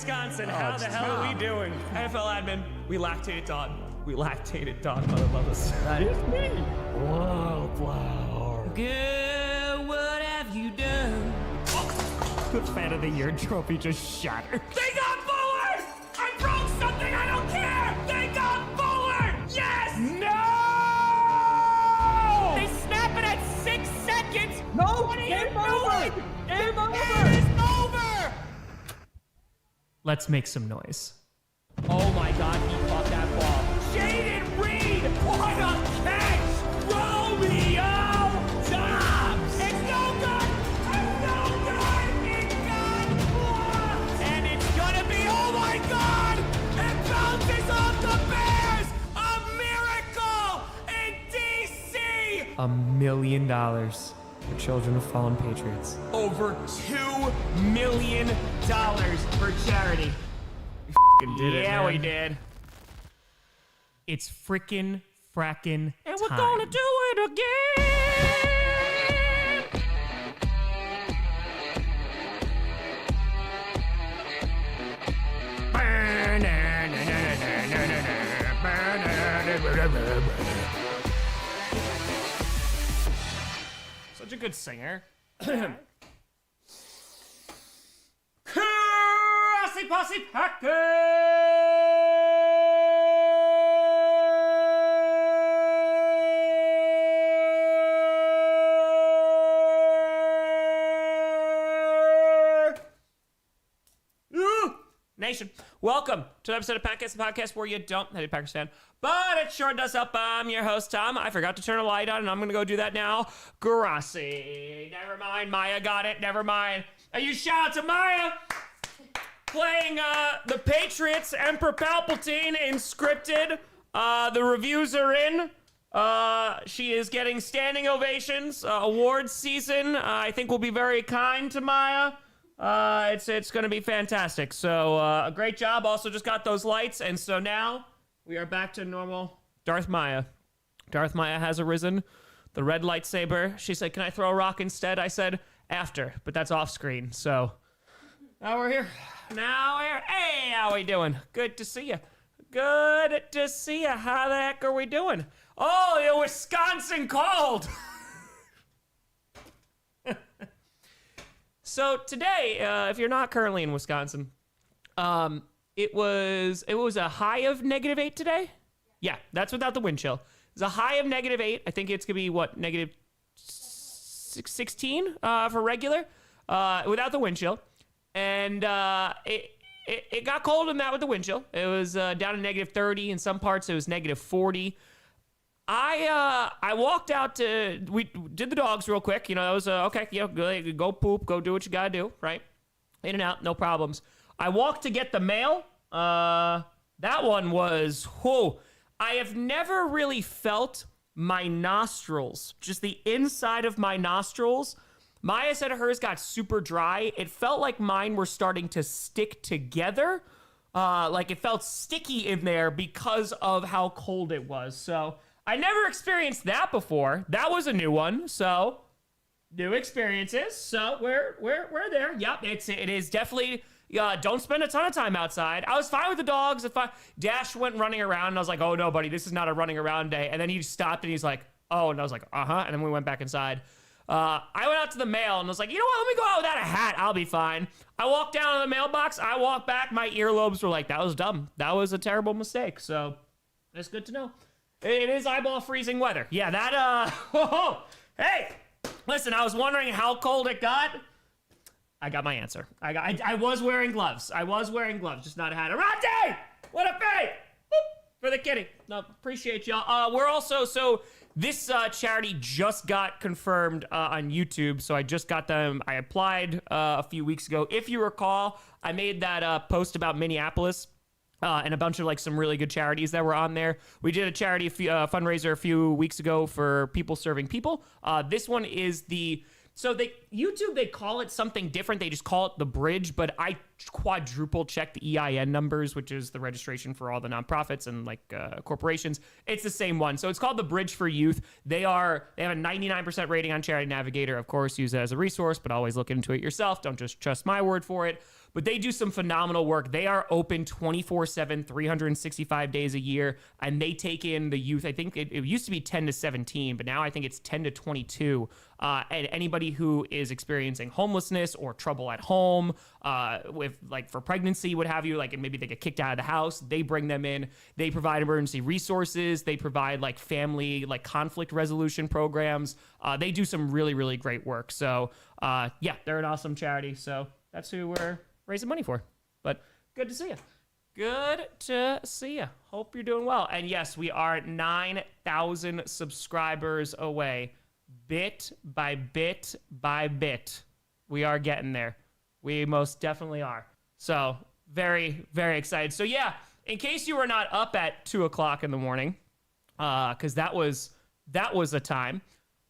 Wisconsin. How the hell are we doing? NFL admin, we lactated Dawn. We lactated Dawn, mother lovers. That is me. Wildflower. Girl, what have you done? The fan of the year trophy just shattered. They got forward! I broke something, I don't care! They got forward! Yes! No! They snap it at 6 seconds! No! What are Game you over! doing? Game over! It is over! Let's make some noise. Oh my god, he caught that ball. Jaden Reed! What a catch! Romeo Dobbs! It's no good! It's no good! It got blocked! And it's gonna be, oh my god! It bounces off the Bears! A miracle in DC! $1 million for children of fallen patriots. Over $2 million for charity. Did it, Yeah, man. we did. It's frickin' frackin' And we're time. gonna do it again. Such a good singer. Grossi Posse Nation, welcome to an episode of Packers, the podcast where you don't have to be a Packers fan, but it sure does help. I'm your host, Tom. I forgot to turn a light on, and I'm going to go do that now. Grossi. Never mind, Maya got it. Never mind. A huge shout out to Maya playing the Patriots, Emperor Palpatine in scripted. The reviews are in. She is getting standing ovations. Awards season, I think, will be very kind to Maya. It's going to be fantastic. So, a great job. Also just got those lights. And so now we are back to normal Darth Maya. Darth Maya has arisen. The red lightsaber. She said, can I throw a rock instead? I said, after, but that's off screen. So now we're here. Now we're, hey, how we doing? Good to see you. Good to see you. How the heck are we doing? Oh, the Wisconsin cold. So today, if you're not currently in Wisconsin, it was a high of -8 today. Yeah, that's without the wind chill. It's a high of -8. I think it's gonna be what, -16 for regular, without the wind chill. And it got cold in that with the wind chill. It was down to -30 in some parts. It was -40. I walked out to, we did the dogs real quick. You know, that was okay. You know, go poop, go do what you gotta do, right? In and out, no problems. I walked to get the mail. That one was, whoa. I have never really felt my nostrils, just the inside of my nostrils. Maya said hers got super dry. It felt like mine were starting to stick together. Like it felt sticky in there because of how cold it was. So I never experienced that before. That was a new one. So new experiences. So we're there. Yep, it is definitely. Don't spend a ton of time outside. I was fine with the dogs. If Dash went running around, and I was like, oh no, buddy, this is not a running around day. And then he stopped and he's like, oh, and I was like, and then we went back inside. I went out to the mail and was like, you know what? Let me go out without a hat. I'll be fine. I walked down to the mailbox. I walked back. My earlobes were like, that was dumb. That was a terrible mistake. So it's good to know. It is eyeball freezing weather. Yeah, that, hey, listen, I was wondering how cold it got. I got my answer. I was wearing gloves. Just not a hat. Arante! What a fate! For the kitty. No, appreciate y'all. We're also, so this charity just got confirmed on YouTube. So I just got them. I applied a few weeks ago. If you recall, I made that post about Minneapolis. And a bunch of like some really good charities that were on there. We did a charity fundraiser a few weeks ago for people serving people. This one is the, so YouTube, they call it something different. They just call it The Bridge, but I quadruple check the EIN numbers, which is the registration for all the nonprofits and like corporations. It's the same one. So it's called the Bridge for Youth. They have a 99% rating on Charity Navigator. Of course, use it as a resource, but always look into it yourself. Don't just trust my word for it. But they do some phenomenal work. They are open 24/7, 365 days a year, and they take in the youth. I think it used to be 10 to 17, but now I think it's 10 to 22. And anybody who is experiencing homelessness or trouble at home, with like for pregnancy, what have you, like, and maybe they get kicked out of the house, they bring them in. They provide emergency resources. They provide like family, like conflict resolution programs. They do some really, really great work. So yeah, they're an awesome charity. So that's who we're raising money for. But good to see you. Good to see you. Hope you're doing well. And yes, we are 9,000 subscribers away. Bit by bit by bit. We are getting there. We most definitely are. So very, very excited. So yeah, in case you were not up at 2 o'clock in the morning, because that was a time,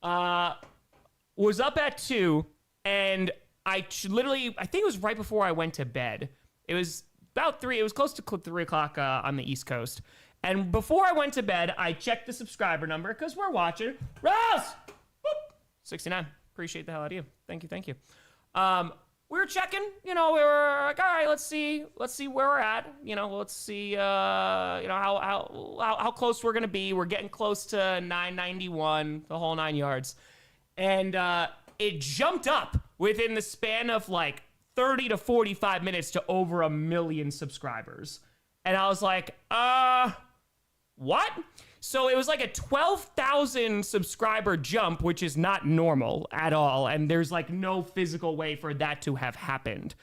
was up at 2, and I think it was right before I went to bed. It was about 3. It was close to 3 o'clock on the East Coast. And before I went to bed, I checked the subscriber number because we're watching. Rose! 69. Appreciate the hell out of you. Thank you. We were checking, we were like, all right, let's see where we're at. Let's see, how close we're going to be. We're getting close to 991, the whole 9 yards. And it jumped up within the span of like 30 to 45 minutes to over 1 million subscribers. And I was like, what? So it was like a 12,000 subscriber jump, which is not normal at all. And there's like no physical way for that to have happened.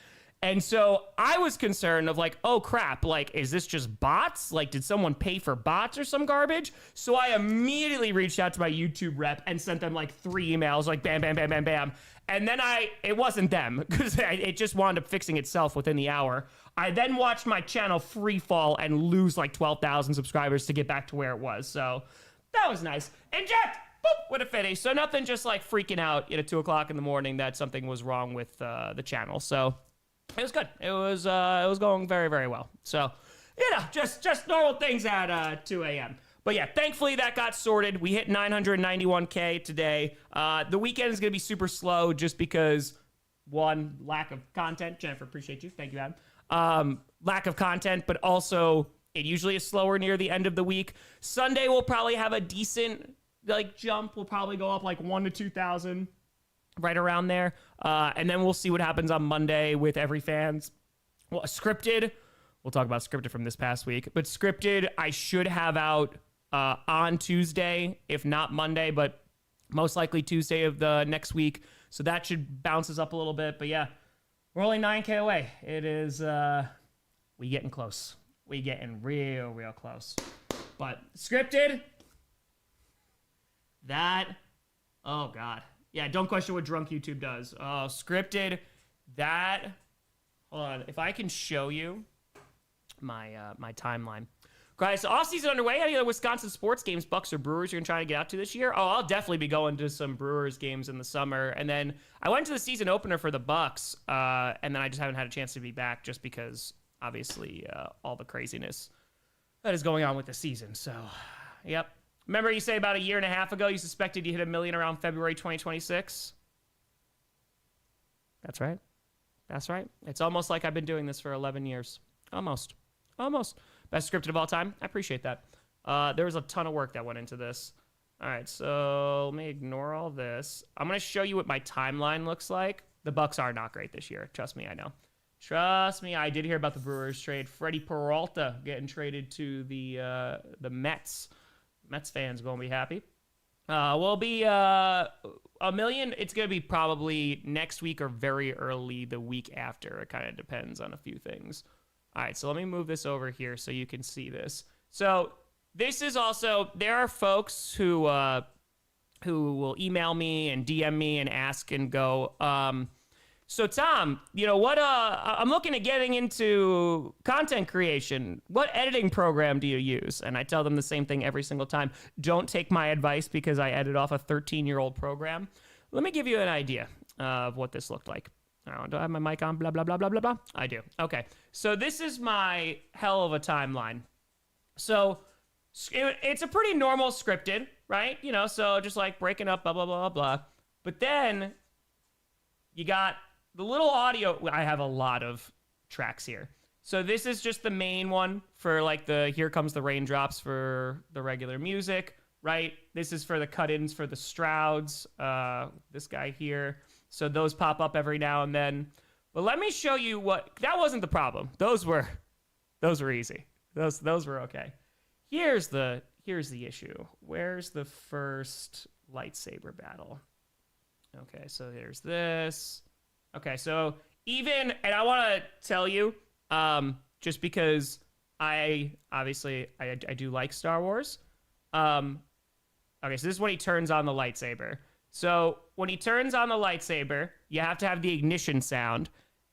And so I was concerned of like, oh crap, like, is this just bots? Like, did someone pay for bots or some garbage? So I immediately reached out to my YouTube rep and sent them like 3 emails, like bam, bam, bam, bam, bam. And then it wasn't them, because it just wound up fixing itself within the hour. I then watched my channel free fall and lose like 12,000 subscribers to get back to where it was. So that was nice. Inject! Boop! What a finish. So nothing just like freaking out at 2 o'clock in the morning that something was wrong with the channel. So it was good. It was going very, very well. So, just normal things at 2 a.m. But yeah, thankfully that got sorted. We hit 991K today. The weekend is going to be super slow just because, one, lack of content. Jennifer, appreciate you. Thank you, Adam. Lack of content, but also it usually is slower near the end of the week. Sunday we'll probably have a decent like jump. We'll probably go up like 1,000 to 2,000. Right around there. And then we'll see what happens on Monday with every fans. Well, scripted, we'll talk about scripted from this past week, but scripted I should have out on Tuesday, if not Monday, but most likely Tuesday of the next week. So that should bounce us up a little bit. But yeah, we're only 9K away. It is, we getting close. We getting real, real close. But scripted, oh God. Yeah, don't question what drunk YouTube does. Scripted, hold on. If I can show you my timeline. Guys, off-season underway. Any other Wisconsin sports games, Bucks or Brewers you're trying to get out to this year? Oh, I'll definitely be going to some Brewers games in the summer. And then I went to the season opener for the Bucks, and then I just haven't had a chance to be back just because, obviously, all the craziness that is going on with the season. So, yep. Remember you say about a year and a half ago you suspected you hit 1 million around February 2026? That's right. That's right. It's almost like I've been doing this for 11 years. Almost. Best scripted of all time. I appreciate that. There was a ton of work that went into this. All right, so let me ignore all this. I'm going to show you what my timeline looks like. The Bucks are not great this year. Trust me, I know. Trust me, I did hear about the Brewers trade. Freddie Peralta getting traded to the Mets. Mets fans going to be happy. We'll be 1 million. It's going to be probably next week or very early the week after. It kind of depends on a few things. All right, so let me move this over here so you can see this. So this is also, there are folks who will email me and DM me and ask and go, so Tom, you know what, I'm looking at getting into content creation. What editing program do you use? And I tell them the same thing every single time. Don't take my advice because I edit off a 13-year-old program. Let me give you an idea of what this looked like. Do I have my mic on? Blah, blah, blah, blah, blah, blah. I do. Okay. So this is my hell of a timeline. So it's a pretty normal scripted, right? You know, so just like breaking up, blah, blah, blah, blah. But then you got the little audio. I have a lot of tracks here. So this is just the main one for like the Here Comes the Raindrops for the regular music, right? This is for the cut-ins for the Strouds, this guy here. So those pop up every now and then. But let me show you what, that wasn't the problem. Those were easy. Those were okay. Here's the issue. Where's the first lightsaber battle? Okay, so here's this. Okay, so and I want to tell you, just because I do like Star Wars. Okay, so this is when he turns on the lightsaber. So when he turns on the lightsaber, you have to have the ignition sound.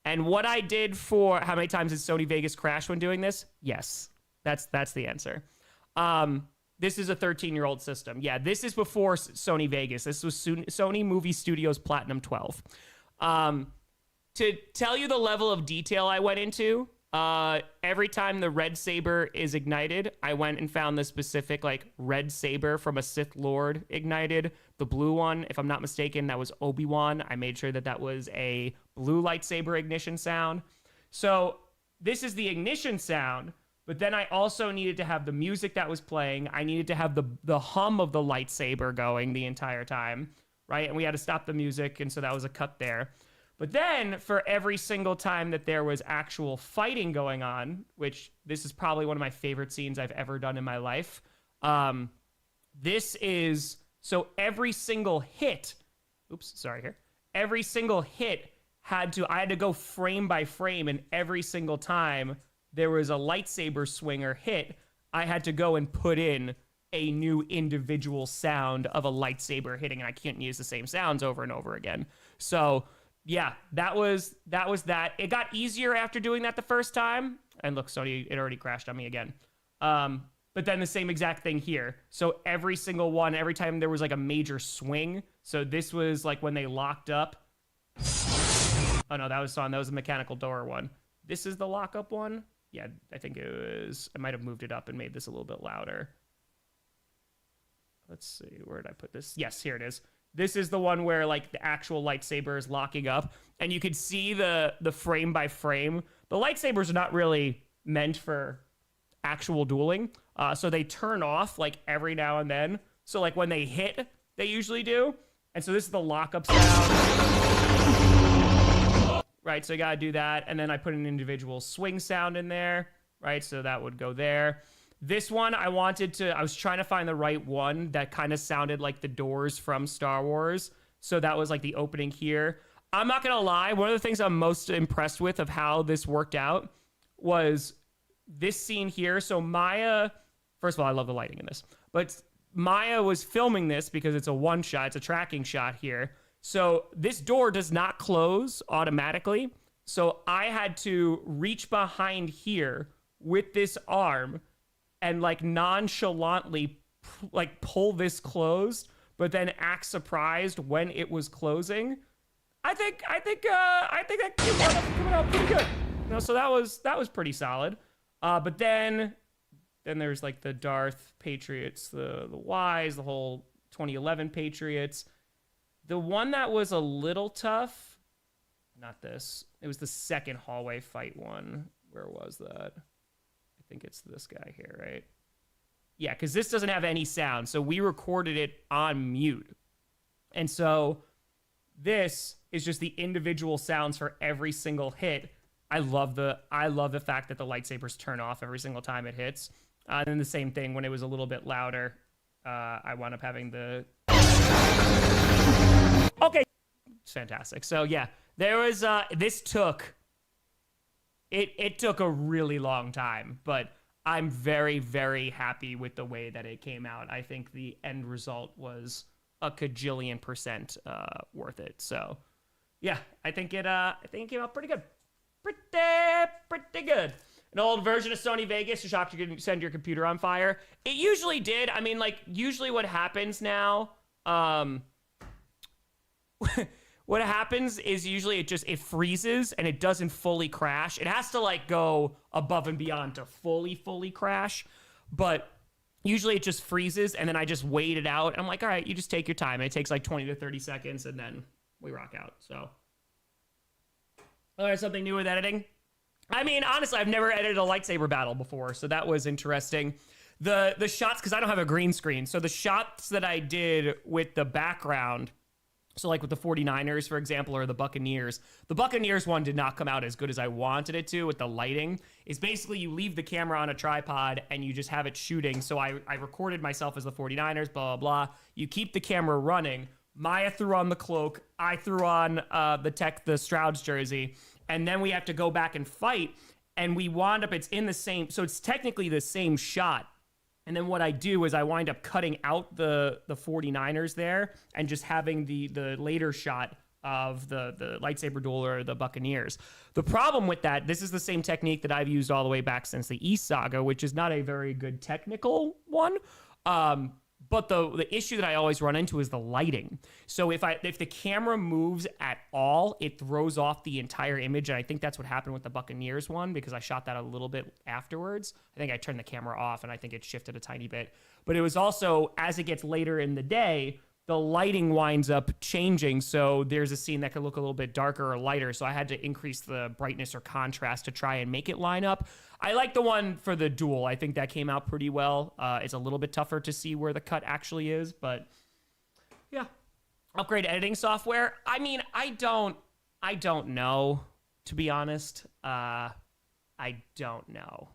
And what I did for how many times did Sony Vegas crash when doing this? Yes, that's the answer. This is a 13-year-old system. Yeah, this is before Sony Vegas. This was Sony Movie Studios Platinum 12. To tell you the level of detail I went into, every time the red saber is ignited, I went and found the specific like red saber from a Sith Lord ignited. The blue one, if I'm not mistaken, that was Obi-Wan. I made sure that was a blue lightsaber ignition sound. So this is the ignition sound, but then I also needed to have the music that was playing. I needed to have the hum of the lightsaber going the entire time, right? And we had to stop the music, and so that was a cut there. But then for every single time that there was actual fighting going on, which this is probably one of my favorite scenes I've ever done in my life. This is, so every single hit, every single hit I had to go frame by frame, and every single time there was a lightsaber swinger hit, I had to go and put in a new individual sound of a lightsaber hitting, and I can't use the same sounds over and over again. So yeah, that was that. It got easier after doing that the first time. And look, Sony, it already crashed on me again. But then the same exact thing here. So every single one, every time there was like a major swing. So this was like when they locked up. Oh no, that was a mechanical door one. This is the lockup one. Yeah, I think I might have moved it up and made this a little bit louder. Let's see, where did I put this? Yes, here it is. This is the one where like the actual lightsaber is locking up, and you could see the frame by frame. The lightsabers are not really meant for actual dueling, so they turn off like every now and then. So like when they hit, they usually do. And so this is the lockup sound, right? So you gotta do that, and then I put an individual swing sound in there, right? So that would go there. This one, I was trying to find the right one that kind of sounded like the doors from Star Wars. So that was like the opening here. I'm not going to lie. One of the things I'm most impressed with of how this worked out was this scene here. So Maya, first of all, I love the lighting in this, but Maya was filming this because it's a one shot. It's a tracking shot here. So this door does not close automatically. So I had to reach behind here with this arm and like nonchalantly like pull this closed, but then act surprised when it was closing. I think that came out pretty good. You know, so that was pretty solid. But then there's like the Darth Patriots, the Ys, the whole 2011 Patriots. The one that was a little tough, not this. It was the second hallway fight one. Where was that? I think it's this guy here, right? Yeah, because this doesn't have any sound. So we recorded it on mute. And so this is just the individual sounds for every single hit. I love the fact that the lightsabers turn off every single time it hits. And then the same thing when it was a little bit louder. I wound up having the... Okay. It's fantastic. So yeah, there was... This took... It took a really long time, but I'm very, very happy with the way that it came out. I think the end result was a cajillion% worth it. So, yeah, I think it came out pretty good. Pretty good. An old version of Sony Vegas, you're shocked you could send your computer on fire. It usually did. I mean, like, usually what happens now, what happens is usually it freezes and it doesn't fully crash. It has to like go above and beyond to fully crash, but usually it just freezes and then I just wait it out. I'm like, all right, you just take your time. And it takes like 20 to 30 seconds and then we rock out. So, something new with editing. I mean, honestly, I've never edited a lightsaber battle before, so that was interesting. The shots, because I don't have a green screen, so the shots that I did with the background, so like with the 49ers, for example, or the Buccaneers one did not come out as good as I wanted it to with the lighting. It's basically you leave the camera on a tripod and you just have it shooting. So I recorded myself as the 49ers, blah, blah, blah. You keep the camera running. Maya threw on the cloak. I threw on the Stroud's jersey. And then we have to go back and fight. And we wound up, it's in the same, so it's technically the same shot. And then what I do is I wind up cutting out the 49ers there and just having the later shot of the lightsaber duel or the Buccaneers. The problem with that, this is the same technique that I've used all the way back since the East Saga, which is not a very good technical one. But the issue that I always run into is the lighting. So if the camera moves at all, it throws off the entire image. And I think that's what happened with the Buccaneers one because I shot that a little bit afterwards. I think I turned the camera off and I think it shifted a tiny bit. But it was also, as it gets later in the day, the lighting winds up changing. So there's a scene that could look a little bit darker or lighter. So I had to increase the brightness or contrast to try and make it line up. I like the one for the duel. I think that came out pretty well. It's a little bit tougher to see where the cut actually is, but yeah. Upgrade editing software. I mean, I don't know, to be honest. I don't know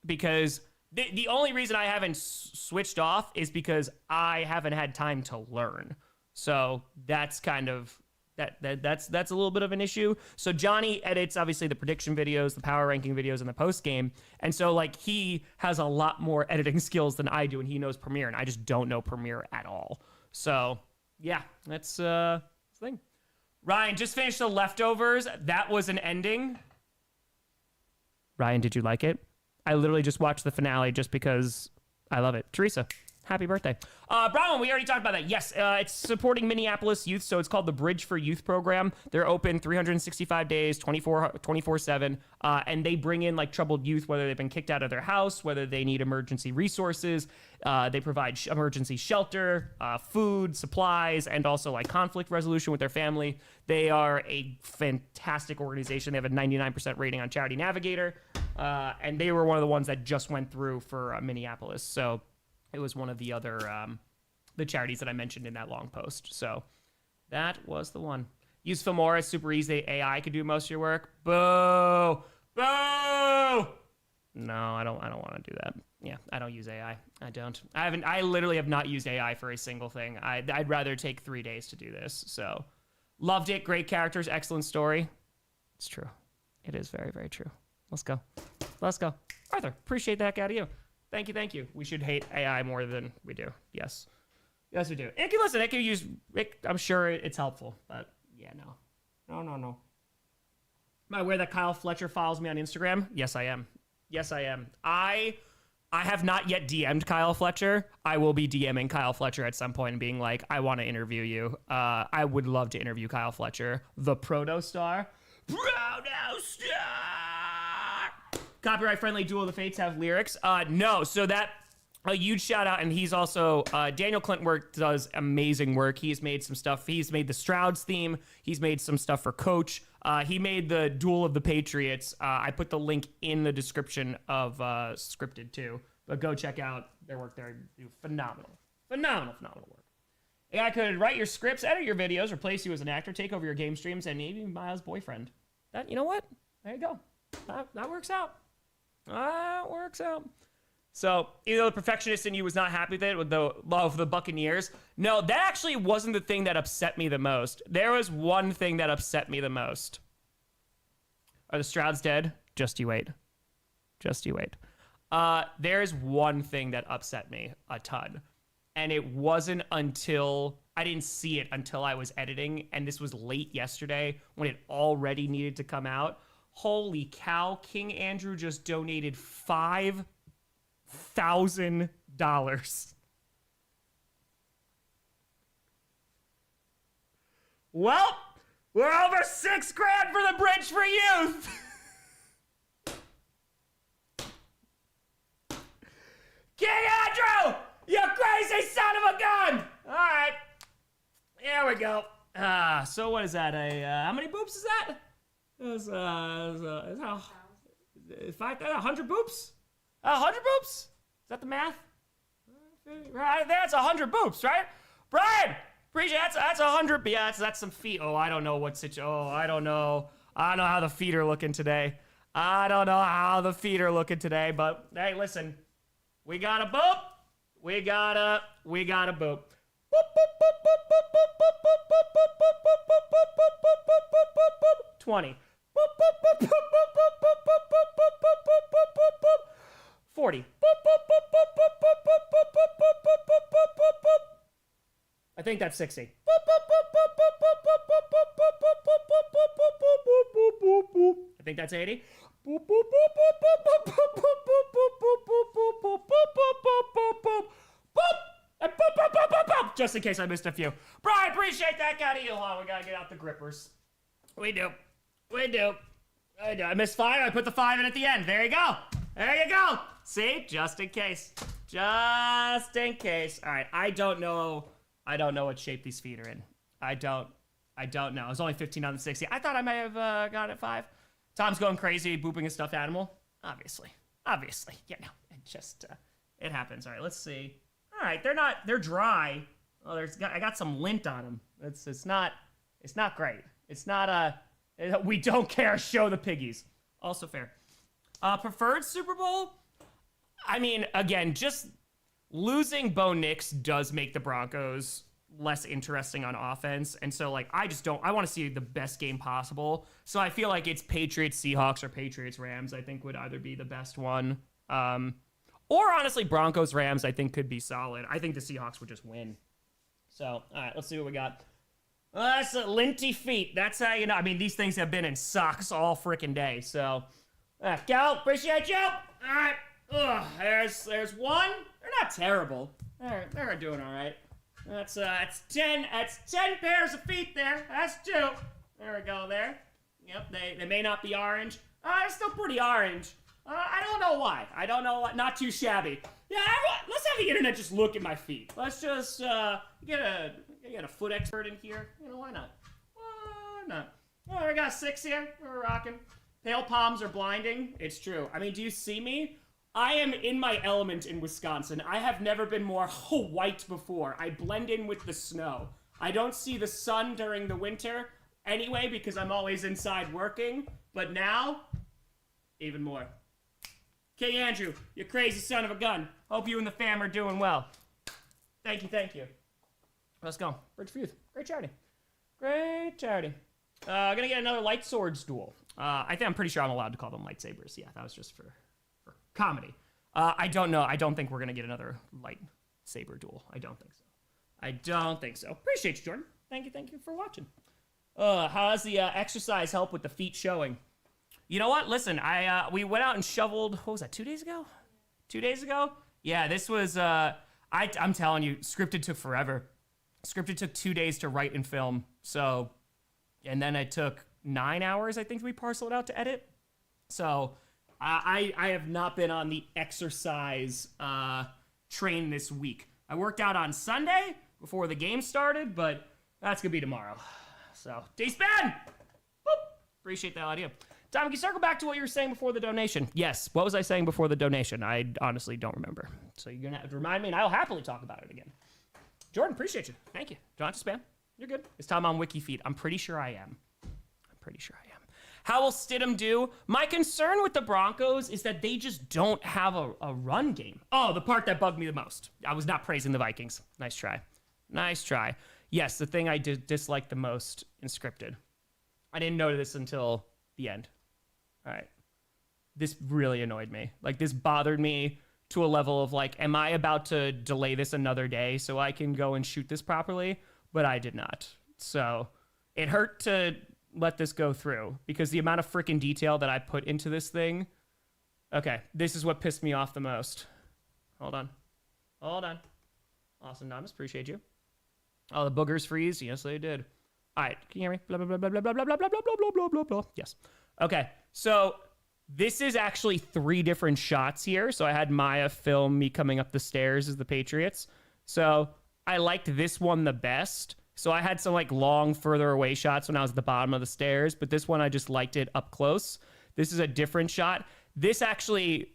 because the only reason I haven't switched off is because I haven't had time to learn. So that's kind of that's a little bit of an issue. So Johnny edits obviously the prediction videos, the power ranking videos, and the post game, and so like he has a lot more editing skills than I do, and he knows Premiere, and I just don't know Premiere at all. So yeah, that's the thing. Ryan just finished The Leftovers. That was an ending. Ryan, did you like it? I literally just watched the finale just because I love it. Teresa, happy birthday. Brown, we already talked about that. Yes, it's supporting Minneapolis youth, so it's called the Bridge for Youth program. They're open 365 days, 24/7, and they bring in like troubled youth, whether they've been kicked out of their house, whether they need emergency resources. They provide emergency shelter, food, supplies, and also like conflict resolution with their family. They are a fantastic organization. They have a 99% rating on Charity Navigator, and they were one of the ones that just went through for Minneapolis. So it was one of the other the charities that I mentioned in that long post. So that was the one. Use Filmora. It's super easy. AI could do most of your work. Boo! Boo! No, I don't want to do that. Yeah, I don't use AI. I don't. I literally have not used AI for a single thing. I'd rather take 3 days to do this. So loved it. Great characters. Excellent story. It's true. It is very, very true. Let's go. Let's go. Arthur, appreciate the heck out of you. Thank you, thank you. We should hate AI more than we do. Yes. Yes, we do. It can listen. It can use. I'm sure it's helpful, but yeah, no. Am I aware that Kyle Fletcher follows me on Instagram? Yes, I am. Yes, I am. I have not yet DM'd Kyle Fletcher. I will be DMing Kyle Fletcher at some point and being like, I want to interview you. I would love to interview Kyle Fletcher, the Proto Star. Proto Star! Copyright friendly Duel of the Fates have lyrics? No, so that a huge shout out, and he's also Daniel Clintwork does amazing work. He's made some stuff. He's made the Stroud's theme. He's made some stuff for Coach. He made the Duel of the Patriots. I put the link in the description of Scripted too. But go check out their work. They do phenomenal work. AI could write your scripts, edit your videos, replace you as an actor, take over your game streams, and maybe Miles' boyfriend. That, you know what? There you go. That works out. That works out. So, even though the perfectionist in you was not happy with it, with the love of the Buccaneers, no, that actually wasn't the thing that upset me the most. There was one thing that upset me the most. Are the Strouds dead? Just you wait. Just you wait. There's one thing that upset me a ton. And it wasn't until I didn't see it until I was editing, and this was late yesterday when it already needed to come out. Holy cow, King Andrew just donated $5,000. Well, We're over $6,000 for the Bridge for Youth. King Andrew, you crazy son of a gun. All right, here we go. So what is that? How many boops is that? It's 100 boops? 100 boops? Is that the math? Right, that's 100 boops, right? Brian, appreciate that's 100. Yeah, that's some feet. Oh, I don't know what situation. Oh, I don't know how the feet are looking today. But hey, listen, we got a boop. We got a boop. 20. 40. I think that's 60. I think that's 80. Just in case I missed a few. Brian, appreciate that. Gotta heal on. We gotta get out the grippers. We do. I missed 5. I put the 5 in at the end. There you go. See? Just in case. All right. I don't know what shape these feet are in. I don't know. It was only 15 on the 60. I thought I may have got it 5. Tom's going crazy, booping a stuffed animal. Obviously. It happens. All right, let's see. All right, they're dry. Oh, I got some lint on them. It's not great. It's not we don't care, show the piggies. Also fair. Preferred Super Bowl? I mean, again, just losing Bo Nix does make the Broncos less interesting on offense. And so, like, I want to see the best game possible. So I feel like it's Patriots, Seahawks, or Patriots, Rams, I think would either be the best one. Or honestly, Broncos, Rams, I think could be solid. I think the Seahawks would just win. So, all right, let's see what we got. That's linty feet. That's how you know. I mean, these things have been in socks all freaking day. So, Gal, appreciate you. All right. There's one. They're not terrible. They're doing all right. That's 10 pairs of feet there. That's 2. There we go there. Yep, they may not be orange. They're still pretty orange. I don't know why. Not too shabby. Yeah, let's have the internet just look at my feet. Let's just get a foot expert in here. You know, why not? Oh, we got 6 here. We're rocking. Pale palms are blinding. It's true. I mean, do you see me? I am in my element in Wisconsin. I have never been more white before. I blend in with the snow. I don't see the sun during the winter anyway because I'm always inside working. But now, even more. King Andrew, you crazy son of a gun. Hope you and the fam are doing well. Thank you. Let's go. Bridge for Youth. Great charity. Gonna get another light swords duel. I think I'm pretty sure I'm allowed to call them lightsabers. Yeah, that was just for comedy. I don't know. I don't think we're gonna get another lightsaber duel. I don't think so. Appreciate you, Jordan. Thank you for watching. How does the exercise help with the feet showing? You know what? Listen, we went out and shoveled. What was that? 2 days ago? 2 days ago? Yeah, this was. I'm telling you, scripted took forever. Scripted took 2 days to write and film. So, and then it took 9 hours. I think we parceled out to edit. So, I have not been on the exercise train this week. I worked out on Sunday before the game started, but that's gonna be tomorrow. So, D-Span! Appreciate that idea. Tom, can you circle back to what you were saying before the donation? Yes, what was I saying before the donation? I honestly don't remember. So you're gonna have to remind me, and I'll happily talk about it again. Jordan, appreciate you. Thank you. Don't have to spam. You're good. Is Tom on WikiFeed? I'm pretty sure I am. How will Stidham do? My concern with the Broncos is that they just don't have a run game. Oh, the part that bugged me the most. I was not praising the Vikings. Nice try. Yes, the thing I disliked the most in scripted. I didn't know this until the end. All right. This really annoyed me. Like, this bothered me to a level of, like, am I about to delay this another day so I can go and shoot this properly? But I did not. So it hurt to let this go through because the amount of freaking detail that I put into this thing. Okay, this is what pissed me off the most. Hold on. Awesome, Namas, appreciate you. Oh, the boogers freeze? Yes, they did. All right, can you hear me? Blah, blah, blah, blah, blah, blah, blah, blah, blah, blah, blah, blah, blah, blah. Yes. Okay, so this is actually 3 different shots here. So I had Maya film me coming up the stairs as the Patriots. So I liked this one the best. So I had some like long, further away shots when I was at the bottom of the stairs, but this one I just liked it up close. This is a different shot. This actually,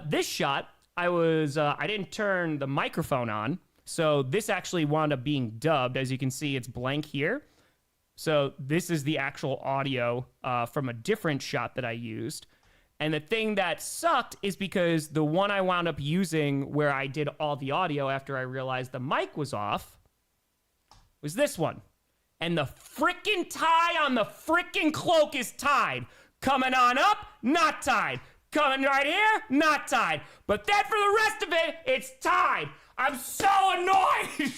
this shot, I didn't turn the microphone on. So this actually wound up being dubbed. As you can see, it's blank here. So this is the actual audio from a different shot that I used. And the thing that sucked is because the one I wound up using where I did all the audio after I realized the mic was off was this one. And the freaking tie on the freaking cloak is tied. Coming on up, not tied. Coming right here, not tied. But then for the rest of it, it's tied. I'm so annoyed.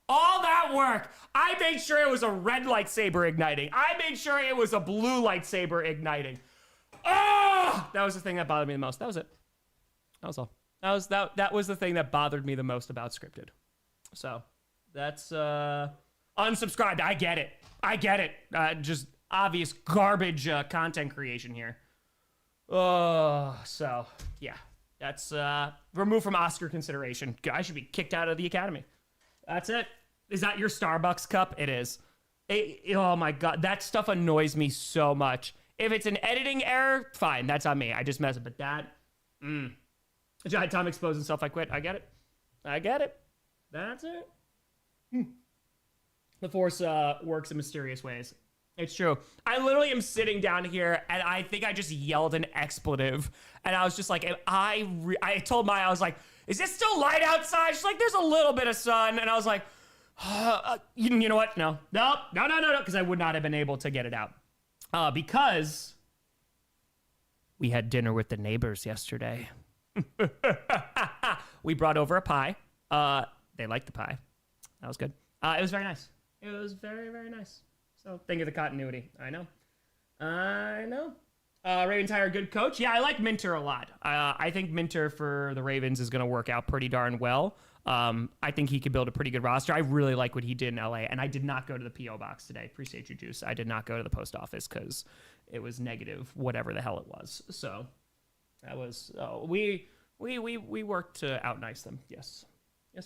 All that work. I made sure it was a red lightsaber igniting. I made sure it was a blue lightsaber igniting. Oh, that was the thing that bothered me the most. That was it. That was all. That was the thing that bothered me the most about scripted. So that's unsubscribed. I get it. Just obvious garbage content creation here. Oh, so yeah, that's removed from Oscar consideration. I should be kicked out of the Academy. That's it. Is that your Starbucks cup? It is. Oh my God, that stuff annoys me so much. If it's an editing error, fine, that's on me. I just mess it. But that, Giant Tom exposed himself. I quit. I get it. That's it. The Force works in mysterious ways. It's true. I literally am sitting down here, and I think I just yelled an expletive, and I was just like, I told Maya, I was like, is it still light outside? She's like, there's a little bit of sun, and I was like, you know what? No, because I would not have been able to get it out. Because we had dinner with the neighbors yesterday. We brought over a pie. They liked the pie. That was good. It was very nice. It was very, very nice. So think of the continuity. I know. Ravens hire a good coach. Yeah, I like Minter a lot. I think Minter for the Ravens is going to work out pretty darn well. I think he could build a pretty good roster. I really like what he did in LA, and I did not go to the P.O. box today. Appreciate you, Juice. I did not go to the post office because it was negative, whatever the hell it was. So that was we worked to out nice them. Yes,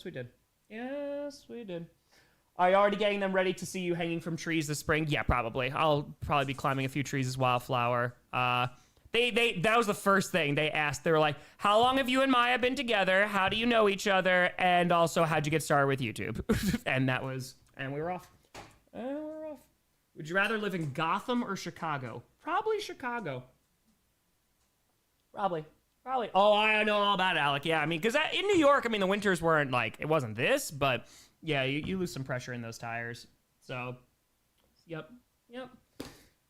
we did. Are you already getting them ready to see you hanging from trees this spring? Yeah, probably. I'll probably be climbing a few trees as Wildflower. That was the first thing they asked. They were like, how long have you and Maya been together? How do you know each other? And also, how'd you get started with YouTube? and we were off. Would you rather live in Gotham or Chicago? Probably Chicago. Probably. Oh, I know all about it, Alec. Yeah, I mean, because in New York, I mean, the winters weren't like, it wasn't this, but yeah, you lose some pressure in those tires. So, yep.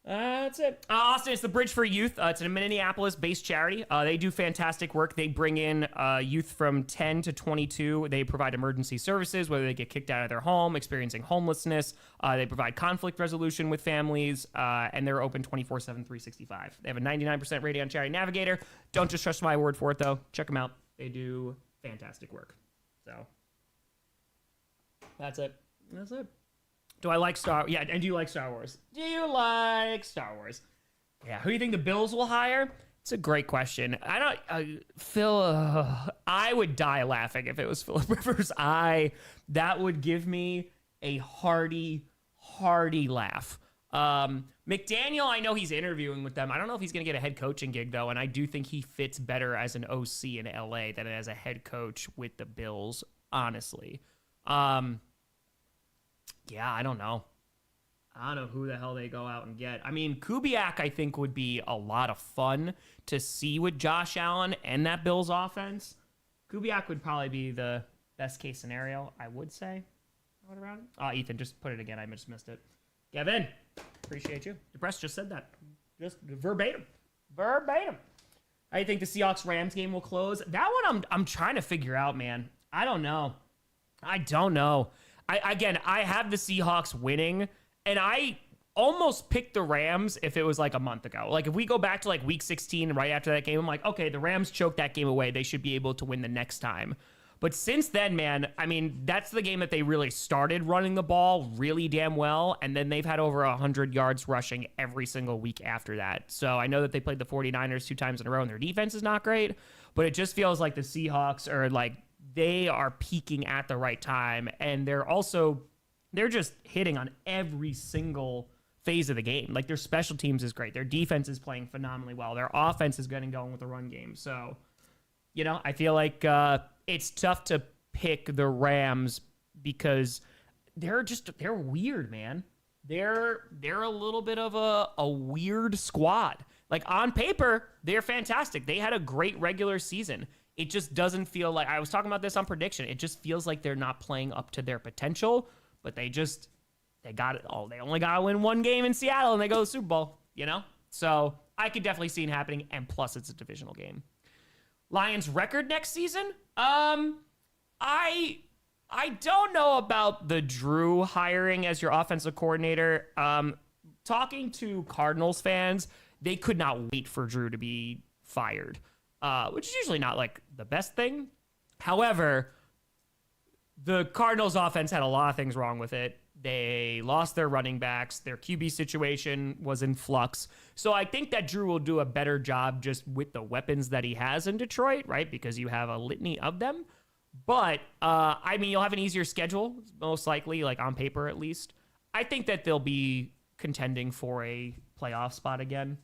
That's it. Austin, it's the Bridge for Youth. It's a Minneapolis-based charity. They do fantastic work. They bring in youth from 10 to 22. They provide emergency services, whether they get kicked out of their home, experiencing homelessness. They provide conflict resolution with families, and they're open 24/7, 365. They have a 99% rating on Charity Navigator. Don't just trust my word for it, though. Check them out. They do fantastic work. So, that's it. Do I like Star? Yeah, and do you like Star Wars? Do you like Star Wars? Yeah. Who do you think the Bills will hire? It's a great question. I don't. Phil. I would die laughing if it was Philip Rivers. That would give me a hearty laugh. McDaniel, I know he's interviewing with them. I don't know if he's going to get a head coaching gig though, and I do think he fits better as an OC in LA than as a head coach with the Bills. Honestly. Yeah, I don't know. I don't know who the hell they go out and get. I mean, Kubiak, I think, would be a lot of fun to see with Josh Allen and that Bills offense. Kubiak would probably be the best case scenario, I would say. Ethan, just put it again. I just missed it. Kevin, appreciate you. DePress just said that. Just verbatim. I think the Seahawks-Rams game will close. That one I'm trying to figure out, man. I don't know. I have the Seahawks winning, and I almost picked the Rams if it was like a month ago. Like if we go back to like week 16 right after that game, I'm like, okay, the Rams choked that game away. They should be able to win the next time. But since then, man, I mean, that's the game that they really started running the ball really damn well. And then they've had over 100 yards rushing every single week after that. So I know that they played the 49ers 2 times in a row and their defense is not great. But it just feels like the Seahawks are like, they are peaking at the right time. And they're just hitting on every single phase of the game. Like their special teams is great. Their defense is playing phenomenally well. Their offense is getting going with the run game. So, you know, I feel like it's tough to pick the Rams because they're weird, man. They're a little bit of a weird squad. Like on paper, they're fantastic. They had a great regular season. It just doesn't feel like, I was talking about this on prediction, it just feels like they're not playing up to their potential, but they got it all. They only got to win one game in Seattle and they go to the Super Bowl, you know? So I could definitely see it happening, and plus it's a divisional game. Lions record next season? I don't know about the Drew hiring as your offensive coordinator. Talking to Cardinals fans, they could not wait for Drew to be fired, which is usually not like the best thing. However, the Cardinals offense had a lot of things wrong with it. They lost their running backs. Their QB situation was in flux. So I think that Drew will do a better job just with the weapons that he has in Detroit, right? Because you have a litany of them. But, I mean, you'll have an easier schedule, most likely, like on paper at least. I think that they'll be contending for a playoff spot again,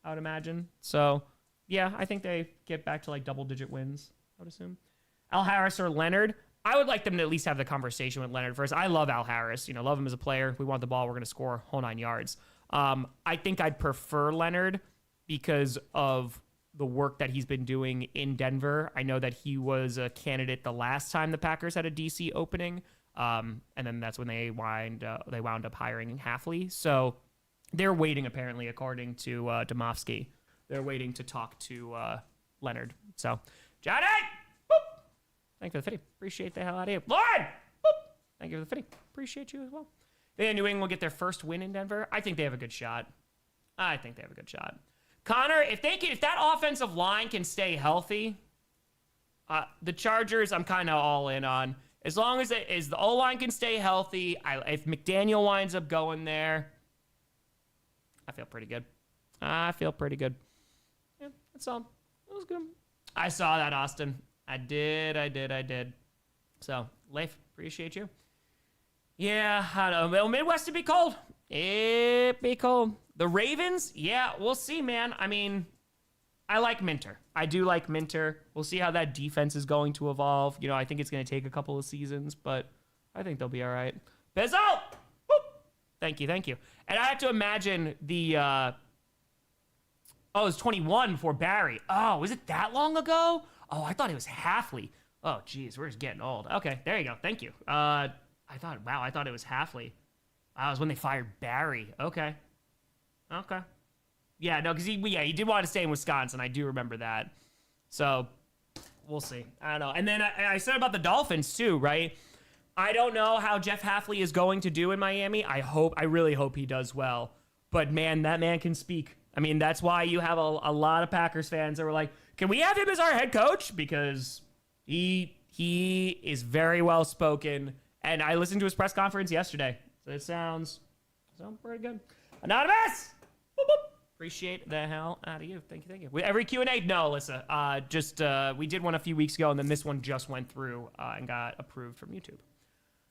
I would imagine. So, yeah, I think they get back to like double-digit wins, I would assume. Al Harris or Leonard? I would like them to at least have the conversation with Leonard first. I love Al Harris. You know, love him as a player. We want the ball. We're going to score whole 9 yards. I think I'd prefer Leonard because of the work that he's been doing in Denver. I know that he was a candidate the last time the Packers had a DC opening. And then that's when they wound up hiring Halfley. So they're waiting, apparently, according to Domofsky. They're waiting to talk to Leonard. So, Johnny! Thank you for the 50. Appreciate the hell out of you. Lauren! Boop. Thank you for the 50. Appreciate you as well. They New England will get their first win in Denver. I think they have a good shot. Connor, if that offensive line can stay healthy, the Chargers I'm kind of all in on. As long as the O-line can stay healthy, if McDaniel winds up going there, I feel pretty good. Yeah, that's all. It was good. I saw that, Austin. I did. So, Leif, appreciate you. Yeah, I don't know. Midwest would be cold. It'd be cold. The Ravens, yeah, we'll see, man. I mean, I like Minter. I do like Minter. We'll see how that defense is going to evolve. You know, I think it's going to take a couple of seasons, but I think they'll be all right. Bezzo! Woo! Thank you. And I have to imagine the... it was 21 for Barry. Oh, was it that long ago? Oh, I thought it was Halfley. Oh, geez, we're just getting old. Okay, there you go. Thank you. I thought it was Halfley. That was when they fired Barry. Okay. Yeah, no, because he did want to stay in Wisconsin. I do remember that. So, we'll see. I don't know. And then I said about the Dolphins, too, right? I don't know how Jeff Halfley is going to do in Miami. I really hope he does well. But, man, that man can speak. I mean, that's why you have a lot of Packers fans that were like, can we have him as our head coach? Because he is very well spoken. And I listened to his press conference yesterday. So it sounds pretty good. Anonymous! Boop, boop. Appreciate the hell out of you. Thank you. Every Q&A? No, Alyssa. We did one a few weeks ago, and then this one just went through and got approved from YouTube.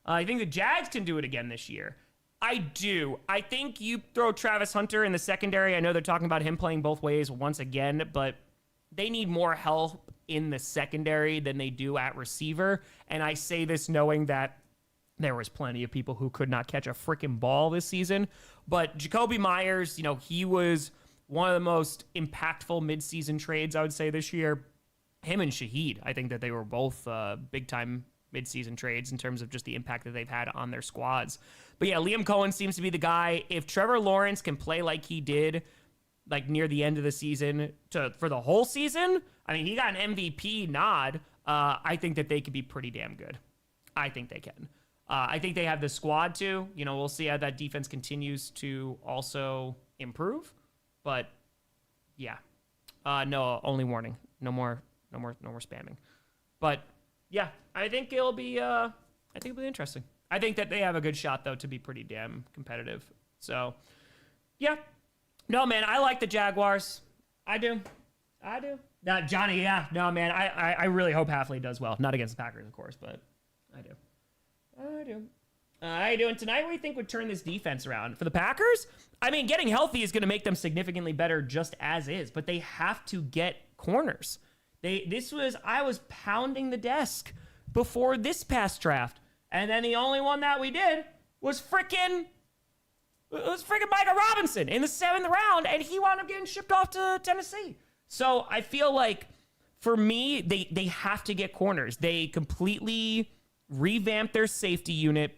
I think the Jags can do it again this year. I do. I think you throw Travis Hunter in the secondary. I know they're talking about him playing both ways once again, but they need more help in the secondary than they do at receiver. And I say this knowing that there was plenty of people who could not catch a freaking ball this season. But Jacoby Myers, you know, he was one of the most impactful midseason trades, I would say, this year. Him and Shaheed, I think that they were both big-time midseason trades in terms of just the impact that they've had on their squads. But yeah, Liam Cohen seems to be the guy. If Trevor Lawrence can play like he did, like near the end of the season for the whole season, I mean, he got an MVP nod. I think that they could be pretty damn good. I think they can. I think they have the squad too. You know, we'll see how that defense continues to also improve. But yeah, no, only warning. No more spamming. But Yeah, I think it'll be interesting. I think that they have a good shot though to be pretty damn competitive. So, yeah. No, man, I like the Jaguars. I do. Johnny, yeah. No, man, I really hope Halfley does well. Not against the Packers, of course, but I do. How you doing tonight? What do you think would turn this defense around? For the Packers? I mean, getting healthy is going to make them significantly better just as is, but they have to get corners. I was pounding the desk before this past draft, and then the only one that we did was freaking Micah Robinson in the 7th round, and he wound up getting shipped off to Tennessee. So I feel like, for me, they have to get corners. They completely revamped their safety unit,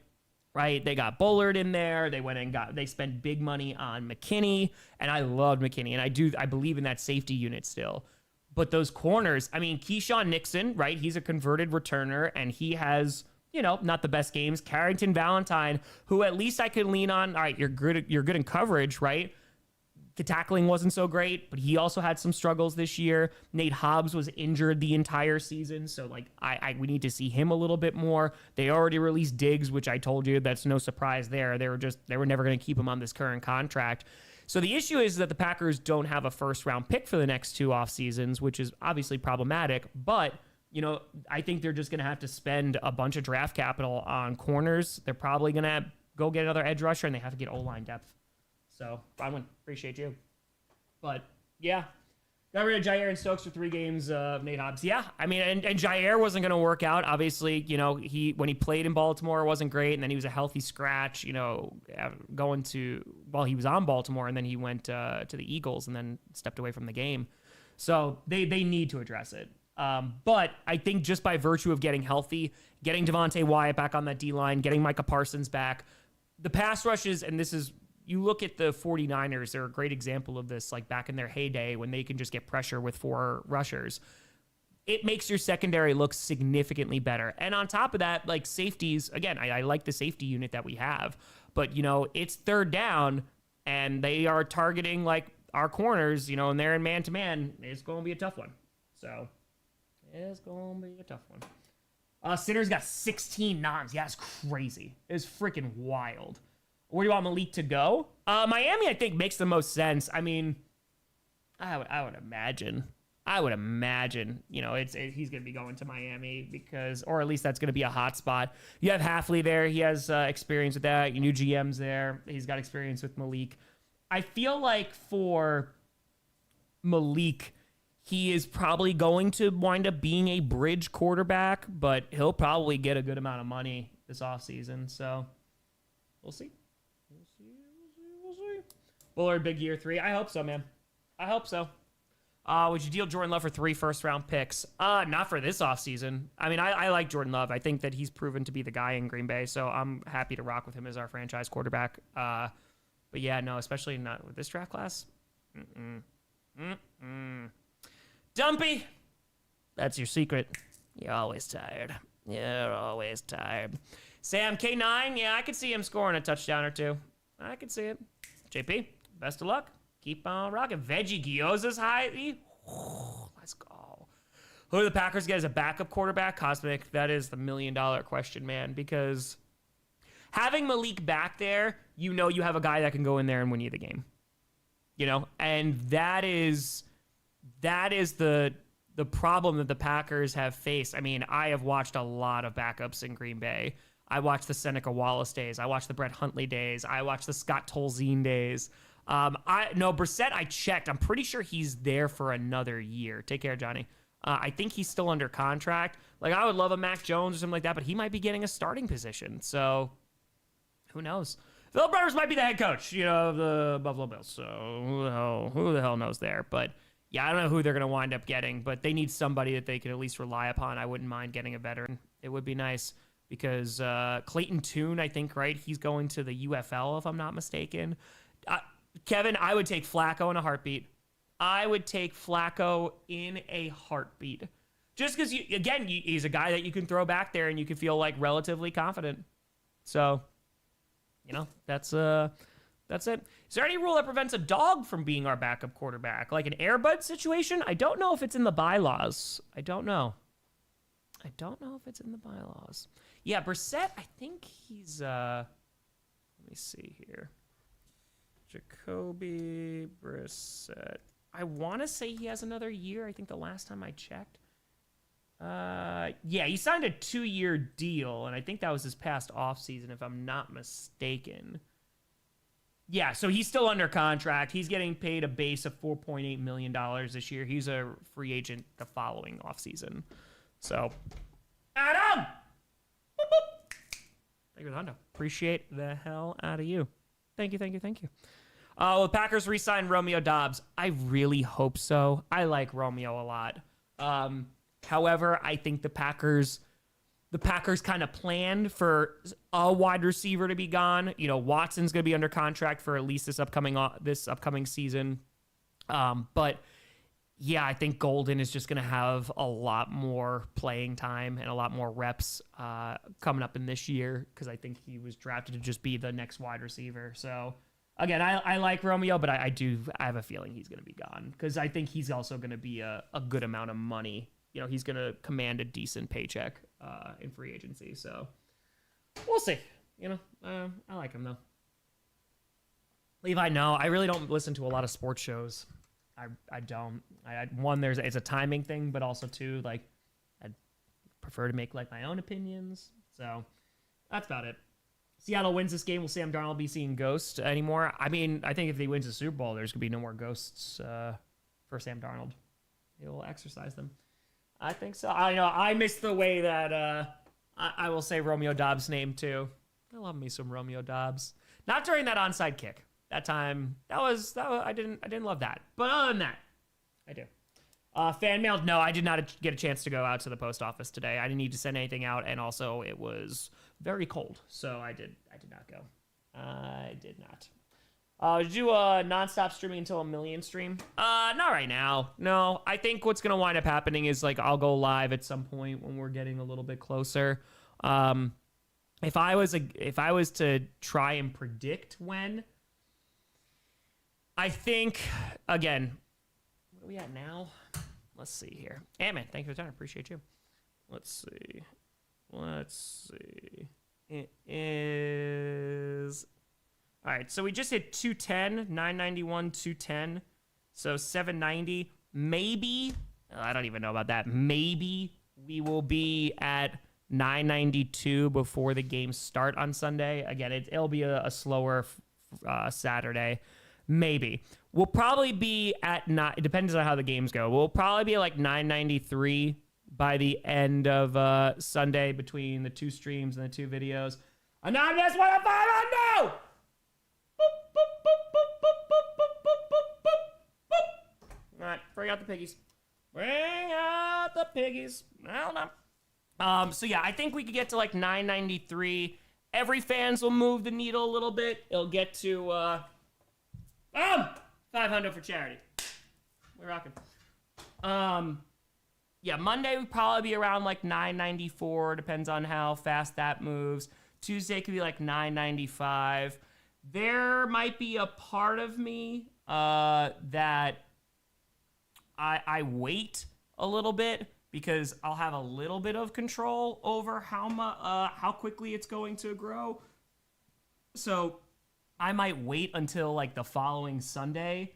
right? They got Bullard in there. They spent big money on McKinney, and I loved McKinney, and I believe in that safety unit still. But those corners, I mean, Keyshawn Nixon, right? He's a converted returner, and he has, not the best games. Carrington Valentine, who at least I could lean on. All right, you're good in coverage, right? The tackling wasn't so great, but he also had some struggles this year. Nate Hobbs was injured the entire season, so we need to see him a little bit more. They already released Diggs, which I told you that's no surprise there. They were never going to keep him on this current contract. So the issue is that the Packers don't have a first-round pick for the next 2 off seasons, which is obviously problematic. But I think they're just going to have to spend a bunch of draft capital on corners. They're probably going to go get another edge rusher, and they have to get O-line depth. So, Bronwyn, appreciate you. But, yeah. Got rid of Jair and Stokes for 3 games of Nate Hobbs. Yeah, I mean, and Jair wasn't going to work out. Obviously, when he played in Baltimore, it wasn't great. And then he was a healthy scratch, while he was on Baltimore. And then he went to the Eagles and then stepped away from the game. So, they need to address it. But I think just by virtue of getting healthy, getting Devontae Wyatt back on that D-line, getting Micah Parsons back, the pass rushes, and this is... You look at the 49ers, they're a great example of this, like back in their heyday when they can just get pressure with 4 rushers. It makes your secondary look significantly better. And on top of that, like safeties, again, I like the safety unit that we have, but, it's 3rd down and they are targeting like our corners, and they're in man-to-man. It's going to be a tough one. So, it's going to be a tough one. Sinner's got 16 noms. Yeah, it's crazy. It's freaking wild. Where do you want Malik to go? Miami, I think, makes the most sense. I mean, I would imagine. He's going to be going to Miami or at least that's going to be a hot spot. You have Halfley there. He has experience with that. Your new GM's there. He's got experience with Malik. I feel like for Malik, he is probably going to wind up being a bridge quarterback, but he'll probably get a good amount of money this offseason. So we'll see. Bullard, big year 3. I hope so, man. I hope so. Would you deal Jordan Love for 3 first-round picks? Not for this offseason. I mean, I like Jordan Love. I think that he's proven to be the guy in Green Bay, so I'm happy to rock with him as our franchise quarterback. But yeah, no, especially not with this draft class. Dumpy, that's your secret. You're always tired. Sam, K9, yeah, I could see him scoring a touchdown or 2. I could see it. JP, best of luck. Keep on rocking. Veggie Gyoza's high. Let's go. Who do the Packers get as a backup quarterback? Cosmic, that is the $1 million question, man, because having Malik back there, you have a guy that can go in there and win you the game. And that is the problem that the Packers have faced. I mean, I have watched a lot of backups in Green Bay. I watched the Seneca Wallace days. I watched the Brett Huntley days. I watched the Scott Tolzien days. Brissett, I checked. I'm pretty sure he's there for another year. Take care, Johnny. I think he's still under contract. Like, I would love a Mac Jones or something like that, but he might be getting a starting position. So, who knows? Philip Rivers might be the head coach, of the Buffalo Bills. So, who the hell knows there? But, yeah, I don't know who they're going to wind up getting, but they need somebody that they can at least rely upon. I wouldn't mind getting a veteran. It would be nice. Because Clayton Tune, I think, right? He's going to the UFL, if I'm not mistaken. Kevin, I would take Flacco in a heartbeat. Just because, he's a guy that you can throw back there and you can feel, like, relatively confident. So, that's it. Is there any rule that prevents a dog from being our backup quarterback? Like an Air Bud situation? I don't know if it's in the bylaws. I don't know. I don't know if it's in the bylaws. Yeah, Brissett, I think he's, let me see here. Jacoby Brissett. I want to say he has another year. I think the last time I checked. Yeah, he signed a 2-year deal, and I think that was his past offseason, if I'm not mistaken. Yeah, so he's still under contract. He's getting paid a base of $4.8 million this year. He's a free agent the following offseason. So, Adam! Boop, boop. Thank you for the hundo. Appreciate the hell out of you. Thank you. Well, the Packers re-signed Romeo Doubs. I really hope so. I like Romeo a lot. However, I think the Packers kind of planned for a wide receiver to be gone. You know, Watson's going to be under contract for at least this upcoming season. But yeah, I think Golden is just going to have a lot more playing time and a lot more reps coming up in this year, because I think he was drafted to just be the next wide receiver. So again, I like Romeo, but I have a feeling he's going to be gone, because I think he's also going to be a good amount of money. You know, he's going to command a decent paycheck in free agency. So we'll see. You know, I like him, though. Levi, no, I really don't listen to a lot of sports shows. I don't. One, it's a timing thing, but also, two, like, I'd prefer to make, like, my own opinions. So that's about it. Seattle wins this game. Will Sam Darnold be seeing ghosts anymore? I mean, I think if he wins the Super Bowl, there's going to be no more ghosts for Sam Darnold. He'll exercise them. I think so. I know. I missed the way that I will say Romeo Doubs' name too. I love me some Romeo Doubs. Not during that onside kick. That time, that was I didn't love that. But other than that, I do. Fan mail? No, I did not get a chance to go out to the post office today. I didn't need to send anything out, and also it was very cold, so I did not go. I did not. Did you do a nonstop streaming until 1 million stream? Not right now. No, I think what's gonna wind up happening is, like, I'll go live at some point when we're getting a little bit closer. If I was to try and predict when, I think, again, what are we at now? Let's see here. Ant-Man, thank you for the time. Appreciate you. Let's see. It is... All right, so we just hit 210, 991, 210. So 790. Maybe, I don't even know about that. Maybe we will be at 992 before the games start on Sunday. Again, it'll be a slower Saturday. Maybe. We'll probably be at, it depends on how the games go. We'll probably be at like 993 by the end of Sunday between the two streams and the two videos. Anonymous 105 on no! All right, bring out the piggies. Bring out the piggies. Hold on. So yeah, I think we could get to like 993. Every fans will move the needle a little bit. It'll get to 500 for charity. We're rocking. Yeah, Monday would probably be around like 994. Depends on how fast that moves. Tuesday could be like 995. There might be a part of me that I wait a little bit, because I'll have a little bit of control over how quickly it's going to grow. So I might wait until like the following Sunday,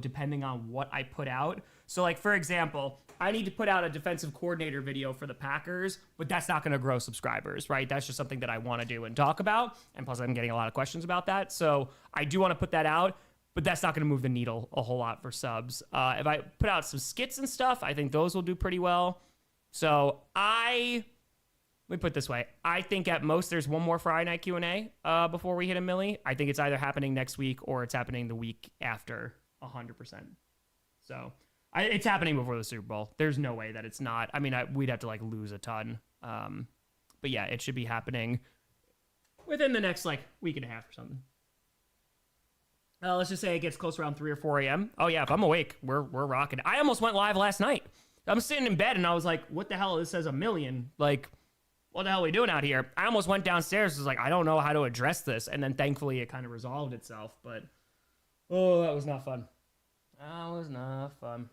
depending on what I put out. So, like, for example, I need to put out a defensive coordinator video for the Packers, but that's not going to grow subscribers, right? That's just something that I want to do and talk about. And plus, I'm getting a lot of questions about that. So I do want to put that out, but that's not going to move the needle a whole lot for subs. If I put out some skits and stuff, I think those will do pretty well. So let me put it this way. I think at most there's one more Friday Night Q&A before we hit 1 million. I think it's either happening next week or it's happening the week after 100%. So it's happening before the Super Bowl. There's no way that it's not. I mean, we'd have to like lose a ton. But yeah, it should be happening within the next like week and a half or something. Let's just say it gets close around 3 or 4 a.m. Oh yeah, if I'm awake, we're rocking. I almost went live last night. I'm sitting in bed and I was like, what the hell? This says 1 million. Like, what the hell are we doing out here? I almost went downstairs. Was like, I don't know how to address this. And then thankfully it kind of resolved itself. But, oh, that was not fun. That was not fun.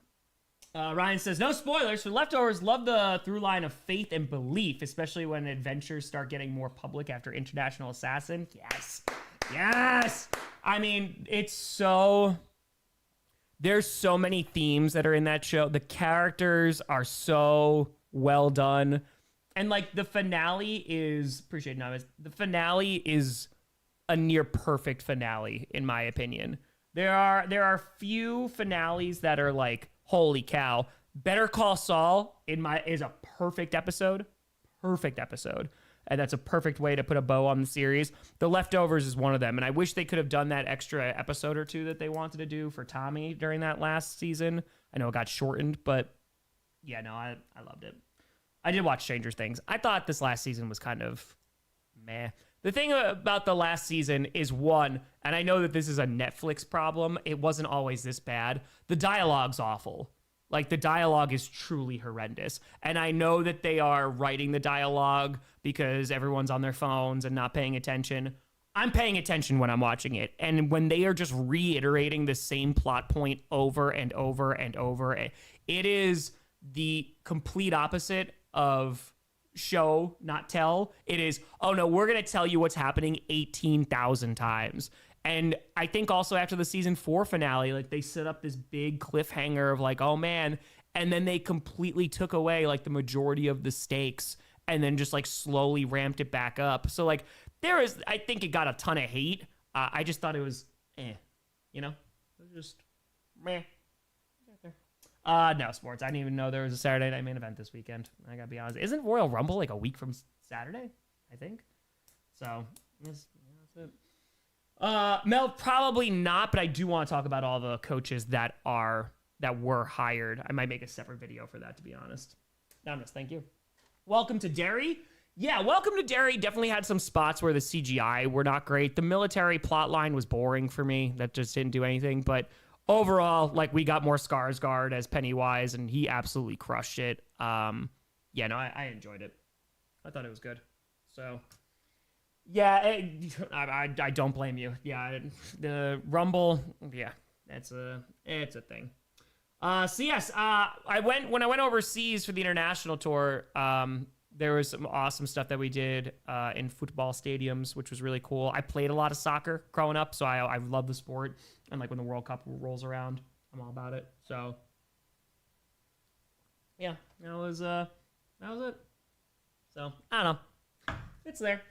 Ryan says, no spoilers for Leftovers. Love the through line of faith and belief, especially when adventures start getting more public after International Assassin. Yes. Yes. I mean, there's so many themes that are in that show. The characters are so well done. And like the finale is, the finale is a near perfect finale, in my opinion. There are few finales that are like, holy cow. Better Call Saul is a perfect episode. Perfect episode. And that's a perfect way to put a bow on the series. The Leftovers is one of them. And I wish they could have done that extra episode or two that they wanted to do for Tommy during that last season. I know it got shortened, but yeah, no, I loved it. I did watch Stranger Things. I thought this last season was kind of meh. The thing about the last season is, one, and I know that this is a Netflix problem, it wasn't always this bad. The dialogue's awful. Like, the dialogue is truly horrendous. And I know that they are writing the dialogue because everyone's on their phones and not paying attention. I'm paying attention when I'm watching it. And when they are just reiterating the same plot point over and over and over, it is the complete opposite of show, not tell. It is, oh no, we're going to tell you what's happening 18,000 times. And I think also after the season 4 finale, like they set up this big cliffhanger of like, oh man, and then they completely took away like the majority of the stakes and then just like slowly ramped it back up. So like I think it got a ton of hate. I just thought it was, you know, it was just meh. No sports. I didn't even know there was a Saturday night main event this weekend. I gotta be honest. Isn't Royal Rumble like a week from Saturday? I think. So that's it. Mel, probably not, but I do want to talk about all the coaches that were hired. I might make a separate video for that, to be honest. Anonymous, thank you. Welcome to Derry. Yeah, welcome to Derry. Definitely had some spots where the CGI were not great. The military plot line was boring for me. That just didn't do anything, but overall, like, we got more Skarsgård as Pennywise, and he absolutely crushed it. I enjoyed it. I thought it was good. So, yeah, I don't blame you. Yeah, the Rumble, yeah, it's a thing. When I went overseas for the international tour, there was some awesome stuff that we did in football stadiums, which was really cool. I played a lot of soccer growing up, so I love the sport. And like when the World Cup rolls around, I'm all about it. So yeah, that was it. So I don't know. It's there.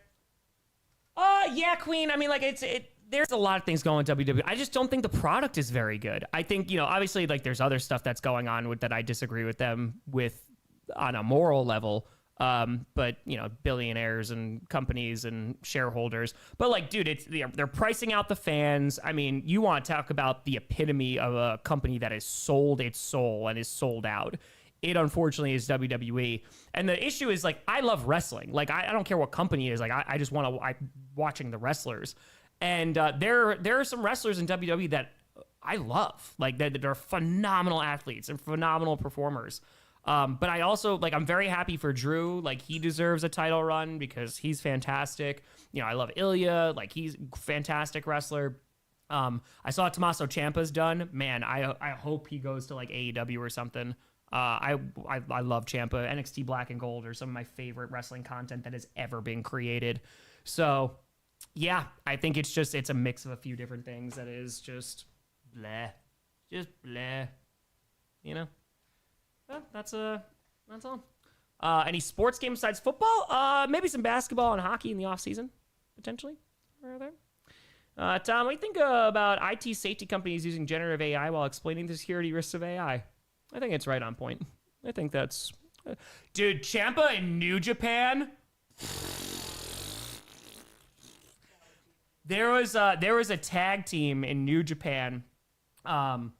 Yeah, Queen. I mean, like there's a lot of things going on in WWE. I just don't think the product is very good. I think, obviously like there's other stuff that's going on with that I disagree with them with on a moral level. But billionaires and companies and shareholders, but like, dude, they're pricing out the fans. I mean, you want to talk about the epitome of a company that has sold its soul and is sold out. It unfortunately is WWE. And the issue is like, I love wrestling. Like, I don't care what company it is. Like, I just want to watching the wrestlers. And, there are some wrestlers in WWE that I love, like they're phenomenal athletes and phenomenal performers. But I also, like, I'm very happy for Drew. Like, he deserves a title run because he's fantastic. I love Ilya. Like, he's a fantastic wrestler. I saw Tommaso Ciampa's done. Man, I hope he goes to, like, AEW or something. I love Ciampa. NXT Black and Gold are some of my favorite wrestling content that has ever been created. So, yeah, I think it's a mix of a few different things that is just bleh. Just bleh. Yeah, that's all. Any sports game besides football? Maybe some basketball and hockey in the off season, potentially. Tom, what do you think about IT safety companies using generative AI while explaining the security risks of AI? I think it's right on point. I think that's, dude. Ciampa in New Japan. There was a tag team in New Japan. It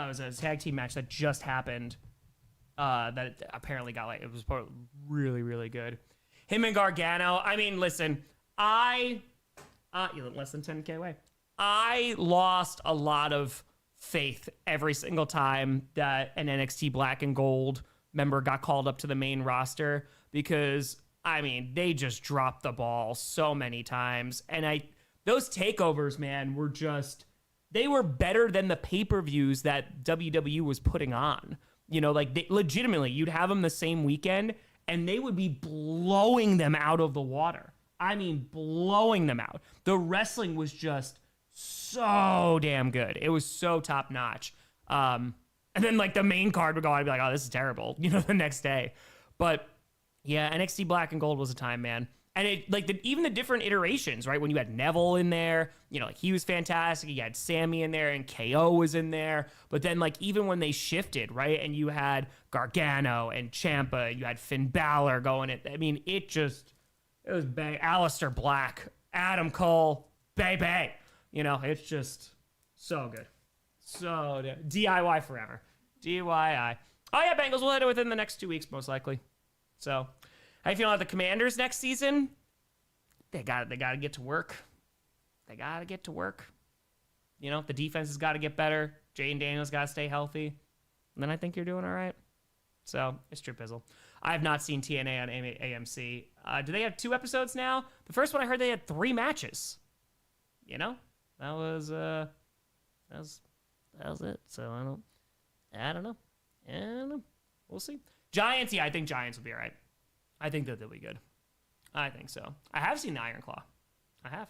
was a tag team match that just happened. That apparently got it was really, really good. Him and Gargano. I mean, listen, less than 10K away. I lost a lot of faith every single time that an NXT Black and Gold member got called up to the main roster because, I mean, they just dropped the ball so many times. And those takeovers, man, were just they were better than the pay-per-views that WWE was putting on. You know, like legitimately, you'd have them the same weekend and they would be blowing them out of the water. I mean, blowing them out. The wrestling was just so damn good. It was so top notch. And then like the main card would go, I'd be like, oh, this is terrible, you know, the next day. But yeah, NXT Black and Gold was a time, man. And it like even the different iterations, right? When you had Neville in there, you know, like he was fantastic. You had Sammy in there and KO was in there. But then like even when they shifted, right? And you had Gargano and Ciampa, you had Finn Balor going in. I mean, it was bang. Aleister Black, Adam Cole, baby. You know, it's just so good. So DIY forever. DIY. Oh yeah, Bengals will hit it within the next 2 weeks, most likely. So how you feeling about the Commanders next season? They got to get to work. They got to get to work. You know, the defense has got to get better. Jayden Daniels got to stay healthy. And then I think you're doing all right. So it's true pizzle. I have not seen TNA on AMC. Do they have 2 episodes now? The first one I heard they had 3 matches. You know, that was it. So I don't know. We'll see. Giants, yeah, I think Giants will be all right. I think that they'll be good. I think so. I have seen the Iron Claw. I have.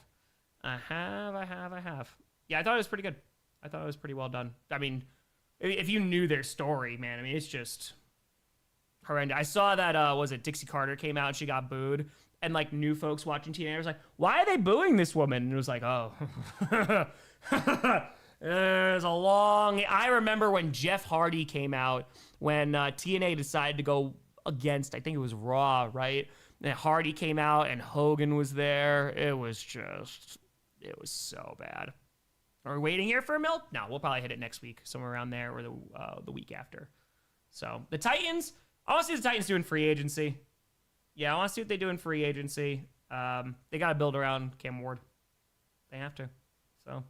Yeah, I thought it was pretty good. I thought it was pretty well done. I mean, if you knew their story, man, I mean, it's just horrendous. I saw that, was it Dixie Carter came out and she got booed. And, like, new folks watching TNA was like, why are they booing this woman? And it was like, oh. There's a long... I remember when Jeff Hardy came out, when TNA decided to go against, I think it was Raw, right? And Hardy came out and Hogan was there. It was so bad. Are we waiting here for a milk? No, we'll probably hit it next week, somewhere around there, or the week after. So the Titans, I want to see the Titans doing free agency. Yeah, I want to see what they do in free agency. They got to build around Cam Ward. They have to. So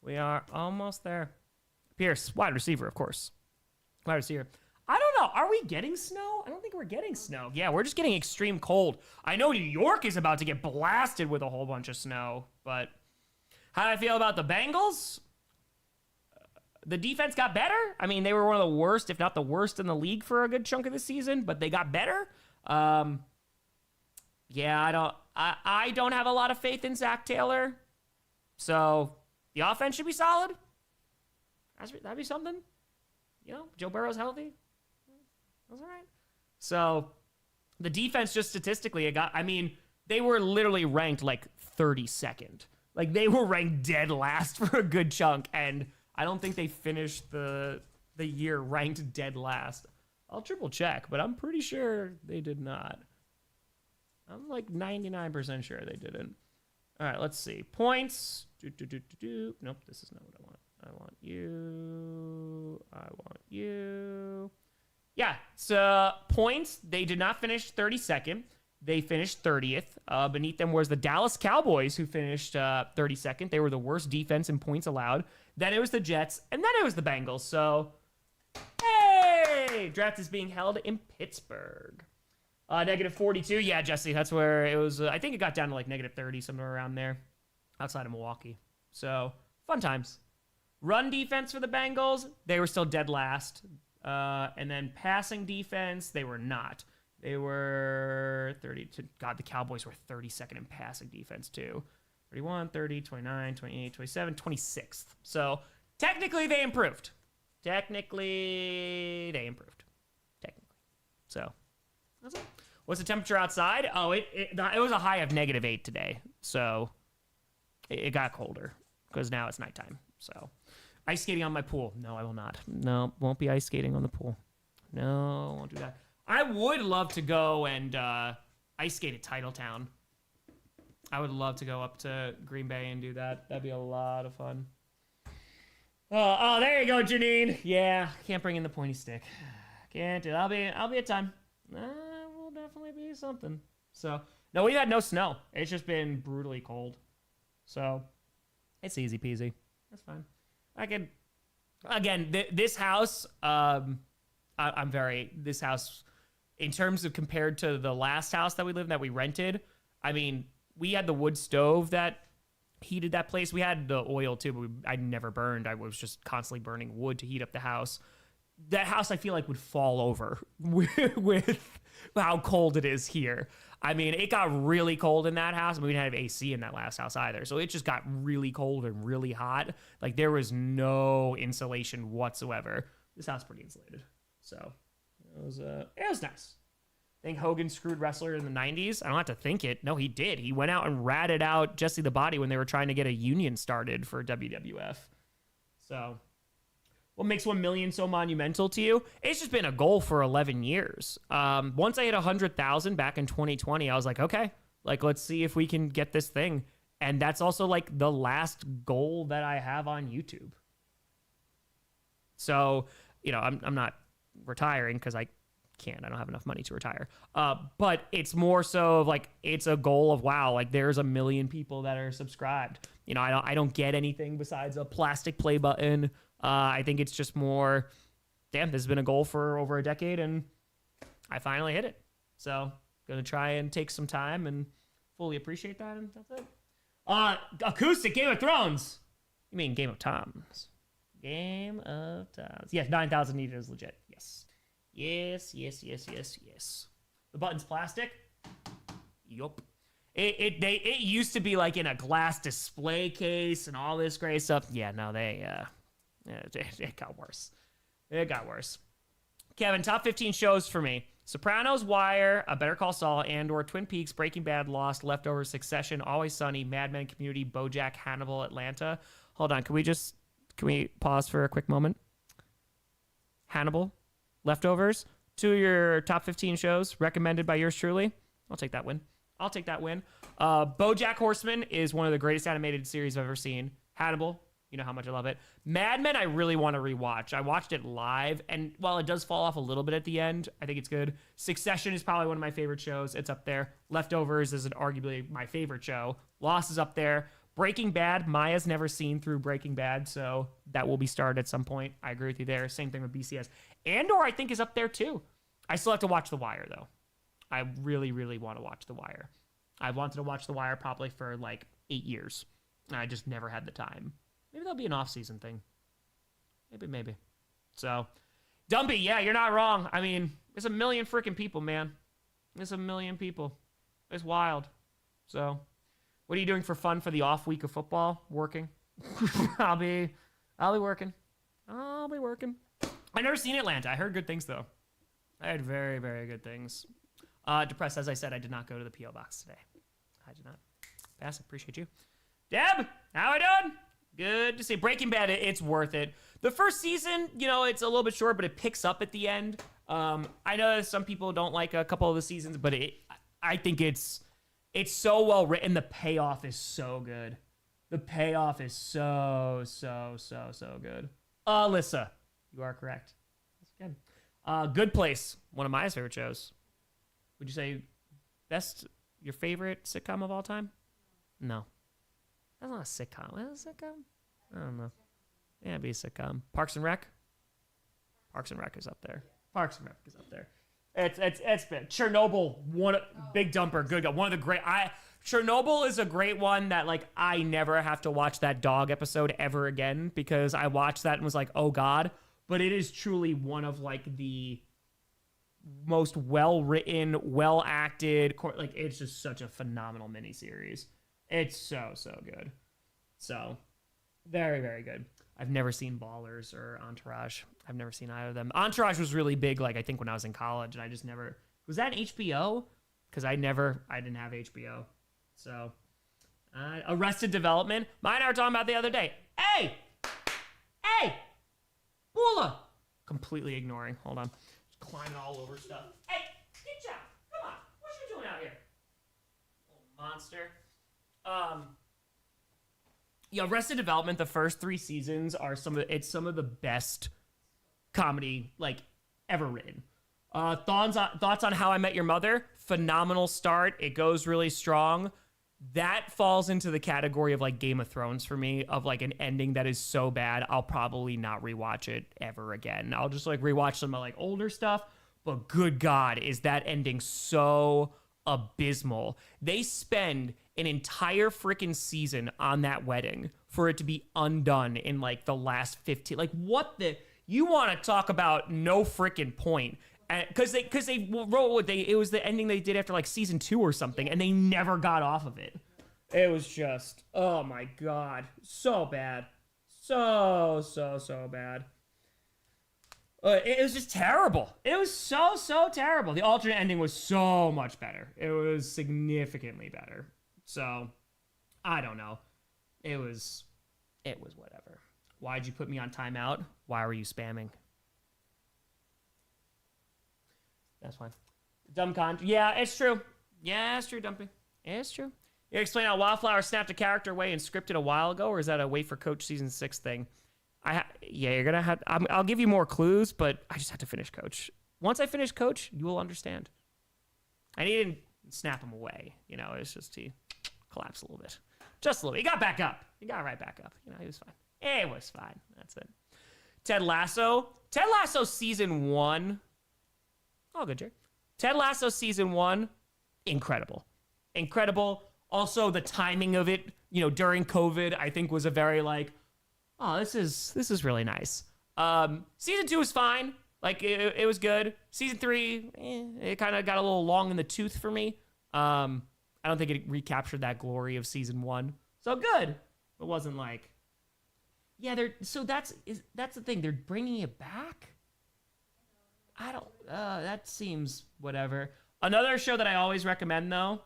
we are almost there. Pierce, wide receiver, of course. Wide receiver. I don't know. Are we getting snow? I don't think we're getting snow. Yeah, we're just getting extreme cold. I know New York is about to get blasted with a whole bunch of snow, but how do I feel about the Bengals? The defense got better. I mean, they were one of the worst, if not the worst in the league for a good chunk of the season, but they got better. Yeah, I don't have a lot of faith in Zach Taylor. So the offense should be solid. That'd be something. You know, Joe Burrow's healthy. That's all right. So the defense just statistically, they were literally ranked like 32nd. Like they were ranked dead last for a good chunk. And I don't think they finished the year ranked dead last. I'll triple check, but I'm pretty sure they did not. I'm like 99% sure they didn't. All right, let's see. Points. Nope, this is not what I want. I want you. Yeah, so points. They did not finish 32nd. They finished 30th. Beneath them was the Dallas Cowboys, who finished 32nd. They were the worst defense in points allowed. Then it was the Jets, and then it was the Bengals. So, hey! Draft is being held in Pittsburgh. -42. Yeah, Jesse, that's where it was. I think it got down to like -30, somewhere around there, outside of Milwaukee. So, fun times. Run defense for the Bengals, they were still dead last. And then passing defense, they were not. They were 32. God, the Cowboys were 32nd in passing defense, too. 31, 30, 29, 28, 27, 26th. So, technically, they improved. Technically. So, that's it. What's the temperature outside? Oh, it was a high of -8 today. So, it got colder because now it's nighttime. So, ice skating on my pool. No, I will not. No, won't be ice skating on the pool. No, won't do that. I would love to go and ice skate at Titletown. I would love to go up to Green Bay and do that. That'd be a lot of fun. Oh, there you go, Janine. Yeah, can't bring in the pointy stick. Can't do it. I'll be at time. Will definitely be something. So, no, we've had no snow. It's just been brutally cold. So, it's easy peasy. That's fine. I can, again, this house, this house, in terms of compared to the last house that we lived in that we rented, I mean, we had the wood stove that heated that place. We had the oil too, but I never burned. I was just constantly burning wood to heat up the house. That house, I feel like, would fall over with how cold it is here. I mean, it got really cold in that house. I mean, we didn't have AC in that last house either. So it just got really cold and really hot. Like, there was no insulation whatsoever. This house is pretty insulated. So it was nice. I think Hogan screwed wrestler in the 90s. I don't have to think it. No, he did. He went out and ratted out Jesse the Body when they were trying to get a union started for WWF. So what makes 1 million so monumental to you? It's just been a goal for 11 years. Once I hit 100,000 back in 2020, I was like, okay, like, let's see if we can get this thing. And that's also like the last goal that I have on YouTube. So, you know, I'm not retiring because I can't. I don't have enough money to retire. But it's more so of like, it's a goal of, wow, like there's 1 million people that are subscribed. You know, I don't get anything besides a plastic play button. I think it's just more, damn, this has been a goal for over a decade and I finally hit it. So gonna try and take some time and fully appreciate that, and that's it. Acoustic Game of Thrones. You mean Game of Toms? Game of Toms. Yes, 9,000 needed is legit. Yes. Yes. The button's plastic. Yup. It used to be like in a glass display case and all this great stuff. Yeah, no, it got worse. It got worse. Kevin, top 15 shows for me: Sopranos, Wire, A Better Call Saul, Andor, Twin Peaks, Breaking Bad, Lost, Leftovers, Succession, Always Sunny, Mad Men, Community, BoJack, Hannibal, Atlanta. Hold on, can we pause for a quick moment? Hannibal, Leftovers, 2 of your top 15 shows recommended by yours truly. I'll take that win. BoJack Horseman is one of the greatest animated series I've ever seen. Hannibal, you know how much I love it. Mad Men, I really want to rewatch. I watched it live, and while it does fall off a little bit at the end, I think it's good. Succession is probably one of my favorite shows. It's up there. Leftovers is arguably my favorite show. Lost is up there. Breaking Bad, Maya's never seen through Breaking Bad, so that will be started at some point. I agree with you there. Same thing with BCS. Andor, I think, is up there too. I still have to watch The Wire, though. I really, really want to watch The Wire. I've wanted to watch The Wire probably for like 8 years. I just never had the time. Maybe that'll be an off-season thing. Maybe. So, Dumpy, yeah, you're not wrong. I mean, there's 1 million freaking people, man. There's 1 million people. It's wild. So, what are you doing for fun for the off week of football? Working. I'll be working. I've never seen Atlanta. I heard good things, though. I heard very, very good things. Depressed, as I said, I did not go to the P.O. box today. I did not. Pass, appreciate you. Deb, how I doing? Good to see. Breaking Bad, it's worth it. The first season, you know, it's a little bit short, but it picks up at the end. I know some people don't like a couple of the seasons, but I think it's so well written. The payoff is so good. The payoff is so good. Alyssa, you are correct. That's good. Good Place, one of my favorite shows. Would you say your favorite sitcom of all time? No. That's not a sitcom. Is it a sitcom? I don't know. Yeah, it'd be a sitcom. Parks and Rec? Parks and Rec is up there. It's been Chernobyl, big dumper, good guy. One of the great. Chernobyl is a great one that like I never have to watch that dog episode ever again because I watched that and was like, oh God. But it is truly one of like the most well-written, well-acted, like it's just such a phenomenal miniseries. It's so good. So, very, very good. I've never seen Ballers or Entourage. I've never seen either of them. Entourage was really big, like I think when I was in college, and I just never. Was that HBO? Because I didn't have HBO. So, Arrested Development. Mine and I were talking about the other day. Hey, Bula. Completely ignoring. Hold on. Just climbing all over stuff. Hey, get down. Come on. What you doing out here? Little monster. Yeah, Arrested Development, the first 3 seasons are some of the best comedy like ever written. Thoughts on How I Met Your Mother? Phenomenal start. It goes really strong. That falls into the category of like Game of Thrones for me, of like an ending that is so bad I'll probably not rewatch it ever again. I'll just like rewatch some of like older stuff, but good God, is that ending so abysmal. They spend an entire freaking season on that wedding for it to be undone in like the last 15. Like, what the? You want to talk about no freaking point? Because they wrote it was the ending they did after like season 2 or something, and they never got off of it. It was just, oh my god, so bad, so bad. It was just terrible. It was so terrible. The alternate ending was so much better. It was significantly better. So, I don't know. It was whatever. Why'd you put me on timeout? Why were you spamming? That's fine. Dumb con. Yeah, it's true. Yeah, it's true, Dumpy. It's true. You explain how Wildflower snapped a character away and scripted a while ago, or is that a wait for Coach season 6 thing? You're gonna have. I'll give you more clues, but I just have to finish Coach. Once I finish Coach, you will understand. And he didn't snap him away. You know, it's just he collapsed a little bit, just a little bit. He got back up. He got right back up. You know, he was fine. It was fine. That's it. Ted Lasso. Ted Lasso season 1. Oh, good, Jerry. Ted Lasso season 1, incredible. Also, the timing of it, you know, during COVID, I think was a very like, oh, this is really nice. Season 2 was fine. Like, it was good. Season 3, it kind of got a little long in the tooth for me. I don't think it recaptured that glory of season 1. So good. It wasn't like, yeah, that's the thing. They're bringing it back. I don't, that seems whatever. Another show that I always recommend, though.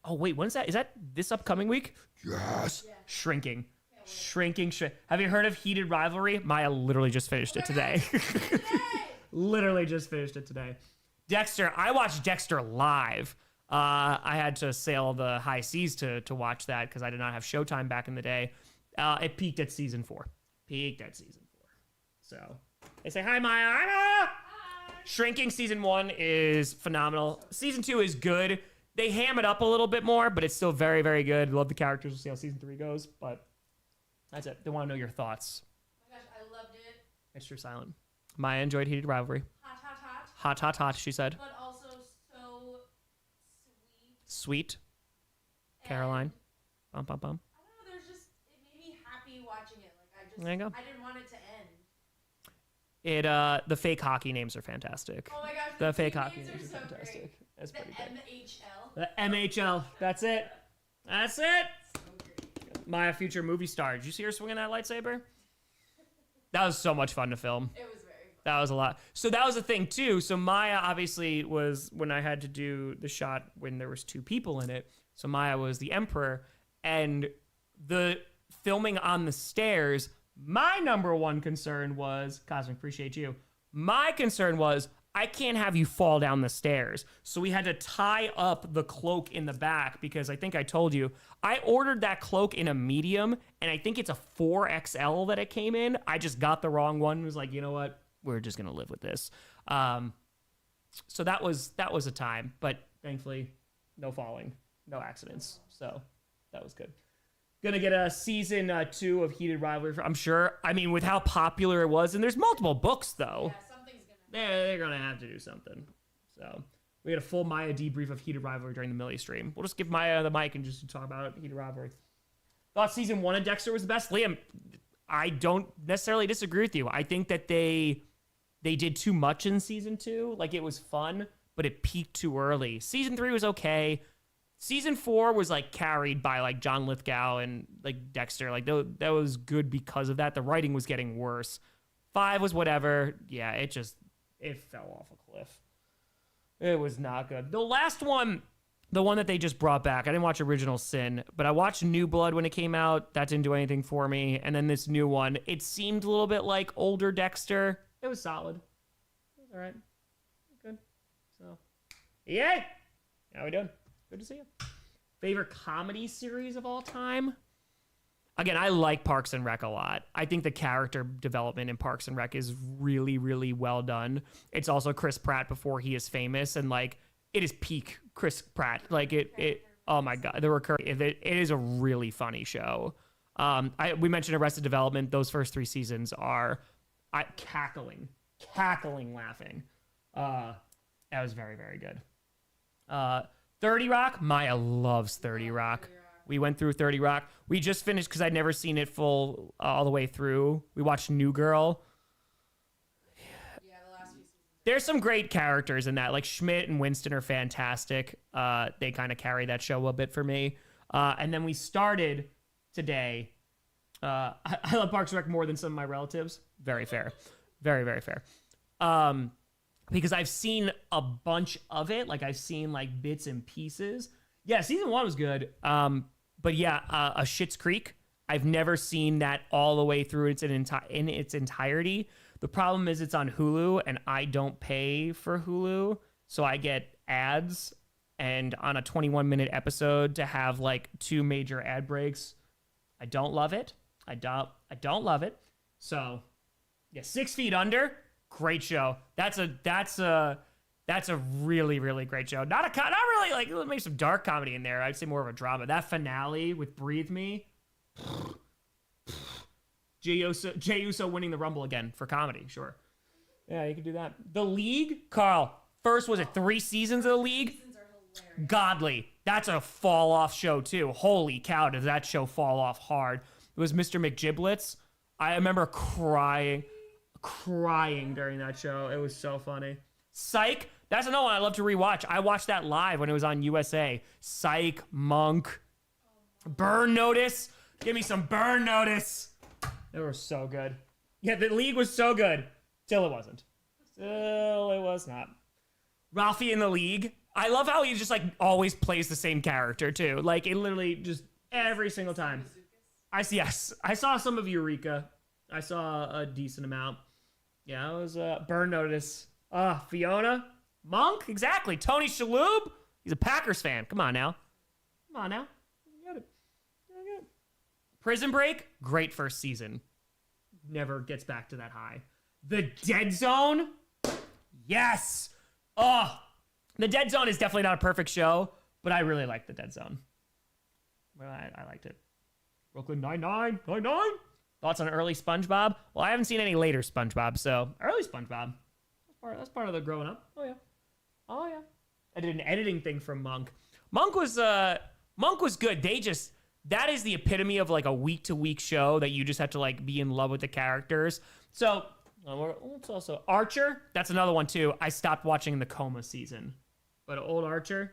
Oh, wait, when is that? Is that this upcoming week? Yes. Yeah. Shrinking. Have you heard of Heated Rivalry? Maya literally just finished it today. Literally just finished it today. Dexter, I watched Dexter live. I had to sail the high seas to watch that because I did not have Showtime back in the day. It peaked at season 4. So, they say, hi, Maya. Hi, Maya. Shrinking season 1 is phenomenal. Season 2 is good. They ham it up a little bit more, but it's still very, very good. Love the characters. We'll see how season 3 goes, but that's it. They want to know your thoughts. Oh my gosh, I loved it. Extra silent. Maya enjoyed Heated Rivalry. Hot, she said. But also so sweet. Sweet. Caroline. Bum. I don't know, it made me happy watching it. Like, there you go. I didn't want it to end. The fake hockey names are fantastic. Oh my gosh, the fake hockey names are so fantastic. Great. That's pretty good. MHL. The MHL. That's it. So great. Maya, future movie star. Did you see her swinging that lightsaber? That was so much fun to film. It was very fun. That was a lot. So that was the thing too. So Maya obviously was when I had to do the shot when there was 2 people in it. So Maya was the Emperor, and the filming on the stairs. My number one concern was, Cosmic, appreciate you. My concern was, I can't have you fall down the stairs. So we had to tie up the cloak in the back because I think I told you, I ordered that cloak in a medium and I think it's a 4XL that it came in. I just got the wrong one. It was like, you know what? We're just going to live with this. So that was a time, but thankfully no falling, no accidents. So that was good. Gonna get a season 2 of Heated Rivalry, I'm sure. I mean, with how popular it was, and there's multiple books though. Yeah, something's gonna. They're gonna have to do something. So we had a full Maya debrief of Heated Rivalry during the Millie stream. We'll just give Maya the mic and just talk about Heated Rivalry. Thought season 1 of Dexter was the best. Liam, I don't necessarily disagree with you. I think that they did too much in season 2. Like, it was fun, but it peaked too early. Season 3 was okay. Season 4 was like carried by like John Lithgow and like Dexter. Like that was good because of that. The writing was getting worse. 5 was whatever. Yeah, it fell off a cliff. It was not good. The last one, the one that they just brought back, I didn't watch Original Sin, but I watched New Blood when it came out. That didn't do anything for me. And then this new one, it seemed a little bit like older Dexter. It was solid. It was all right. Good. So, yay! How we doing? Good to see you. Favorite comedy series of all time? Again, I like Parks and Rec a lot. I think the character development in Parks and Rec is really, really well done. It's also Chris Pratt before he is famous, and like it is peak Chris Pratt. Like it. Oh my god, the recurring. It is a really funny show. We mentioned Arrested Development. Those first 3 seasons are cackling, laughing. That was very, very good. 30 Rock. Maya loves 30 Rock. We went through 30 Rock. We just finished because I'd never seen it full all the way through. We watched New Girl. Yeah, the last few seasons. There's some great characters in that. Like Schmidt and Winston are fantastic. They kind of carry that show a bit for me. And then we started today. I love Parks and Rec more than some of my relatives. Very fair. Very, very fair. Because I've seen a bunch of it. Like I've seen like bits and pieces. Yeah, season 1 was good. But yeah, a Schitt's Creek. I've never seen that all the way through in its entirety. The problem is it's on Hulu, and I don't pay for Hulu, so I get ads. And on a 21-minute episode, to have like 2 major ad breaks, I don't love it. I don't love it. So, yeah, 6 Feet Under, great show. That's a really, really great show. Not really like, maybe some dark comedy in there. I'd say more of a drama. That finale with Breathe Me. Jey Uso winning the Rumble again for comedy, sure. Yeah, you can do that. The League, Carl. First, was it 3 seasons of The League? Seasons are hilarious. Godly. That's a fall off show too. Holy cow, does that show fall off hard? It was Mr. McGiblets. I remember crying during that show. It was so funny. Psych. That's another one I love to rewatch. I watched that live when it was on USA. Psych, Monk, Burn Notice. Give me some Burn Notice. They were so good. Yeah, The League was so good. Till it wasn't. Till it was not. Ralphie in The League. I love how he just like always plays the same character too. Like it literally just every single time. Yes. I saw some of Eureka. I saw a decent amount. Yeah, it was Burn Notice. Fiona. Monk, exactly. Tony Shalhoub. He's a Packers fan. Come on now. You get it. Prison Break, great first season. Never gets back to that high. The Dead Zone, yes. The Dead Zone is definitely not a perfect show, but I really like The Dead Zone. Well, I liked it. Brooklyn Nine-Nine. Thoughts on early SpongeBob? Well, I haven't seen any later SpongeBob, so early SpongeBob. That's part of the growing up. Oh yeah. I did an editing thing from Monk. Monk was good. That is the epitome of like a week-to-week show that you just have to like be in love with the characters. So it's also Archer. That's another one too. I stopped watching the Coma season, but old Archer,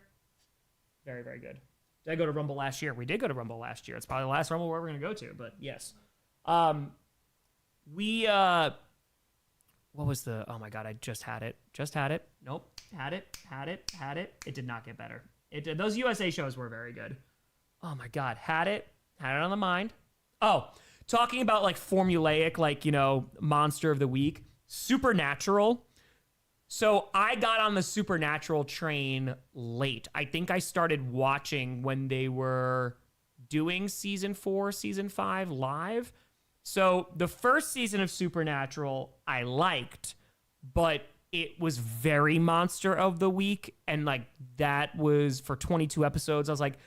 very, very good. Did I go to Rumble last year? We did go to Rumble last year. It's probably the last Rumble we're ever gonna go to, but yes. What was the? Oh my god, I just had it. Nope, had it. It did not get better. It did. Those USA shows were very good. Oh my God, had it on the mind. Oh, talking about like formulaic, like, you know, monster of the week, Supernatural. So I got on the Supernatural train late. I think I started watching when they were doing season 4, season 5 live. So the first season of Supernatural I liked, but it was very monster of the week. And like that was for 22 episodes. I was like,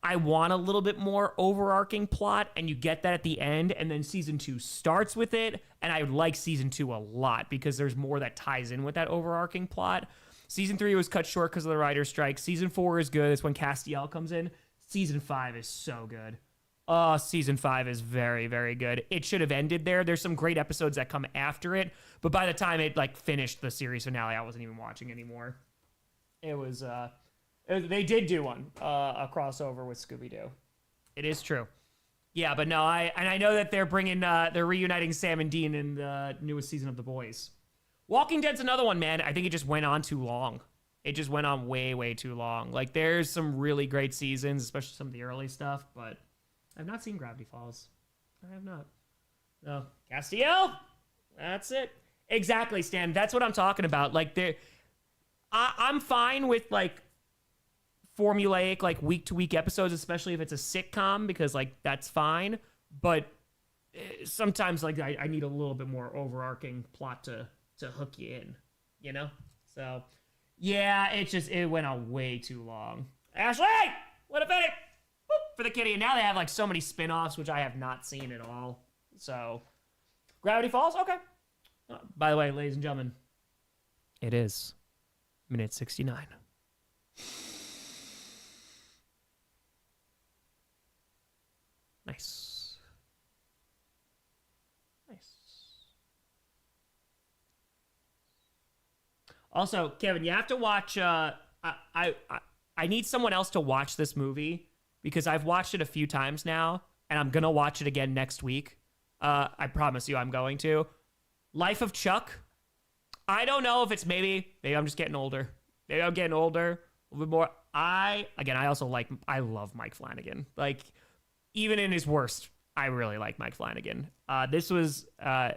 I want a little bit more overarching plot, and you get that at the end, and then season 2 starts with it, and I like season 2 a lot because there's more that ties in with that overarching plot. Season 3 was cut short because of the writer's strike. Season 4 is good. It's when Castiel comes in. Season 5 is so good. Season 5 is very, very good. It should have ended there. There's some great episodes that come after it, but by the time it like finished the series finale, I wasn't even watching anymore. They did do one, a crossover with Scooby-Doo. It is true. Yeah, but no, I know that they're reuniting Sam and Dean in the newest season of The Boys. Walking Dead's another one, man. I think it just went on too long. It just went on way, way too long. Like, there's some really great seasons, especially some of the early stuff, but I've not seen Gravity Falls. I have not. No. Castiel? That's it. Exactly, Stan. That's what I'm talking about. Like, I'm fine with, like, formulaic, like, week-to-week episodes, especially if it's a sitcom, because, like, that's fine. But sometimes, like, I need a little bit more overarching plot to hook you in, you know? So, yeah, it went on way too long. Ashley! What a minute! For the kitty. And now they have, like, so many spin-offs, which I have not seen at all. So, Gravity Falls? Okay. By the way, ladies and gentlemen, it is minute 69. Also, Kevin, you have to watch. I need someone else to watch this movie because I've watched it a few times now, and I'm gonna watch it again next week. I promise you, I'm going to. Life of Chuck. I don't know if it's maybe I'm just getting older. Maybe I'm getting older a little bit more. I love Mike Flanagan. Like, even in his worst, I really like Mike Flanagan.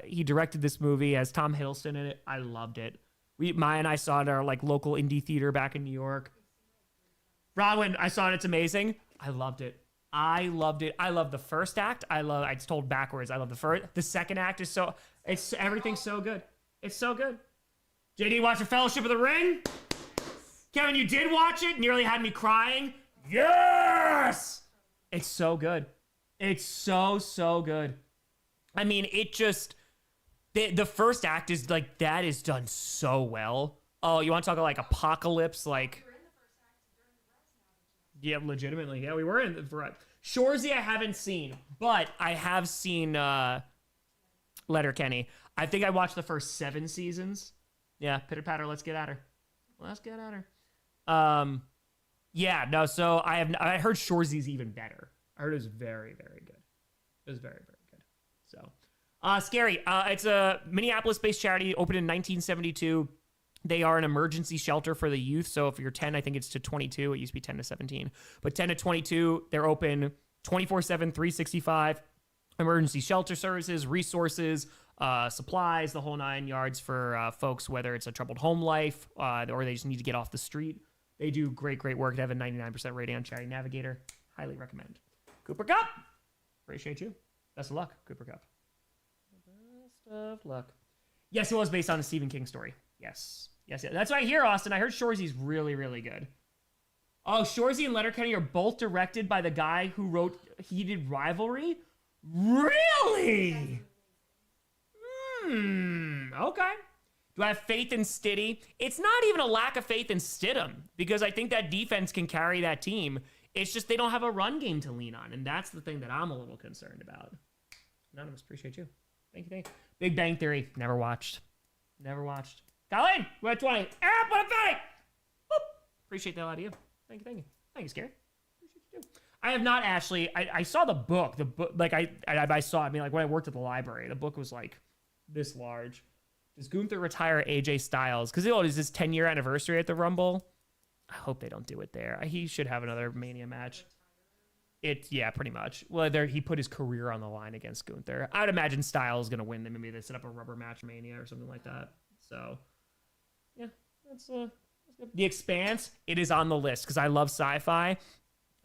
He directed this movie, has Tom Hiddleston in it. I loved it. Maya and I saw it at our like local indie theater back in New York. Broadway, I saw it. It's amazing. I loved it. I love the first act. It's told backwards. I love the first. The second act is everything's so good. It's so good. JD, watch the Fellowship of the Ring? Kevin, you did watch it? Nearly had me crying. Yes! It's so good. It's so good. I mean, it just... The first act is like, that is done so well. Oh, you want to talk about like apocalypse? Like... Yeah, legitimately. Yeah, we were in the... Shoresy I haven't seen, but I have seen Letterkenny. I think I watched the first 7 seasons. Yeah, pitter patter, let's get at her. Yeah, no, so I heard Shoresy's even better. I heard it was very, very good. It was very, very good. So, Scary. It's a Minneapolis-based charity, opened in 1972. They are an emergency shelter for the youth. So if you're 10, I think it's to 22. It used to be 10 to 17. But 10 to 22, they're open 24/7, 365. Emergency shelter services, resources, supplies, the whole 9 yards for folks, whether it's a troubled home life or they just need to get off the street. They do great work. They have a 99% rating on Charity Navigator. Highly recommend. Cooper Cup. Appreciate you. Best of luck, Cooper Cup. Best of luck. Yes, it was based on a Stephen King story. Yes. That's what I hear, Austin. I heard Shoresy's really, really good. Oh, Shoresy and Letterkenny are both directed by the guy who wrote Heated Rivalry? Really? Okay. Do I have faith in Stiddy? It's not even a lack of faith in Stidham because I think that defense can carry that team. It's just they don't have a run game to lean on, and that's the thing that I'm a little concerned about. Anonymous, appreciate you. Thank you. Big Bang Theory, never watched. Colin, we're at 20. What a thing! Appreciate that idea. Thank you. Thank you, Scary. Appreciate you too. I have not, Ashley. I saw the book. The book, like I saw. I mean, like when I worked at the library, the book was like this large. Does Gunther retire AJ Styles? Because it is his 10-year anniversary at the Rumble. I hope they don't do it there. He should have another Mania match. Yeah, pretty much. Well, he put his career on the line against Gunther. I would imagine Styles is gonna win. Then maybe they set up a rubber match Mania or something like that. So, yeah, that's good. The Expanse, it is on the list because I love sci-fi,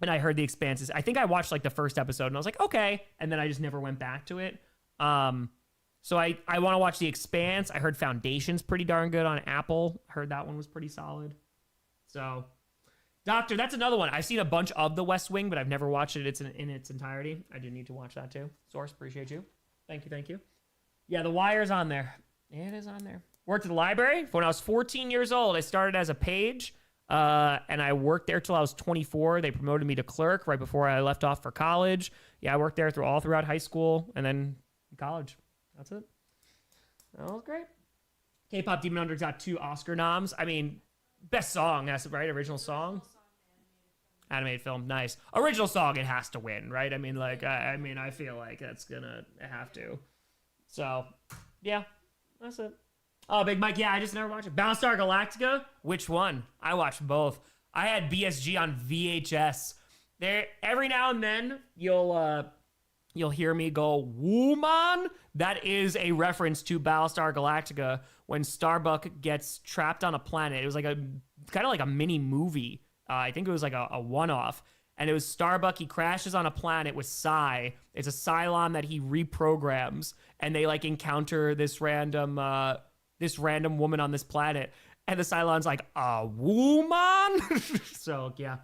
and I heard The Expanse is. I think I watched like the first episode and I was like, okay, and then I just never went back to it. So I want to watch The Expanse. I heard Foundation's pretty darn good on Apple. I heard that one was pretty solid. So, Doctor, that's another one. I've seen a bunch of The West Wing, but I've never watched it in its entirety. I do need to watch that too. Source, appreciate you. Thank you. Yeah, The Wire's on there. It is on there. Worked at the library when I was 14 years old. I started as a page, and I worked there till I was 24. They promoted me to clerk right before I left off for college. Yeah, I worked there all throughout high school and then college. That's it. That was great. K-Pop Demon Hunter got 2 Oscar noms. I mean, best song, that's right? Original song? Animated film, nice. Original song, it has to win, right? I mean, I feel like that's gonna have to. So, yeah, that's it. Oh, Big Mike, yeah, I just never watched it. Battlestar Galactica? Which one? I watched both. I had BSG on VHS. There, every now and then, you'll hear me go, "Woman." That is a reference to Battlestar Galactica when Starbuck gets trapped on a planet. It was like kind of like a mini movie. I think it was like a one-off. And it was Starbuck. He crashes on a planet with Psy. It's a Cylon that he reprograms, and they like encounter this random woman on this planet, and the Cylon's like, "A woman?" So yeah,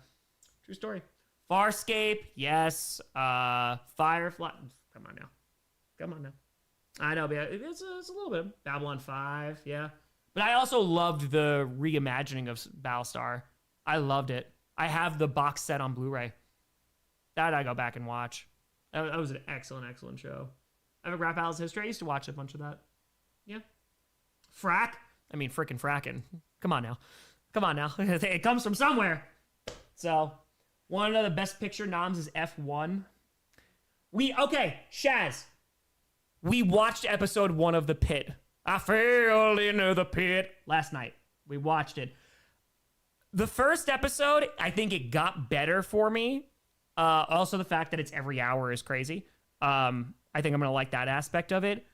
true story. Farscape, yes. Firefly, come on now. I know, but it's a little bit. Babylon 5, yeah. But I also loved the reimagining of Battlestar. I loved it. I have the box set on Blu-ray. That I go back and watch. That was an excellent show. I have a Rap Battles history. I used to watch a bunch of that. Yeah. Frack. I mean, frickin' frackin'. Come on now. Come on now. It comes from somewhere. So, one of the best picture noms is F1. Okay, Shaz. We watched episode 1 of The Pit. I fell into the pit last night. We watched it. The first episode, I think it got better for me. Also, the fact that it's every hour is crazy. I think I'm gonna like that aspect of it.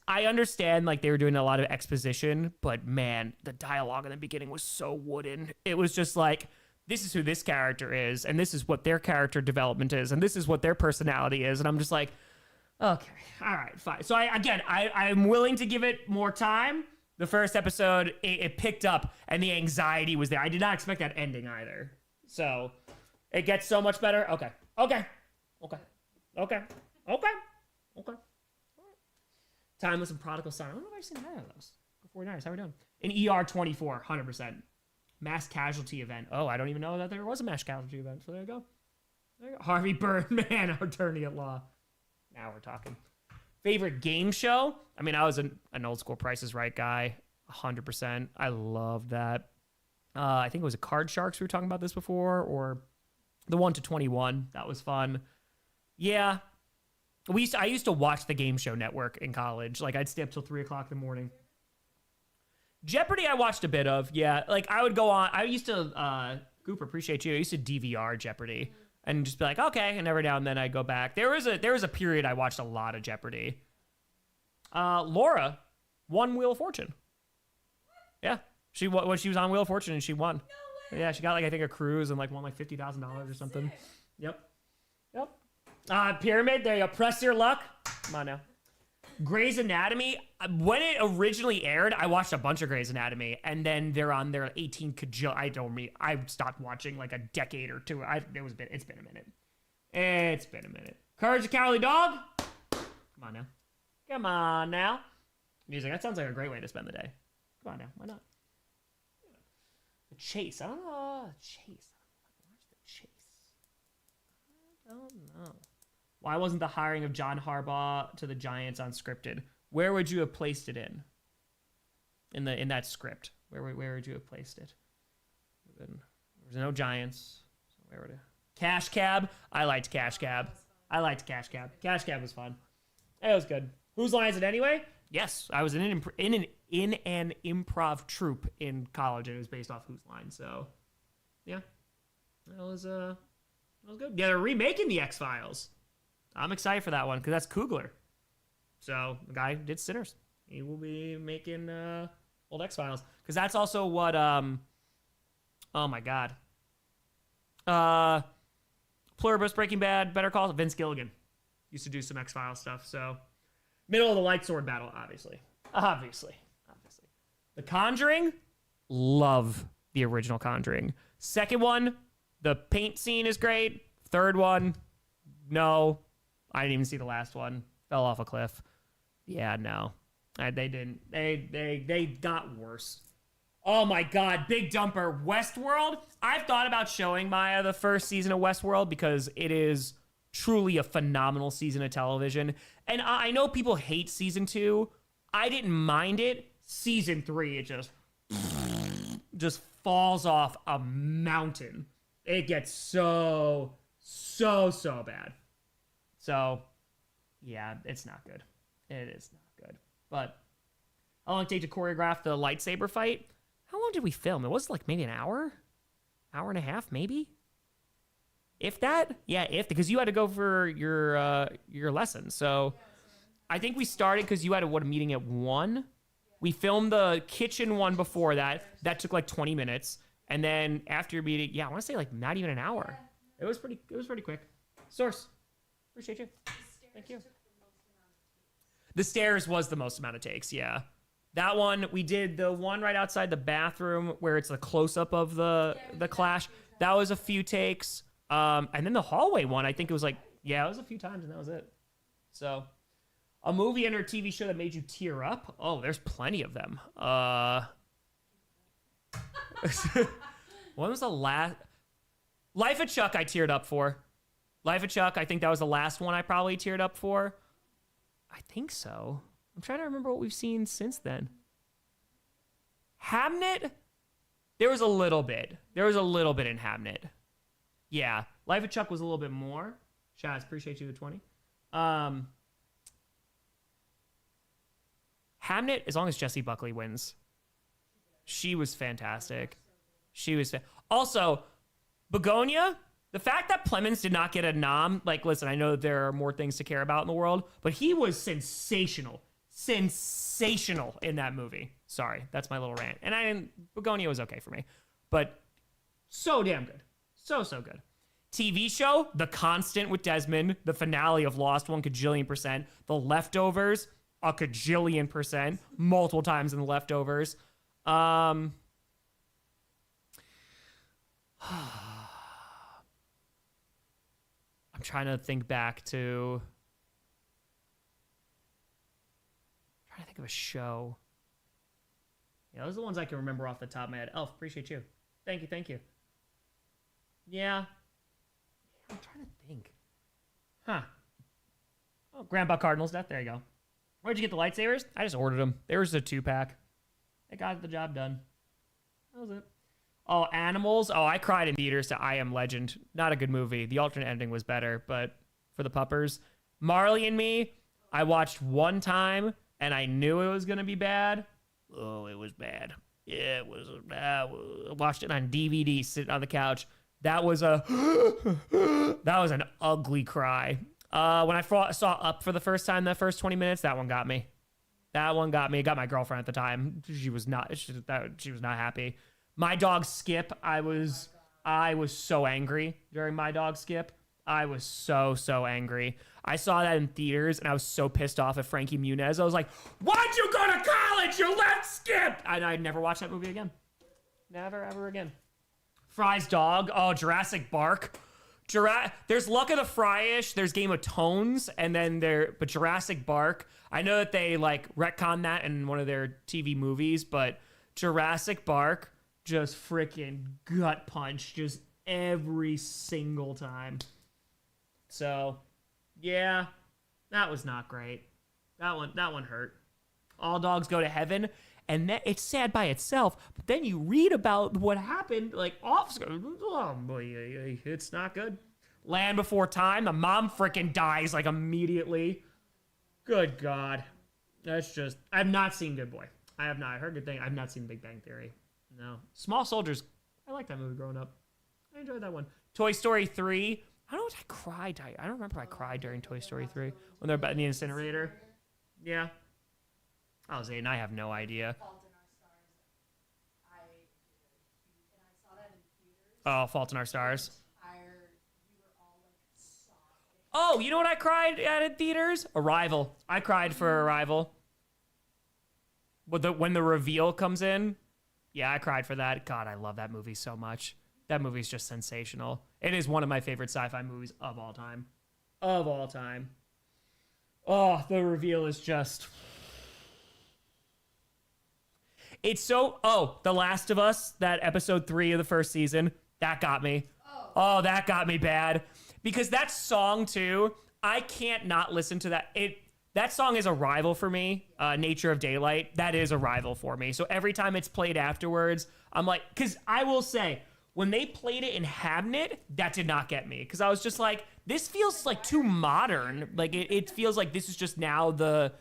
I understand like they were doing a lot of exposition, but man, the dialogue in the beginning was so wooden. It was just like, this is who this character is, and this is what their character development is, and this is what their personality is, and I'm just like, okay, all right, fine. So I'm willing to give it more time. The first episode, it picked up, and the anxiety was there. I did not expect that ending either. So it gets so much better. Okay. Timeless and Prodigal Son. I don't know if I've seen either of those. 49ers, how are we doing? In ER 24, 100%. Mass casualty event. Oh, I don't even know that there was a mass casualty event. So there you go. Harvey Birdman, attorney at law. Now we're talking. Favorite game show? I mean, I was an old school Price is Right guy. 100%. I love that. I think it was a Card Sharks. We were talking about this before. Or the 1 to 21. That was fun. Yeah. I used to watch the Game Show Network in college. Like, I'd stay up till 3 o'clock in the morning. Jeopardy I watched a bit of. Yeah. Like, I would go on. I used to, Cooper, appreciate you. I used to DVR Jeopardy. And just be like, okay, and every now and then I go back. There was a period I watched a lot of Jeopardy. Laura won Wheel of Fortune. Yeah, she was on Wheel of Fortune and she won. No way. Yeah, she got like I think a cruise and like won like $50,000 or something. Sick. Yep. Pyramid. There you go. Press your luck. Come on now. Grey's Anatomy. When it originally aired, I watched a bunch of Grey's Anatomy, and then they're on their 18 kajillion. I stopped watching like a decade or two. It's been a minute. It's been a minute. Courage the Cowardly Dog. Come on now. Music. That sounds like a great way to spend the day. Come on now. Why not? The Chase. I don't know. Chase. Watch The Chase. I don't know. Why wasn't the hiring of John Harbaugh to the Giants unscripted? Where would you have placed it in that script? Where would you have placed it? There's no Giants. So where would it? Cash Cab. I liked Cash Cab. Cash Cab was fun. It was good. Whose line is it anyway? Yes, I was in an improv troupe in college, and it was based off Whose Line. So, yeah, that was good. Yeah, they're remaking the X-Files. I'm excited for that one because that's Coogler. So the guy did Sinners. He will be making old X-Files because that's also what oh my god, Pluribus, Breaking Bad, Better Call Saul. Vince Gilligan used to do some X-Files stuff. So middle of the light sword battle, obviously. The Conjuring, love the original Conjuring. Second one, the paint scene is great. Third one, no. I didn't even see the last one. Fell off a cliff. Yeah, no. They didn't. They got worse. Oh my god, big dumper. Westworld? I've thought about showing Maya the first season of Westworld because it is truly a phenomenal season of television. And I know people hate season 2. I didn't mind it. Season 3, it just falls off a mountain. It gets so bad. So, yeah, it's not good. It is not good. But how long did it take to choreograph the lightsaber fight? How long did we film? It was like maybe an hour? Hour and a half, maybe? If that? Yeah, because you had to go for your lesson. So I think we started because you had a meeting at 1. We filmed the kitchen one before that. That took like 20 minutes. And then after your meeting, yeah, I want to say like not even an hour. It was pretty quick. Source. Appreciate you. Thank you. The stairs was the most amount of takes, yeah. That one, we did the one right outside the bathroom where it's a close-up of the clash. That was a few takes. And then the hallway one, I think it was like, yeah, it was a few times and that was it. So, a movie and or TV show that made you tear up? Oh, there's plenty of them. When was the last? Life of Chuck I teared up for. Life of Chuck, I think that was the last one I probably teared up for. I think so. I'm trying to remember what we've seen since then. Hamnet, there was a little bit. There was a little bit in Hamnet. Yeah. Life of Chuck was a little bit more. Shaz, appreciate you the 20. Hamnet, as long as Jessie Buckley wins. She was fantastic. Also, Begonia, the fact that Plemons did not get a nom, like, listen, I know that there are more things to care about in the world, but he was sensational. Sensational in that movie. Sorry, that's my little rant. And Begonia was okay for me, but so damn good. So good. TV show, The Constant with Desmond, the finale of Lost 1 kajillion%, The Leftovers, a kajillion%, multiple times in The Leftovers. I'm trying to think back to... I'm trying to think of a show. Yeah, those are the ones I can remember off the top of my head. Elf, appreciate you. Thank you. Yeah. I'm trying to think. Huh. Oh, Grandpa Cardinal's Death. There you go. Where'd you get the lightsabers? I just ordered them. There was a 2-pack. It got the job done. That was it. Oh, Animals. Oh, I cried in theaters to I Am Legend. Not a good movie. The alternate ending was better, but for the puppers. Marley and Me, I watched one time, and I knew it was going to be bad. Oh, it was bad. Yeah, it was bad. I watched it on DVD sitting on the couch. That was an ugly cry. When I saw Up for the first time, that first 20 minutes, that one got me. It got my girlfriend at the time. She was not happy. My Dog Skip, I was so angry during My Dog Skip. I was so angry. I saw that in theaters, and I was so pissed off at Frankie Muniz. I was like, why'd you go to college? You left Skip! And I'd never watch that movie again. Never, ever again. Fry's Dog. Oh, Jurassic Bark. There's Luck of the Fryish. There's Game of Tones, and then but Jurassic Bark. I know that they like retcon that in one of their TV movies, but Jurassic Bark just freaking gut punch just every single time. So, yeah, that was not great. That one hurt. All Dogs Go to Heaven. And it's sad by itself, but then you read about what happened, like, oh boy, it's not good. Land Before Time, the mom freaking dies, like, immediately. Good God. That's just, I've not seen Good Boy. I have not. I heard good thing. I've not seen Big Bang Theory. No. Small Soldiers, I liked that movie growing up. I enjoyed that one. Toy Story 3, I don't know what I cried. I don't remember I cried during Toy Story 3 when they're in the incinerator. Yeah. I was 8 and I have no idea. Fault in Our Stars. I saw that in theaters. Oh, Fault in Our Stars. We were all like sobbing. Oh, you know what I cried at in theaters? Arrival. I cried for Arrival. When the reveal comes in, yeah, I cried for that. God, I love that movie so much. That movie's just sensational. It is one of my favorite sci-fi movies of all time. Of all time. Oh, the reveal is just... It's so... Oh, The Last of Us, that episode 3 of the first season, that got me. Oh, that got me bad. Because that song, too, I can't not listen to that. That song is a rival for me. Nature of Daylight, that is a rival for me. So every time it's played afterwards, I'm like... Because I will say, when they played it in Hamnet, that did not get me. Because I was just like, this feels like too modern. Like, it feels like this is just now the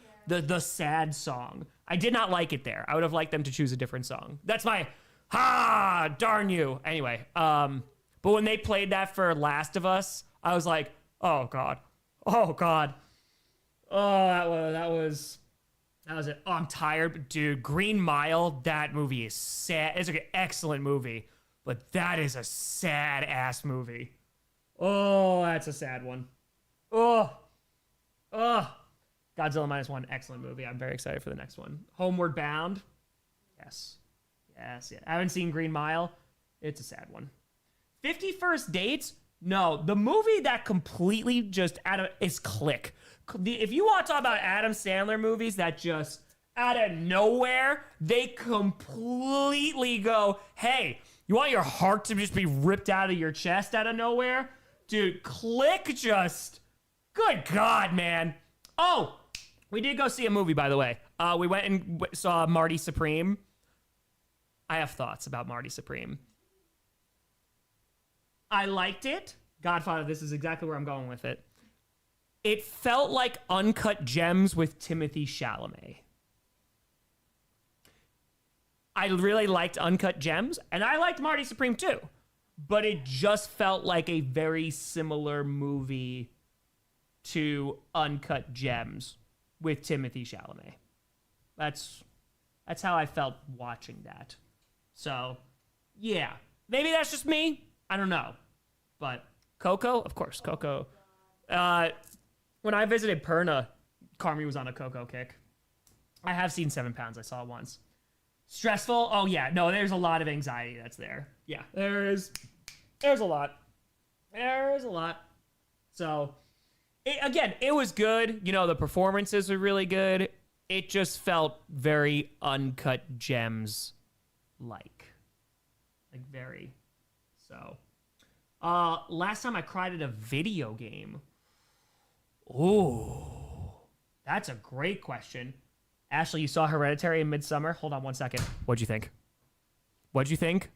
sad song. I did not like it there. I would have liked them to choose a different song. That's my, darn you. Anyway, but when they played that for Last of Us, I was like, oh God. Oh, that was it. Oh, I'm tired. Dude, Green Mile, that movie is sad. It's an excellent movie, but that is a sad ass movie. Oh, that's a sad one. Oh. Godzilla Minus One, excellent movie. I'm very excited for the next one. Homeward Bound. Yes. I haven't seen Green Mile. It's a sad one. 50 First Dates. No, the movie that completely just is Click. If you want to talk about Adam Sandler movies that just out of nowhere, they completely go, hey, you want your heart to just be ripped out of your chest out of nowhere? Dude, Click just, good God, man. Oh, we did go see a movie, by the way. We went and saw Marty Supreme. I have thoughts about Marty Supreme. I liked it. Godfather, this is exactly where I'm going with it. It felt like Uncut Gems with Timothée Chalamet. I really liked Uncut Gems, and I liked Marty Supreme too. But it just felt like a very similar movie to Uncut Gems with Timothée Chalamet. That's how I felt watching that. So, yeah. Maybe that's just me. I don't know. But Coco, of course, Coco. When I visited Perna, Carmi was on a Coco kick. I have seen 7 Pounds. I saw it once. Stressful? Oh, yeah. No, there's a lot of anxiety that's there. Yeah, there's a lot. There's a lot. So, it was good. You know, the performances were really good. It just felt very Uncut Gems like very. So, last time I cried at a video game. Ooh, that's a great question. Ashley, you saw Hereditary and Midsommar. Hold on one second. What'd you think? What'd you think?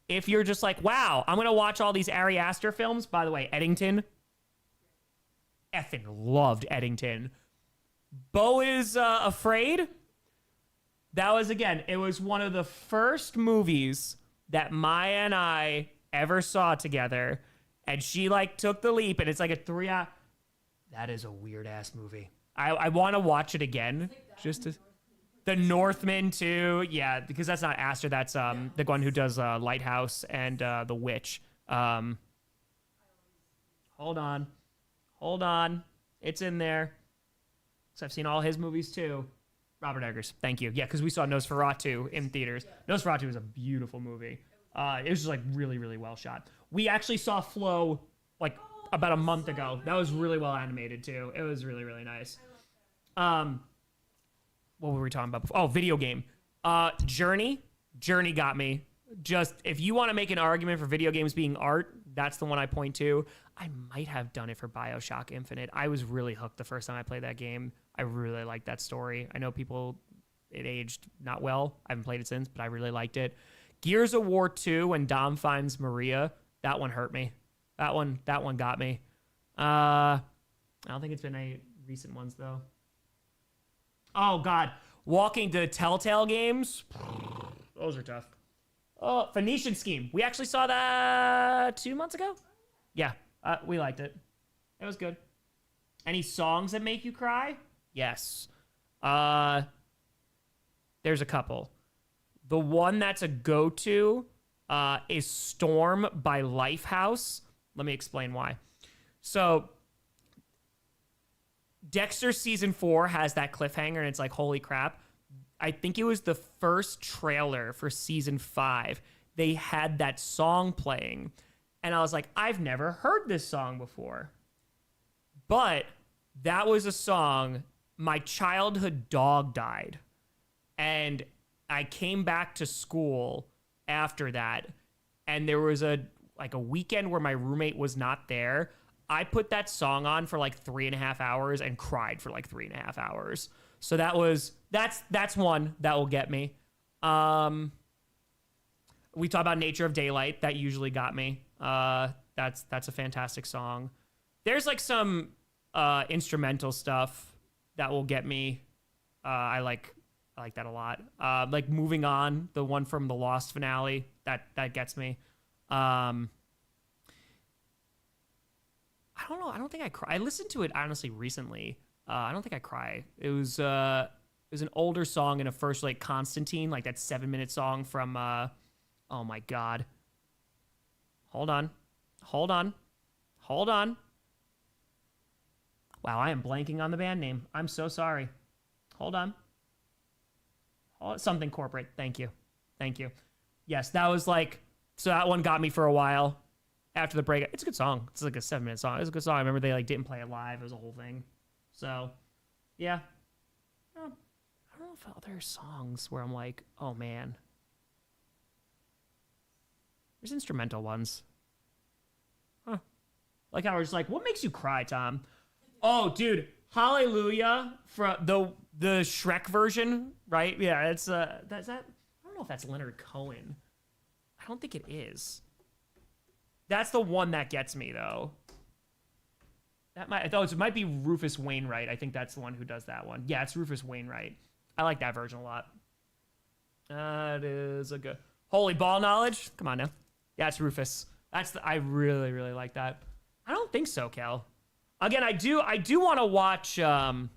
If you're just like, wow, I'm going to watch all these Ari Aster films. By the way, Eddington. Effing loved Eddington. Beau is Afraid. That was, again, it was one of the first movies that Maya and I ever saw together. And she, took the leap, and it's like a 3-hour... That is a weird-ass movie. I want to watch it again. Just to... The Northman, too. Yeah, because that's not Aster. That's the one who does Lighthouse and The Witch. Hold on. It's in there. So I've seen all his movies, too. Robert Eggers. Thank you. Yeah, because we saw Nosferatu in theaters. Nosferatu was a beautiful movie. It was just, really, really well shot. We actually saw Flow, about a month ago. That was really well animated, too. It was really, really nice. What were we talking about before? Oh, video game. Journey. Journey got me. Just, if you want to make an argument for video games being art, that's the one I point to. I might have done it for BioShock Infinite. I was really hooked the first time I played that game. I really liked that story. I know it aged not well. I haven't played it since, but I really liked it. Gears of War 2, when Dom finds Maria, that one hurt me. That one got me. I don't think it's been any recent ones, though. Oh, God. Walking to Telltale games. Those are tough. Oh, Phoenician Scheme. We actually saw that 2 months ago? Yeah, we liked it. It was good. Any songs that make you cry? Yes. There's a couple. The one that's a go-to is Storm by Lifehouse. Let me explain why. So, Dexter season 4 has that cliffhanger, and it's like, holy crap. I think it was the first trailer for season 5. They had that song playing, and I was like, I've never heard this song before. But that was a song, my childhood dog died, and I came back to school after that, and there was a weekend where my roommate was not there. I put that song on for 3.5 hours and cried for 3.5 hours. So that's one that will get me. We talk about Nature of Daylight. That usually got me. That's a fantastic song. There's some instrumental stuff that will get me. I like that a lot. Moving On, the one from the Lost finale, that gets me. I don't know. I don't think I cry. I listened to it honestly recently. I don't think I cry. It was an older song in a first Constantine, that 7-minute song from oh my God. Hold on. Wow, I am blanking on the band name. I'm so sorry. Hold on. Something Corporate. Thank you. Yes, that was so that one got me for a while. After the break, it's a good song. It's a 7-minute song. It's a good song. I remember they didn't play it live. It was a whole thing. So, yeah. I don't know if other songs where I'm oh man. There's instrumental ones. Huh. How we're just what makes you cry, Tom? Oh, dude, Hallelujah from the Shrek version, right? Yeah, it's that's that. I don't don't know if that's Leonard Cohen. I don't think it is. That's the one that gets me, though. It might be Rufus Wainwright. I think that's the one who does that one. Yeah, it's Rufus Wainwright. I like that version a lot. That is a good... Holy ball knowledge? Come on now. Yeah, it's Rufus. I really, really like that. I don't think so, Kel. Again, I do want to watch, whatchamacall?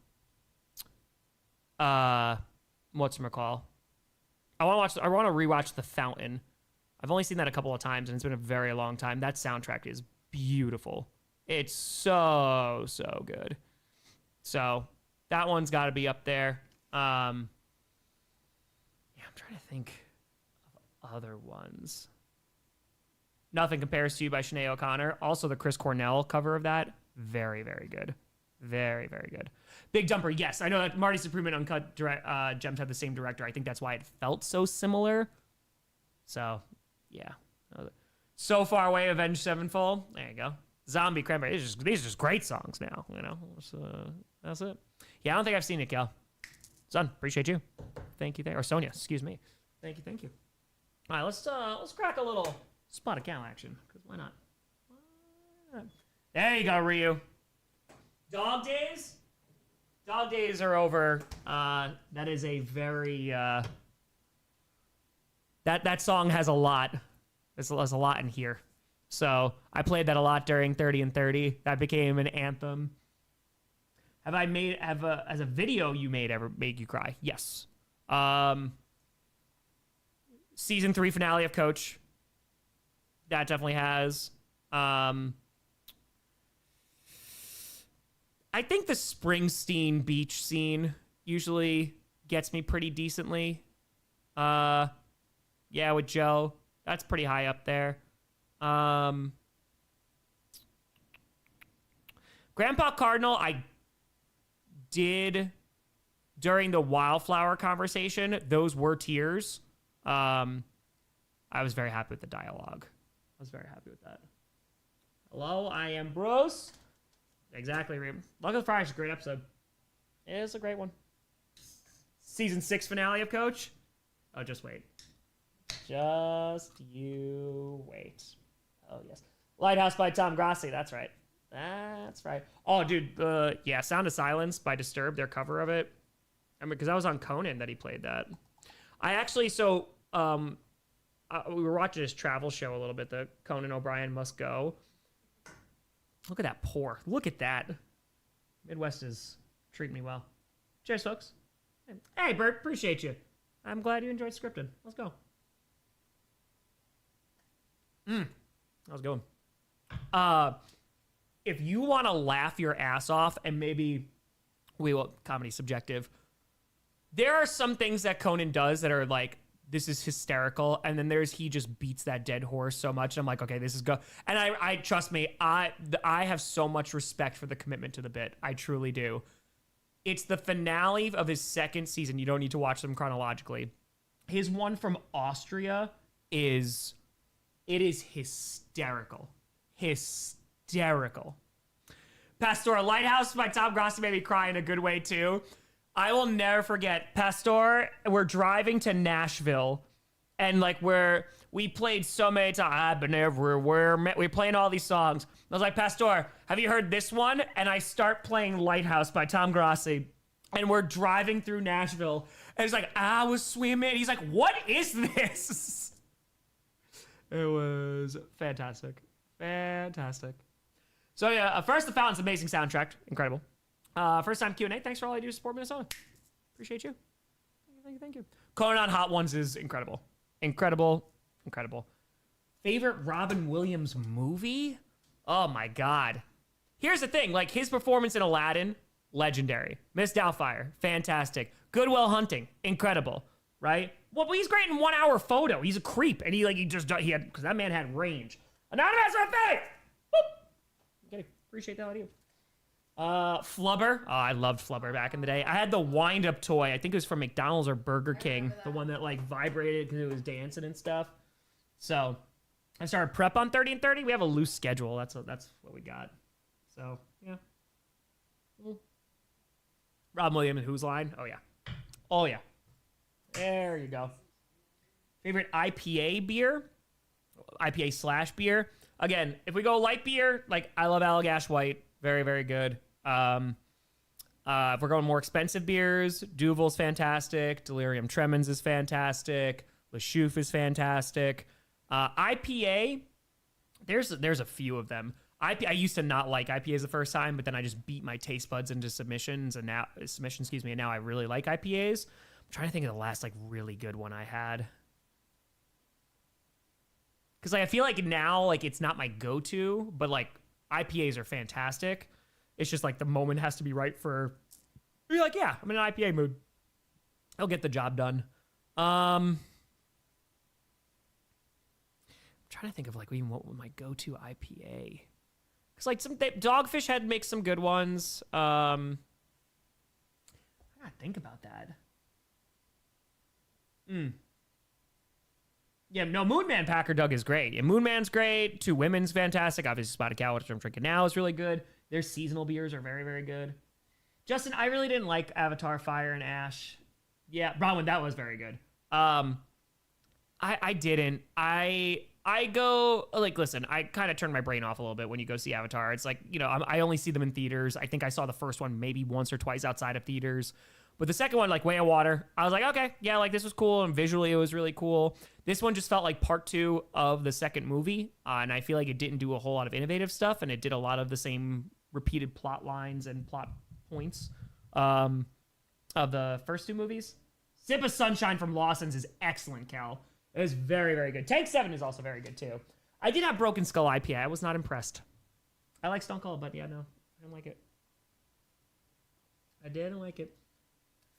I want to rewatch The Fountain. I've only seen that a couple of times, and it's been a very long time. That soundtrack is beautiful. It's so, so good. So that one's got to be up there. Yeah, I'm trying to think of other ones. Nothing Compares to You by Sinead O'Connor. Also, the Chris Cornell cover of that. Very, very good. Very, very good. Big Jumper, yes. I know that Marty Supreme and Uncut Gems have the same director. I think that's why it felt so similar. So, yeah. So Far Away, Avenged Sevenfold. There you go. Zombie Cranberry. These are just great songs now, you know. So, that's it. Yeah, I don't think I've seen it, Cal. Son, appreciate you. Thank you. Or Sonia, excuse me. Thank you. All right, let's crack a little spot account action, because why not? There you go, Ryu. Dog days? Dog days are over. That is a very... That song has a lot. There's a lot in here. So I played that a lot during 30 and 30. That became an anthem. As a video you made ever made you cry? Yes. Season 3 finale of Coach. That definitely has. I think the Springsteen beach scene usually gets me pretty decently. Yeah, with Joe. That's pretty high up there. Grandpa Cardinal, I did during the Wildflower conversation. Those were tears. I was very happy with the dialogue. I was very happy with that. Hello, I am Bros. Exactly, Reem. Luck of the Fire is a great episode. It is a great one. Season 6 finale of Coach. Oh, just wait. Just you wait. Oh, yes. Lighthouse by Tom Grossi. That's right. That's right. Oh, dude. Yeah, Sound of Silence by Disturbed, their cover of it. I mean, because I was on Conan that he played that. I actually, we were watching his travel show a little bit, the Conan O'Brien Must Go. Look at that pour. Look at that. Midwest is treating me well. Cheers, folks. Hey, Bert, appreciate you. I'm glad you enjoyed scripting. Let's go. How's it going? If you want to laugh your ass off, and maybe comedy subjective, there are some things that Conan does that are like, this is hysterical, and then he just beats that dead horse so much. I'm like, okay, this is good. And I trust me, I have so much respect for the commitment to the bit. I truly do. It's the finale of his second season. You don't need to watch them chronologically. His one from Austria is hysterical. Hysterical. Pastor Lighthouse by Tom Grossi made me cry in a good way too. I will never forget, Pastor, we're driving to Nashville, and like we played so many times, I've been everywhere, we're playing all these songs. I was like, Pastor, have you heard this one? And I start playing Lighthouse by Tom Grossi, and we're driving through Nashville, and it's like, I was swimming. He's like, what is this? It was fantastic. Fantastic. So yeah, first, The Fountain's amazing soundtrack. Incredible. First time Q&A. Thanks for all you do to support Minnesota. Appreciate you. Thank you. Conan on Hot Ones is incredible. Incredible. Favorite Robin Williams movie? Oh my God. Here's the thing. Like, his performance in Aladdin, legendary. Miss Doubtfire, fantastic. Good Will Hunting, incredible. Right? Well, he's great in 1 Hour Photo. He's a creep, and because that man had range. Anonymous with faith. Okay, appreciate that idea. Flubber. Oh, I loved Flubber back in the day. I had the wind-up toy. I think it was from McDonald's or Burger King. The one that like vibrated because it was dancing and stuff. So I started prep on 30 and 30. We have a loose schedule. That's what we got. So yeah. Rob Williams, Who's Line? Oh yeah. There you go. Favorite IPA beer? IPA slash beer. Again, if we go light beer, like I love Allagash White. Very, very good. If we're going more expensive beers, Duvel's fantastic. Delirium Tremens is fantastic. Le Chouffe is fantastic. IPA, there's a few of them. I used to not like IPAs the first time, but then I just beat my taste buds into submissions, and now I really like IPAs. I'm trying to think of the last like really good one I had. Because like, I feel like now like it's not my go-to, but like IPAs are fantastic. It's just like the moment has to be right for. You're like, yeah, I'm in an IPA mood. I'll get the job done. I'm trying to think of like even what my go-to IPA. Because like Dogfish Head makes some good ones. I gotta think about that. Yeah, no, Moonman Packer Doug is great. Yeah, Moonman's great. Two Women's fantastic. Obviously, Spotted Cow, which I'm drinking now, is really good. Their seasonal beers are very, very good. Justin, I really didn't like Avatar Fire and Ash. Yeah, Bronwyn, that was very good. I didn't. I go, like, listen, I kind of turn my brain off a little bit when you go see Avatar. It's like, you know, I only see them in theaters. I think I saw the first one maybe once or twice outside of theaters. But the second one, like Way of Water, I was like, okay, yeah, like this was cool. And visually, it was really cool. This one just felt like part two of the second movie. And I feel like it didn't do a whole lot of innovative stuff. And it did a lot of the same repeated plot lines and plot points of the first two movies. Sip of Sunshine from Lawson's is excellent, Cal. It was very, very good. Tank 7 is also very good, too. I did have Broken Skull IPA. I was not impressed. I like Stone Cold, but yeah, no. I didn't like it. I didn't like it.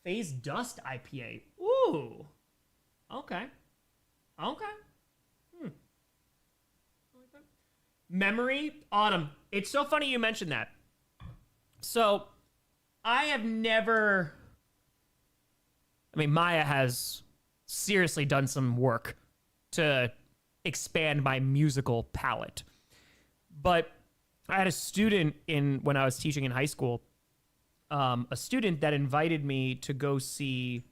Phase Dust IPA. Ooh. Okay. I like that. Memory Autumn. It's so funny you mentioned that. So, I have never... I mean, Maya has seriously done some work to expand my musical palette. But I had a student when I was teaching in high school, a student that invited me to go see,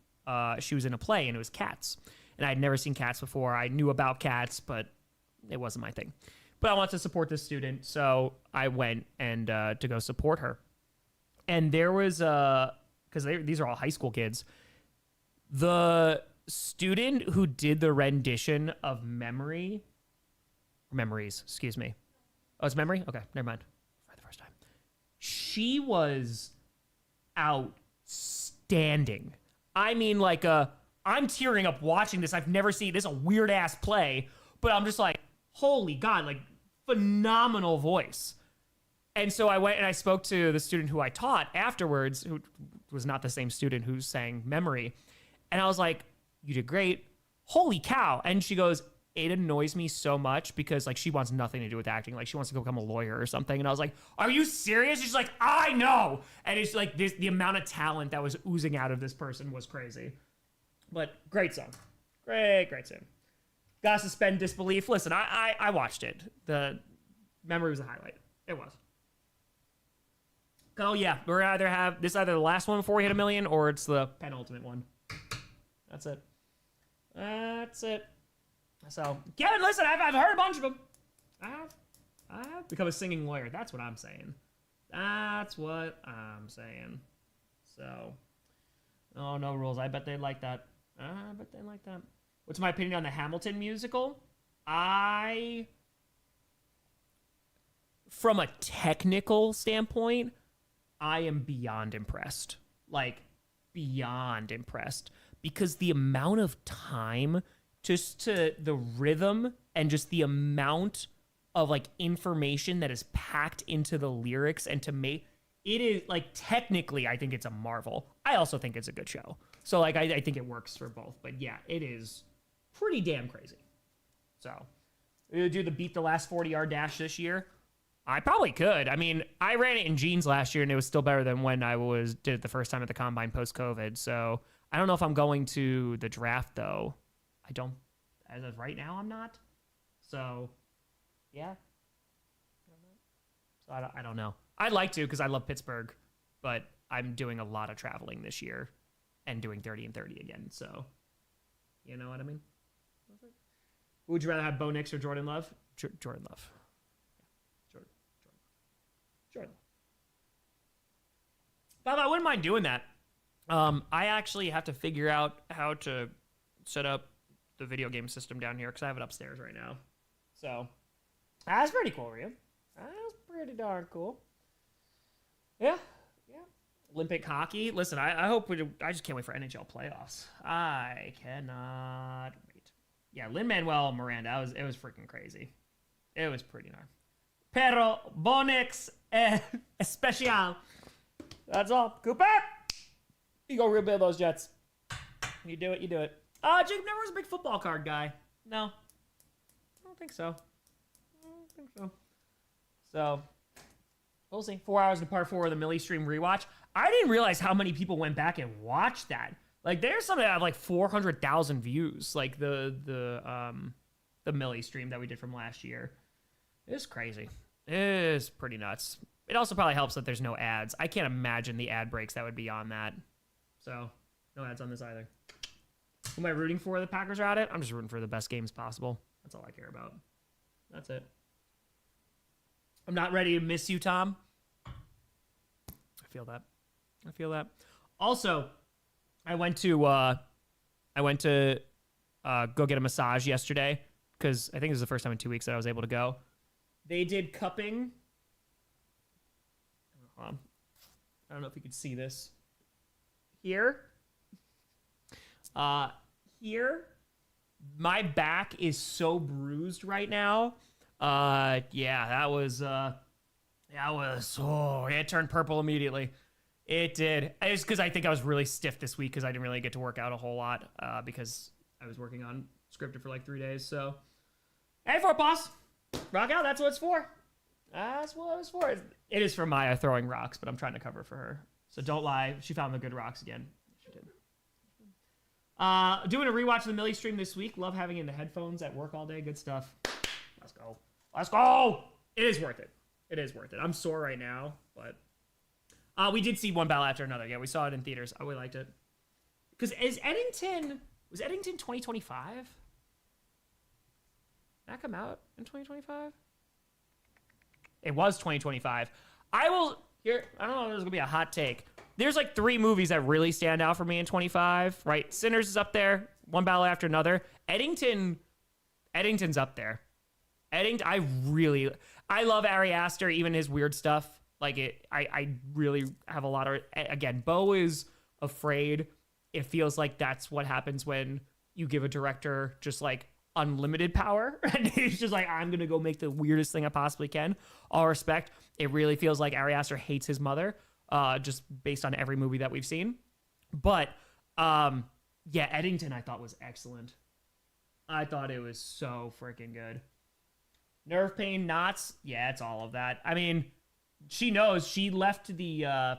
she was in a play and it was Cats. And I had never seen Cats before. I knew about Cats, but it wasn't my thing. But I wanted to support this student, so I went and to go support her. And there was, because these are all high school kids, the student who did the rendition of Memories, excuse me. Oh, it's Memory? Okay, never mind. For the first time. She was outstanding. I mean, like, I'm tearing up watching this. I've never seen this, a weird ass play, but I'm just like, holy God, like, phenomenal voice. And so I went and I spoke to the student who I taught afterwards, who was not the same student who sang Memory. And I was like, you did great. Holy cow. And she goes, it annoys me so much because like she wants nothing to do with acting. Like she wants to become a lawyer or something. And I was like, are you serious? She's like, I know. And it's like the amount of talent that was oozing out of this person was crazy. But great song. Great song. Gotta suspend disbelief. Listen, I watched it. The Memory was a highlight. It was. Oh yeah, we're either the last one before we hit 1 million or it's the penultimate one. That's it. So, Kevin, listen, I've heard a bunch of them. I have become a singing lawyer. That's what I'm saying. So, oh, no rules. I bet they like that. What's my opinion on the Hamilton musical? From a technical standpoint, I am beyond impressed. Like, beyond impressed. Because the amount of time just to the rhythm and just the amount of like information that is packed into the lyrics and to make it is like technically I think it's a marvel. I also think it's a good show. So like I think it works for both. But yeah, it is pretty damn crazy. So do the beat the last 40-yard dash this year? I probably could. I mean, I ran it in jeans last year and it was still better than when I did it the first time at the combine post-COVID. So I don't know if I'm going to the draft though. I don't, as of right now, I'm not. So, yeah. So I don't know. I'd like to because I love Pittsburgh, but I'm doing a lot of traveling this year and doing 30 and 30 again. So, you know what I mean? Who would you rather have, Bo Nix or Jordan Love? Jordan Love. Jordan. Bob, I wouldn't mind doing that. I actually have to figure out how to set up the video game system down here because I have it upstairs right now. So that's pretty cool, Ryu. That's pretty darn cool. Yeah. Olympic hockey. Listen, I hope I just can't wait for NHL playoffs. I cannot wait. Yeah, Lin-Manuel Miranda. It was freaking crazy. It was pretty nice. Pero Bonix especial. That's all. Cooper, you go rebuild those Jets. You do it. Jacob never was a big football card guy. No, I don't think so. So, we'll see. 4 hours in part 4 of the Millie stream rewatch. I didn't realize how many people went back and watched that. Like, there's some that have like 400,000 views. Like the Millie stream that we did from last year. It's crazy. It's pretty nuts. It also probably helps that there's no ads. I can't imagine the ad breaks that would be on that. So, no ads on this either. Who am I rooting for? The Packers are at it? I'm just rooting for the best games possible. That's all I care about. That's it. I'm not ready to miss you, Tom. I feel that. Also, I went to go get a massage yesterday because I think it was the first time in 2 weeks that I was able to go. They did cupping. Hold on. I don't know if you could see this. Here. My back is so bruised right now. That was, it turned purple immediately. It did. It's because I think I was really stiff this week because I didn't really get to work out a whole lot because I was working on scripted for like 3 days. So, hey, for it, boss. Rock out. That's what it's for. That's what it was for. It is for Maya throwing rocks, but I'm trying to cover for her. So don't lie. She found the good rocks again. She did. Doing a rewatch of the Millie stream this week. Love having it in the headphones at work all day. Good stuff. Let's go. It is worth it. I'm sore right now, but we did see one battle after another. Yeah, we saw it in theaters. I really liked it. Because was Eddington 2025? Did that come out in 2025? It was 2025. I don't know if there's going to be a hot take. There's like 3 movies that really stand out for me in 25, right? Sinners is up there, one battle after another. Eddington's up there. I love Ari Aster, even his weird stuff. I really have a lot of, again, Bo is afraid. It feels like that's what happens when you give a director just like unlimited power. And he's just like, I'm going to go make the weirdest thing I possibly can. All respect. It really feels like Ari Aster hates his mother, just based on every movie that we've seen. But, Eddington I thought was excellent. I thought it was so freaking good. Nerve pain, knots. Yeah, it's all of that. I mean, she knows. She left the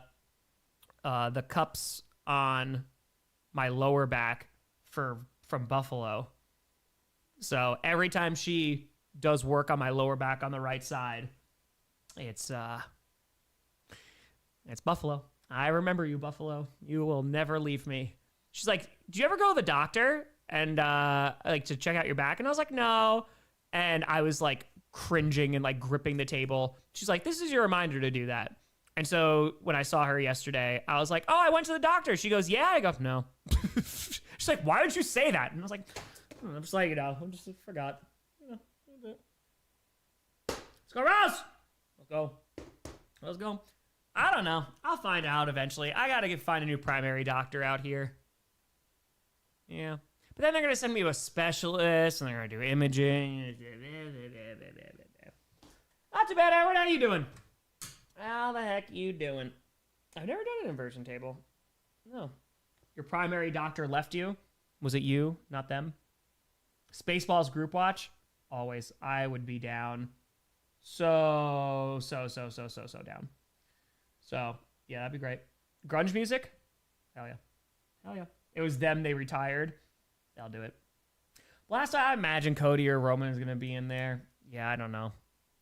cups on my lower back from Buffalo. So every time she does work on my lower back on the right side, it's Buffalo. I remember you, Buffalo. You will never leave me. She's like, do you ever go to the doctor and to check out your back? And I was like, no. And I was like cringing and like gripping the table. She's like, this is your reminder to do that. And so when I saw her yesterday, I was like, oh, I went to the doctor. She goes, yeah. I go, no. She's like, why did you say that? And I was like, I'm just like, I just forgot. Let's go, Rouse. Let's go. I don't know. I'll find out eventually. I got to find a new primary doctor out here. Yeah. But then they're going to send me to a specialist, and they're going to do imaging. Not too bad, Howard. How you doing? How the heck you doing? I've never done an inversion table. No. Your primary doctor left you? Was it you, not them? Spaceballs group watch? Always. I would be down. So down. So, yeah, that'd be great. Grunge music? Hell yeah. It was them, they retired. They'll do it. Last time, I imagine Cody or Roman is going to be in there. Yeah, I don't know.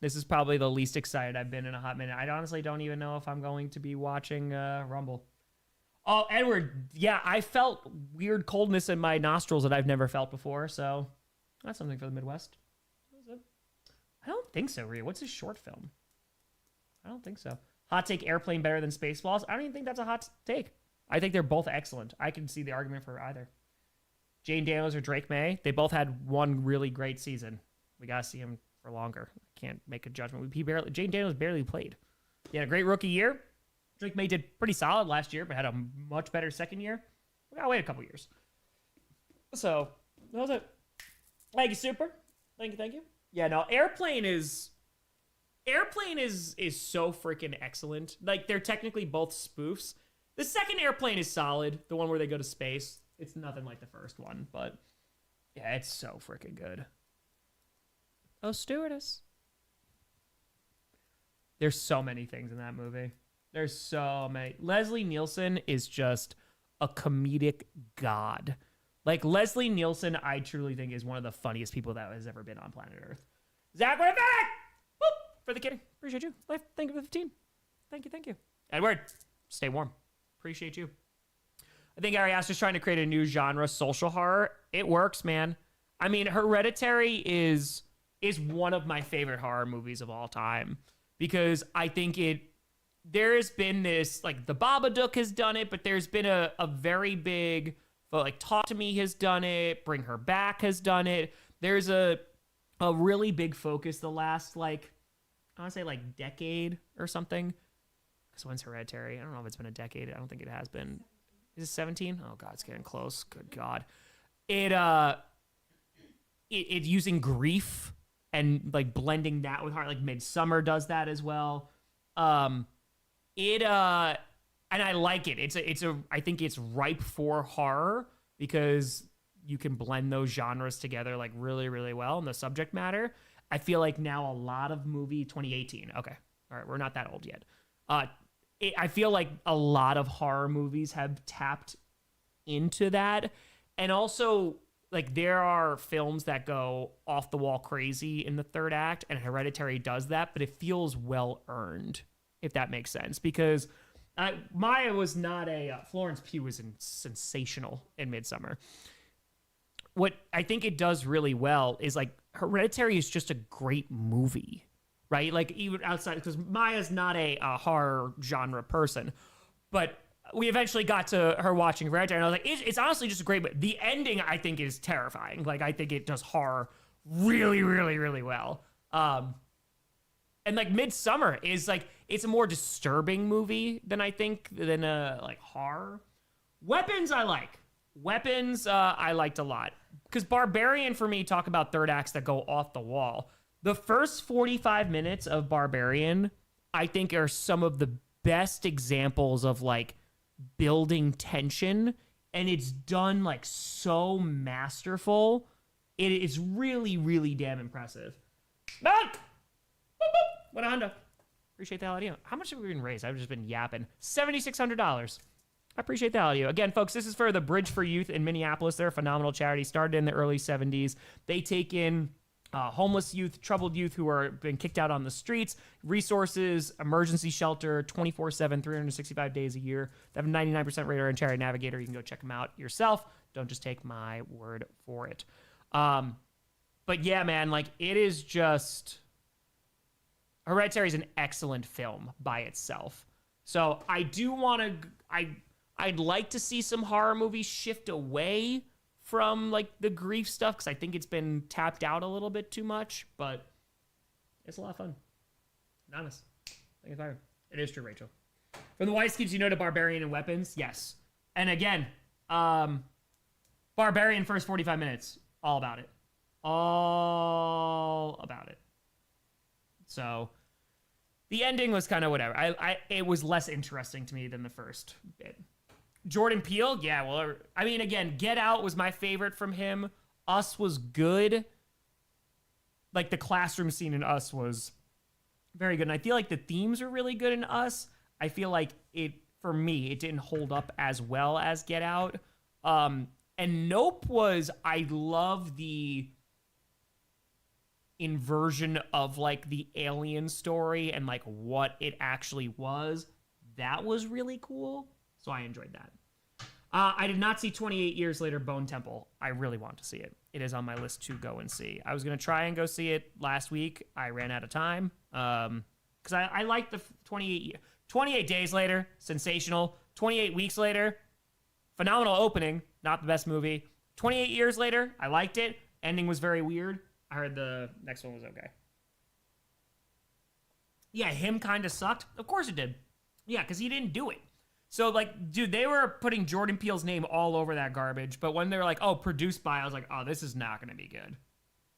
This is probably the least excited I've been in a hot minute. I honestly don't even know if I'm going to be watching Rumble. Oh, Edward, yeah, I felt weird coldness in my nostrils that I've never felt before, so That's something for the Midwest. What was it? I don't think so, Rhea. What's his short film? I don't think so. Hot take, Airplane better than Spaceballs? I don't even think that's a hot take. I think they're both excellent. I can see the argument for either. Jane Daniels or Drake May, they both had one really great season. We got to see him for longer. I can't make a judgment. Jane Daniels barely played. He had a great rookie year. Drake May did pretty solid last year, but had a much better second year. We got to wait a couple years. So, that was it. Thank you, Super. Thank you. Yeah, no, Airplane is so freaking excellent. Like, they're technically both spoofs. The second Airplane is solid, the one where they go to space. It's nothing like the first one, but yeah, it's so freaking good. Oh, stewardess. There's so many things in that movie. There's so many. Leslie Nielsen is just a comedic god. Like, Leslie Nielsen, I truly think is one of the funniest people that has ever been on planet Earth. Zach, we're back! Whoop! For the kidding. Appreciate you. Life, thank you for the 15. Thank you. Edward, stay warm. Appreciate you. I think Ari Aster's trying to create a new genre, social horror. It works, man. I mean, Hereditary is one of my favorite horror movies of all time because I think there's been this, like, The Babadook has done it, but there's been a very big, like, Talk to Me has done it, Bring Her Back has done it. There's a really big focus the last, like, I want to say, like, decade or something. Because when's Hereditary? I don't know if it's been a decade. I don't think it has been. Is it 17? Oh, God, it's getting close. Good God. It using grief and, like, blending that with heart. Like, Midsummer does that as well. And I like it. I think it's ripe for horror because you can blend those genres together, like, really, really well in the subject matter. I feel like now a lot of 2018. Okay. All right. We're not that old yet. I feel like a lot of horror movies have tapped into that. And also, like, there are films that go off the wall crazy in the third act, and Hereditary does that, but it feels well earned, if that makes sense. Because Maya was not Florence Pugh was sensational in Midsummer. What I think it does really well is, like, Hereditary is just a great movie. Right? Like, even outside, because Maya's not a horror genre person, but we eventually got to her watching Hereditary, and I was like, it's honestly just a great, but the ending, I think, is terrifying. Like, I think it does horror really, really, really well. And, like, Midsummer is, like, it's a more disturbing movie than like, horror. Weapons, I like. Weapons, I liked a lot. Because Barbarian, for me, talk about third acts that go off the wall. The first 45 minutes of Barbarian, I think, are some of the best examples of, like, building tension, and it's done, like, so masterful. It is really, really damn impressive. Boop, boop. What a Honda. Appreciate the audio. How much have we been raised? I've just been yapping. $7,600. I appreciate the audio. Again, folks, this is for the Bridge for Youth in Minneapolis. They're a phenomenal charity. Started in the early 70s. They take in homeless youth, troubled youth who are been kicked out on the streets, resources, emergency shelter, 24/7, 365 days a year. They have a 99% rater on Charity Navigator. You can go check them out yourself. Don't just take my word for it. But yeah, man, like, it is just... Hereditary is an excellent film by itself. So I do want to... I'd like to see some horror movies shift away from, like, the grief stuff, because I think it's been tapped out a little bit too much, but it's a lot of fun. Honest. I think it's fire. It is true, Rachel. From the White Skids, you know, to Barbarian and Weapons? Yes. And again, Barbarian first 45 minutes, all about it. All about it. So the ending was kind of whatever. It was less interesting to me than the first bit. Jordan Peele, yeah, well, I mean, again, Get Out was my favorite from him. Us was good. Like, the classroom scene in Us was very good. And I feel like the themes are really good in Us. I feel like for me, it didn't hold up as well as Get Out. And Nope I love the inversion of, like, the alien story and, like, what it actually was. That was really cool. So I enjoyed that. I did not see 28 Years Later Bone Temple. I really want to see it. It is on my list to go and see. I was going to try and go see it last week. I ran out of time. Because I like the 28 Days Later, sensational. 28 Weeks Later, phenomenal opening, not the best movie. 28 Years Later, I liked it. Ending was very weird. I heard the next one was okay. Yeah, him kind of sucked. Of course it did. Yeah, because he didn't do it. So, like, dude, they were putting Jordan Peele's name all over that garbage. But when they were like, oh, produced by, I was like, oh, this is not going to be good.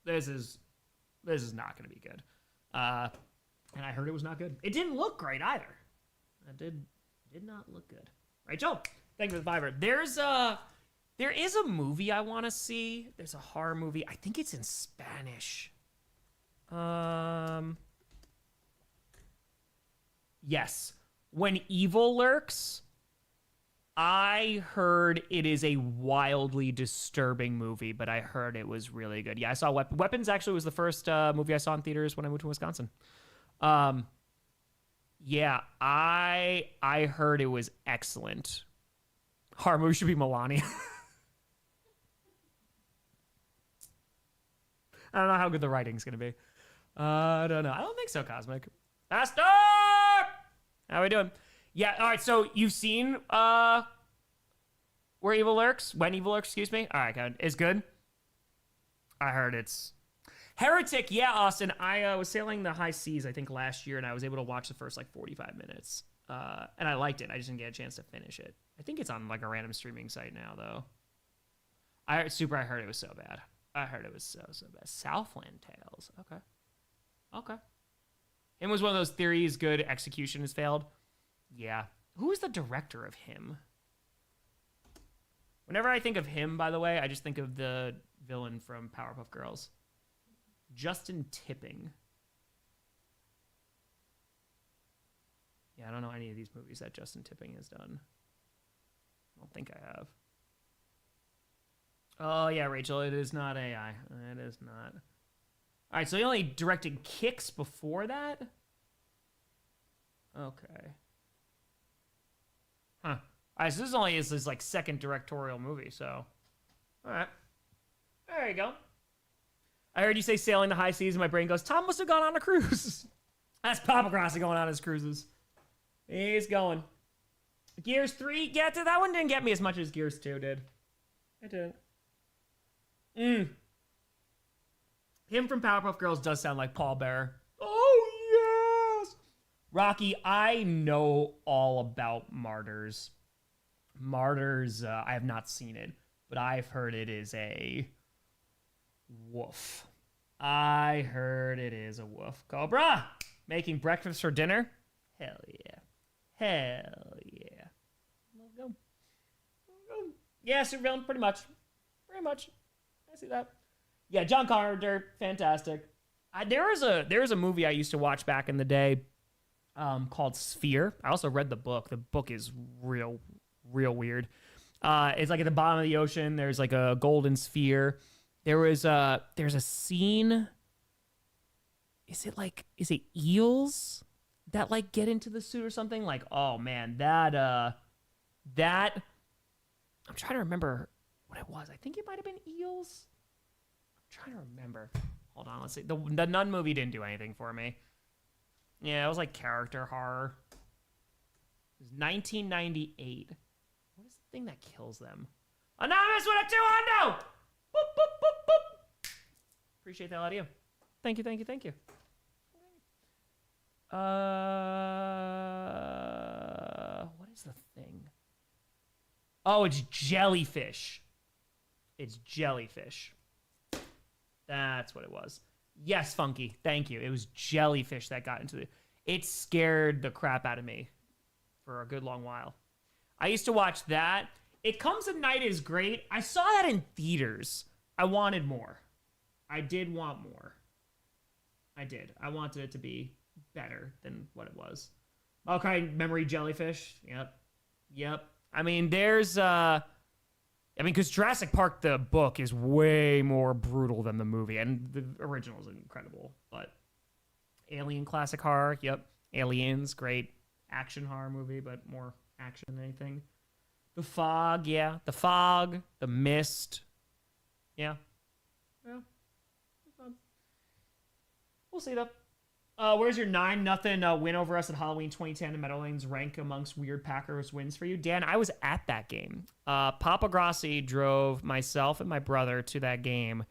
This is not going to be good. And I heard it was not good. It didn't look great either. It did not look good. Rachel, thank you for the fiver. There is a movie I want to see. There's a horror movie. I think it's in Spanish. Yes. When Evil Lurks. I heard it is a wildly disturbing movie, but I heard it was really good. Yeah, I saw Weapons actually was the first movie I saw in theaters when I moved to Wisconsin. Yeah, I heard it was excellent. Horror movie should be Melania. I don't know how good the writing's gonna be. I don't know. I don't think so, Cosmic. Master! How are we doing? Yeah, all right, so you've seen Where Evil Lurks? When Evil Lurks, excuse me. All right, good. It's good? I heard it's... Heretic, yeah, Austin. I was sailing the high seas, I think, last year, and I was able to watch the first, 45 minutes. And I liked it. I just didn't get a chance to finish it. I think it's on, a random streaming site now, though. I heard it was so bad. I heard it was so bad. Southland Tales. Okay. Him was one of those theories, good, execution has failed. Yeah. Who is the director of Him? Whenever I think of Him, by the way, I just think of the villain from Powerpuff Girls. Justin Tipping. Yeah, I don't know any of these movies that Justin Tipping has done. I don't think I have. Oh, yeah, Rachel, it is not AI. It is not. All right, so he only directed Kicks before that? Okay. Huh. All right, so this only is his, second directorial movie, so. All right. There you go. I heard you say sailing the high seas, and my brain goes, Tom must have gone on a cruise. That's Papa Grossi going on his cruises. He's going. Gears 3, yeah, that one didn't get me as much as Gears 2 did. It didn't. Him from Powerpuff Girls does sound like Paul Bearer. Oh, yes! Rocky, I know all about Martyrs. Martyrs, I have not seen it, but I've heard it is a woof. I heard it is a woof. Cobra, making breakfast for dinner? Hell yeah. Hell yeah. Let's go. Yeah, supervillain, pretty much. Pretty much. I see that. Yeah, John Carpenter, fantastic. There was a movie I used to watch back in the day called Sphere. I also read the book. The book is real weird. It's at the bottom of the ocean. There's a golden sphere. There's a scene. Is it eels that get into the suit or something? Oh man, that I'm trying to remember what it was. I think it might have been eels. I'm trying to remember. Hold on, let's see. The Nun movie didn't do anything for me. Yeah, it was character horror. It was 1998. What is the thing that kills them? Anonymous with a 2-hundo! Boop, boop, boop, boop. Appreciate that audio. Thank you. What is the thing? Oh, it's jellyfish. It's jellyfish. That's what it was. Yes, Funky. Thank you. It was jellyfish that got into it. It scared the crap out of me for a good long while. I used to watch that. It Comes at Night is great. I saw that in theaters. I wanted more. I did want more. I did. I wanted it to be better than what it was. Okay, Memory Jellyfish. Yep. I mean, because Jurassic Park, the book, is way more brutal than the movie, and the original is incredible. But Alien classic horror, yep. Aliens, great action horror movie, but more action than anything. The Fog, yeah. The Fog, The Mist. Yeah. Yeah. We'll see, though. Where's your 9-0 win over us at Halloween 2010 in Meadowlands rank amongst weird Packers wins for you? Dan, I was at that game. Papa Grossi drove myself and my brother to that game,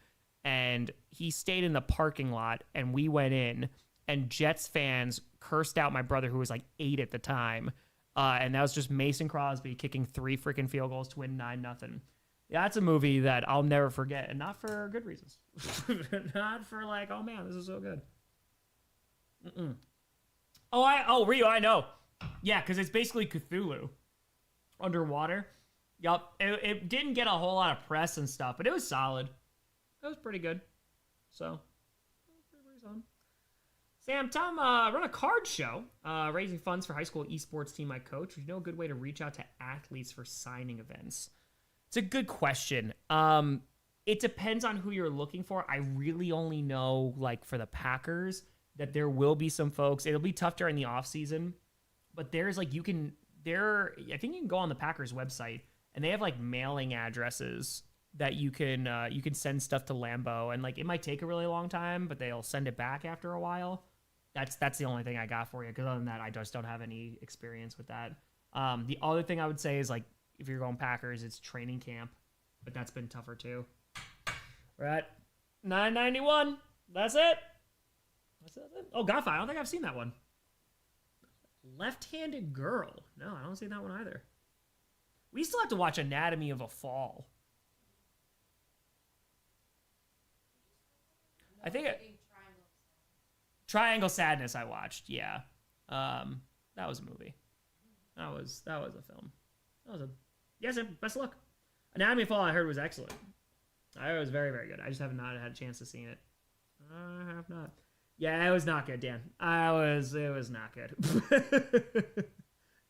and he stayed in the parking lot, and we went in, and Jets fans cursed out my brother, who was like 8 at the time, and that was just Mason Crosby kicking 3 freaking field goals to win 9-0. Yeah, that's a movie that I'll never forget, and not for good reasons. Not for like, oh man, this is so good. Rio, I know. Yeah, because it's basically Cthulhu underwater. Yup. It didn't get a whole lot of press and stuff, but it was solid. It was pretty good. So, pretty solid. Sam, Tom, run a card show, raising funds for high school esports team I coach. Would you know a good way to reach out to athletes for signing events? It's a good question. It depends on who you're looking for. I really only know, like, for the Packers, that there will be some folks. It'll be tough during the off season, but there's like I think you can go on the Packers website and they have like mailing addresses that you can send stuff to Lambeau, and like it might take a really long time, but they'll send it back after a while. That's the only thing I got for you, because other than that, I just don't have any experience with that. The other thing I would say is, like, if you're going Packers, it's training camp, but that's been tougher too. We're at 991. That's it. Oh, Godfather. I don't think I've seen that one. Left-handed Girl. No, I don't see that one either. We still have to watch Anatomy of a Fall. I think Triangle Sadness I watched. Yeah. That was a movie. That was a film. Yes, best of luck. Anatomy of a Fall I heard was excellent. I heard it was very, very good. I just have not had a chance to see it. I have not. Yeah, it was not good, Dan. It was not good.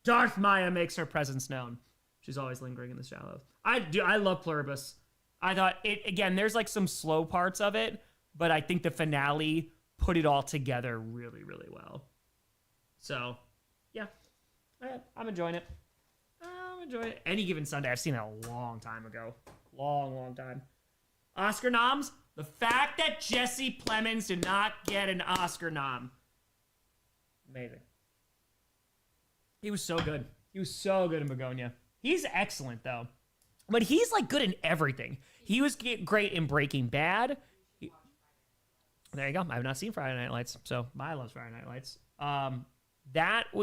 Darth Maya makes her presence known. She's always lingering in the shallows. I love Pluribus. I thought it, again, there's like some slow parts of it, but I think the finale put it all together really, really well. So, yeah. I'm enjoying it. Any Given Sunday. I've seen it a long time ago. Long time. Oscar noms? The fact that Jesse Plemons did not get an Oscar nom. Amazing. He was so good. He was so good in Begonia. He's excellent, though. But he's, like, good in everything. He was great in Breaking Bad. There you go. I have not seen Friday Night Lights, so Maya loves Friday Night Lights.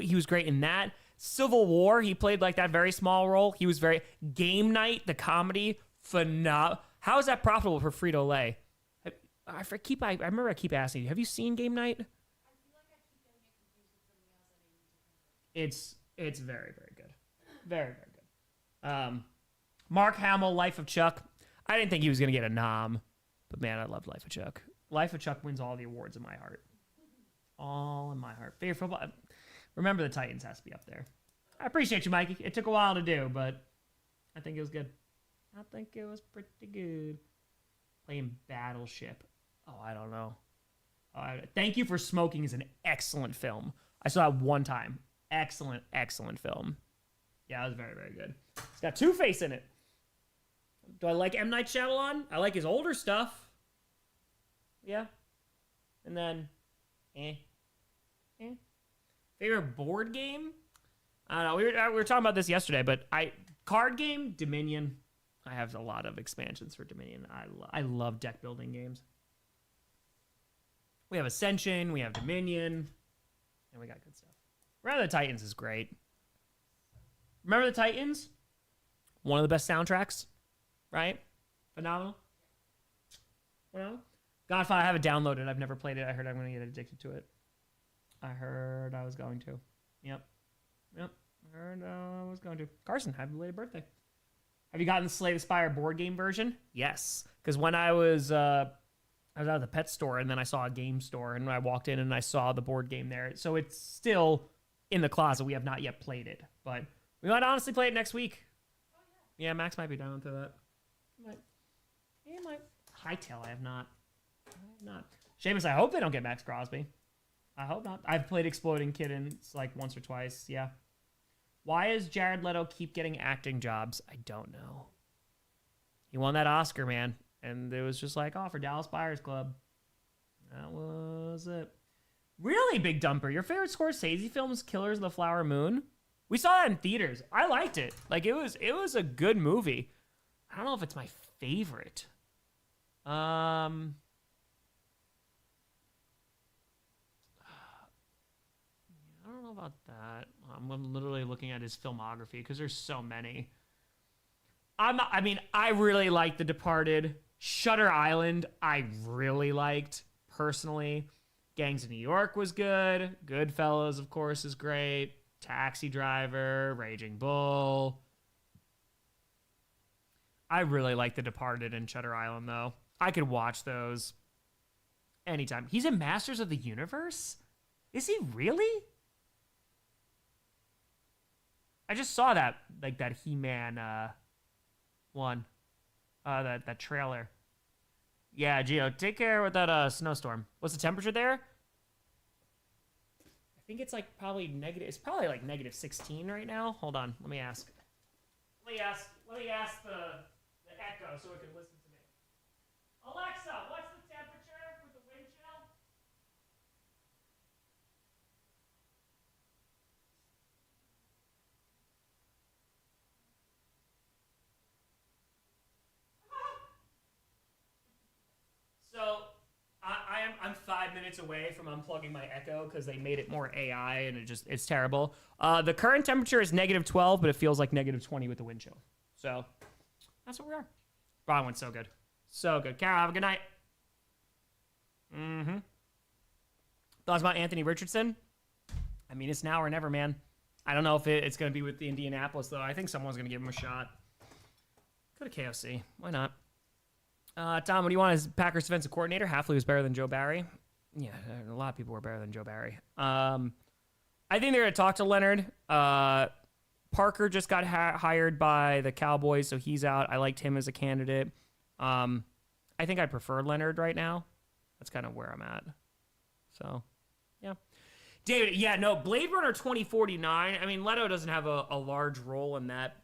He was great in that. Civil War, he played, like, that very small role. He was very... Game Night, the comedy, phenomenal. How is that profitable for Frito-Lay? I remember I keep asking you, have you seen Game Night? I feel like I keep getting it confused with something else that I use it. It's very, very good. Very, very good. Mark Hamill, Life of Chuck. I didn't think he was going to get a nom, but man, I loved Life of Chuck. Life of Chuck wins all the awards in my heart. All in my heart. Favorite football. Remember the Titans has to be up there. I appreciate you, Mikey. It took a while to do, but I think it was good. I think it was pretty good. Playing Battleship. Oh, I don't know. Thank You for Smoking is an excellent film. I saw it one time. Excellent, excellent film. Yeah, it was very, very good. It's got Two-Face in it. Do I like M. Night Shyamalan? I like his older stuff. Yeah. And then, Favorite board game? I don't know. We were talking about this yesterday, but card game, Dominion. I have a lot of expansions for Dominion. I love deck building games. We have Ascension, we have Dominion, and we got good stuff. Remember the Titans is great. Remember the Titans? One of the best soundtracks, right? Phenomenal. Godfather, I have it downloaded. I've never played it. I heard I'm going to get addicted to it. I heard I was going to. Yep. I heard I was going to. Carson, happy belated birthday. Have you gotten the Slay the Spire board game version? Yes. Because when I was out of the pet store, and then I saw a game store, and I walked in and I saw the board game there. So it's still in the closet. We have not yet played it. But we might honestly play it next week. Oh, yeah. Yeah, Max might be down to that. He might. Hightail, I have not. Seamus, I hope they don't get Max Crosby. I hope not. I've played Exploding Kittens like once or twice. Yeah. Why does Jared Leto keep getting acting jobs? I don't know. He won that Oscar, man. And it was just like, oh, for Dallas Buyers Club. That was it. Really, Big Dumper. Your favorite Scorsese film is Killers of the Flower Moon? We saw that in theaters. I liked it. Like, it was a good movie. I don't know if it's my favorite. I don't know about that. I'm literally looking at his filmography because there's so many. I really like The Departed. Shutter Island, I really liked, personally. Gangs of New York was good. Goodfellas, of course, is great. Taxi Driver, Raging Bull. I really like The Departed and Shutter Island, though. I could watch those anytime. He's in Masters of the Universe? Is he really? I just saw that, like, that He-Man one. That trailer. Yeah, Gio, take care with that snowstorm. What's the temperature there? I think it's like probably negative. It's probably like negative 16 right now. Hold on, let me ask. Let me ask the Echo so it can listen to me. Alexa, what's the temperature with the wind chill? So I'm 5 minutes away from unplugging my Echo because they made it more AI and it's terrible. The current temperature is negative 12, but it feels like negative 20 with the wind chill. So that's what we are. Ron went so good. So good. Carol, have a good night. Thoughts about Anthony Richardson? I mean, it's now or never, man. I don't know if it's going to be with the Indianapolis, though. I think someone's going to give him a shot. Go to KFC. Why not? Tom, what do you want as Packers defensive coordinator? Hafley was better than Joe Barry. Yeah, a lot of people were better than Joe Barry. I think they're going to talk to Leonard. Parker just got hired by the Cowboys, so he's out. I liked him as a candidate. I think I prefer Leonard right now. That's kind of where I'm at. So, yeah. David, yeah, no, Blade Runner 2049. I mean, Leto doesn't have a large role in that,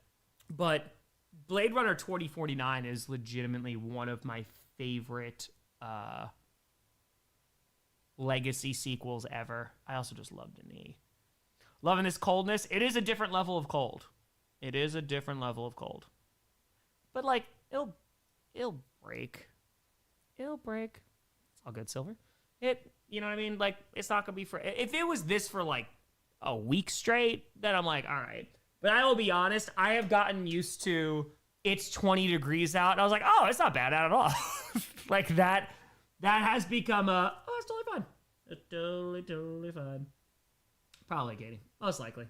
but Blade Runner 2049 is legitimately one of my favorite legacy sequels ever. I also just love Denis. Loving this coldness. It is a different level of cold. It is a different level of cold. But, like, it'll break. It'll break. It's all good, Silver. You know what I mean? Like, it's not going to be for... If it was this for, like, a week straight, then I'm like, all right. But I will be honest, I have gotten used to it's 20 degrees out, and I was like, oh, it's not bad at all. Like, that has become a, oh, it's totally fine. It's totally fine. Probably, Katie. Most likely.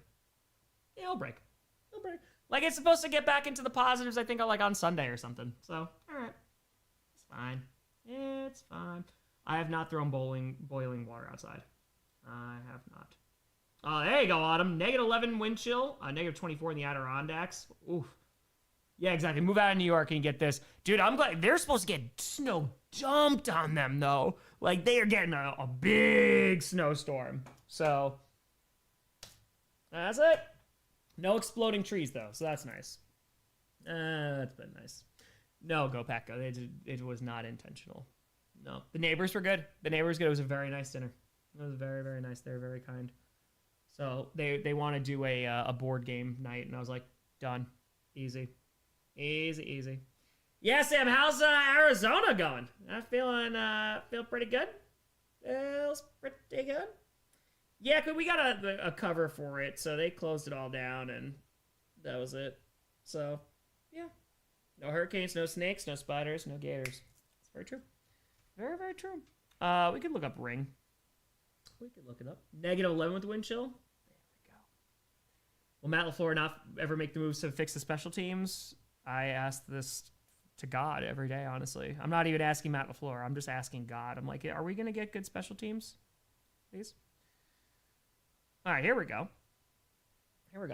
Yeah, it'll break. It'll break. Like, it's supposed to get back into the positives, I think, like, on Sunday or something. So, all right. It's fine. It's fine. I have not thrown boiling water outside. I have not. Oh, there you go, Autumn. Negative 11 wind chill. Negative 24 in the Adirondacks. Oof. Yeah, exactly. Move out of New York and get this. Dude, I'm glad. They're supposed to get snow dumped on them, though. Like, they are getting a big snowstorm. So, that's it. No exploding trees, though, so that's nice. That's been nice. No, go Pack, go. It was not intentional. No. The neighbors were good. The neighbors were good. It was a very nice dinner. It was very, very nice. They were very kind. So they want to do a board game night, and I was like, done. Easy. Yeah, Sam, how's Arizona going? Feel pretty good? Feels pretty good. Yeah, cause we got a cover for it, so they closed it all down, and that was it. So, yeah. No hurricanes, no snakes, no spiders, no gators. It's very true. Very, very true. We could look up ring. We could look it up. Negative 11 with the wind chill. There we go. Will Matt LaFleur not ever make the moves to fix the special teams? I ask this to God every day, honestly. I'm not even asking Matt LaFleur. I'm just asking God. I'm like, are we going to get good special teams? Please? All right, here we go. All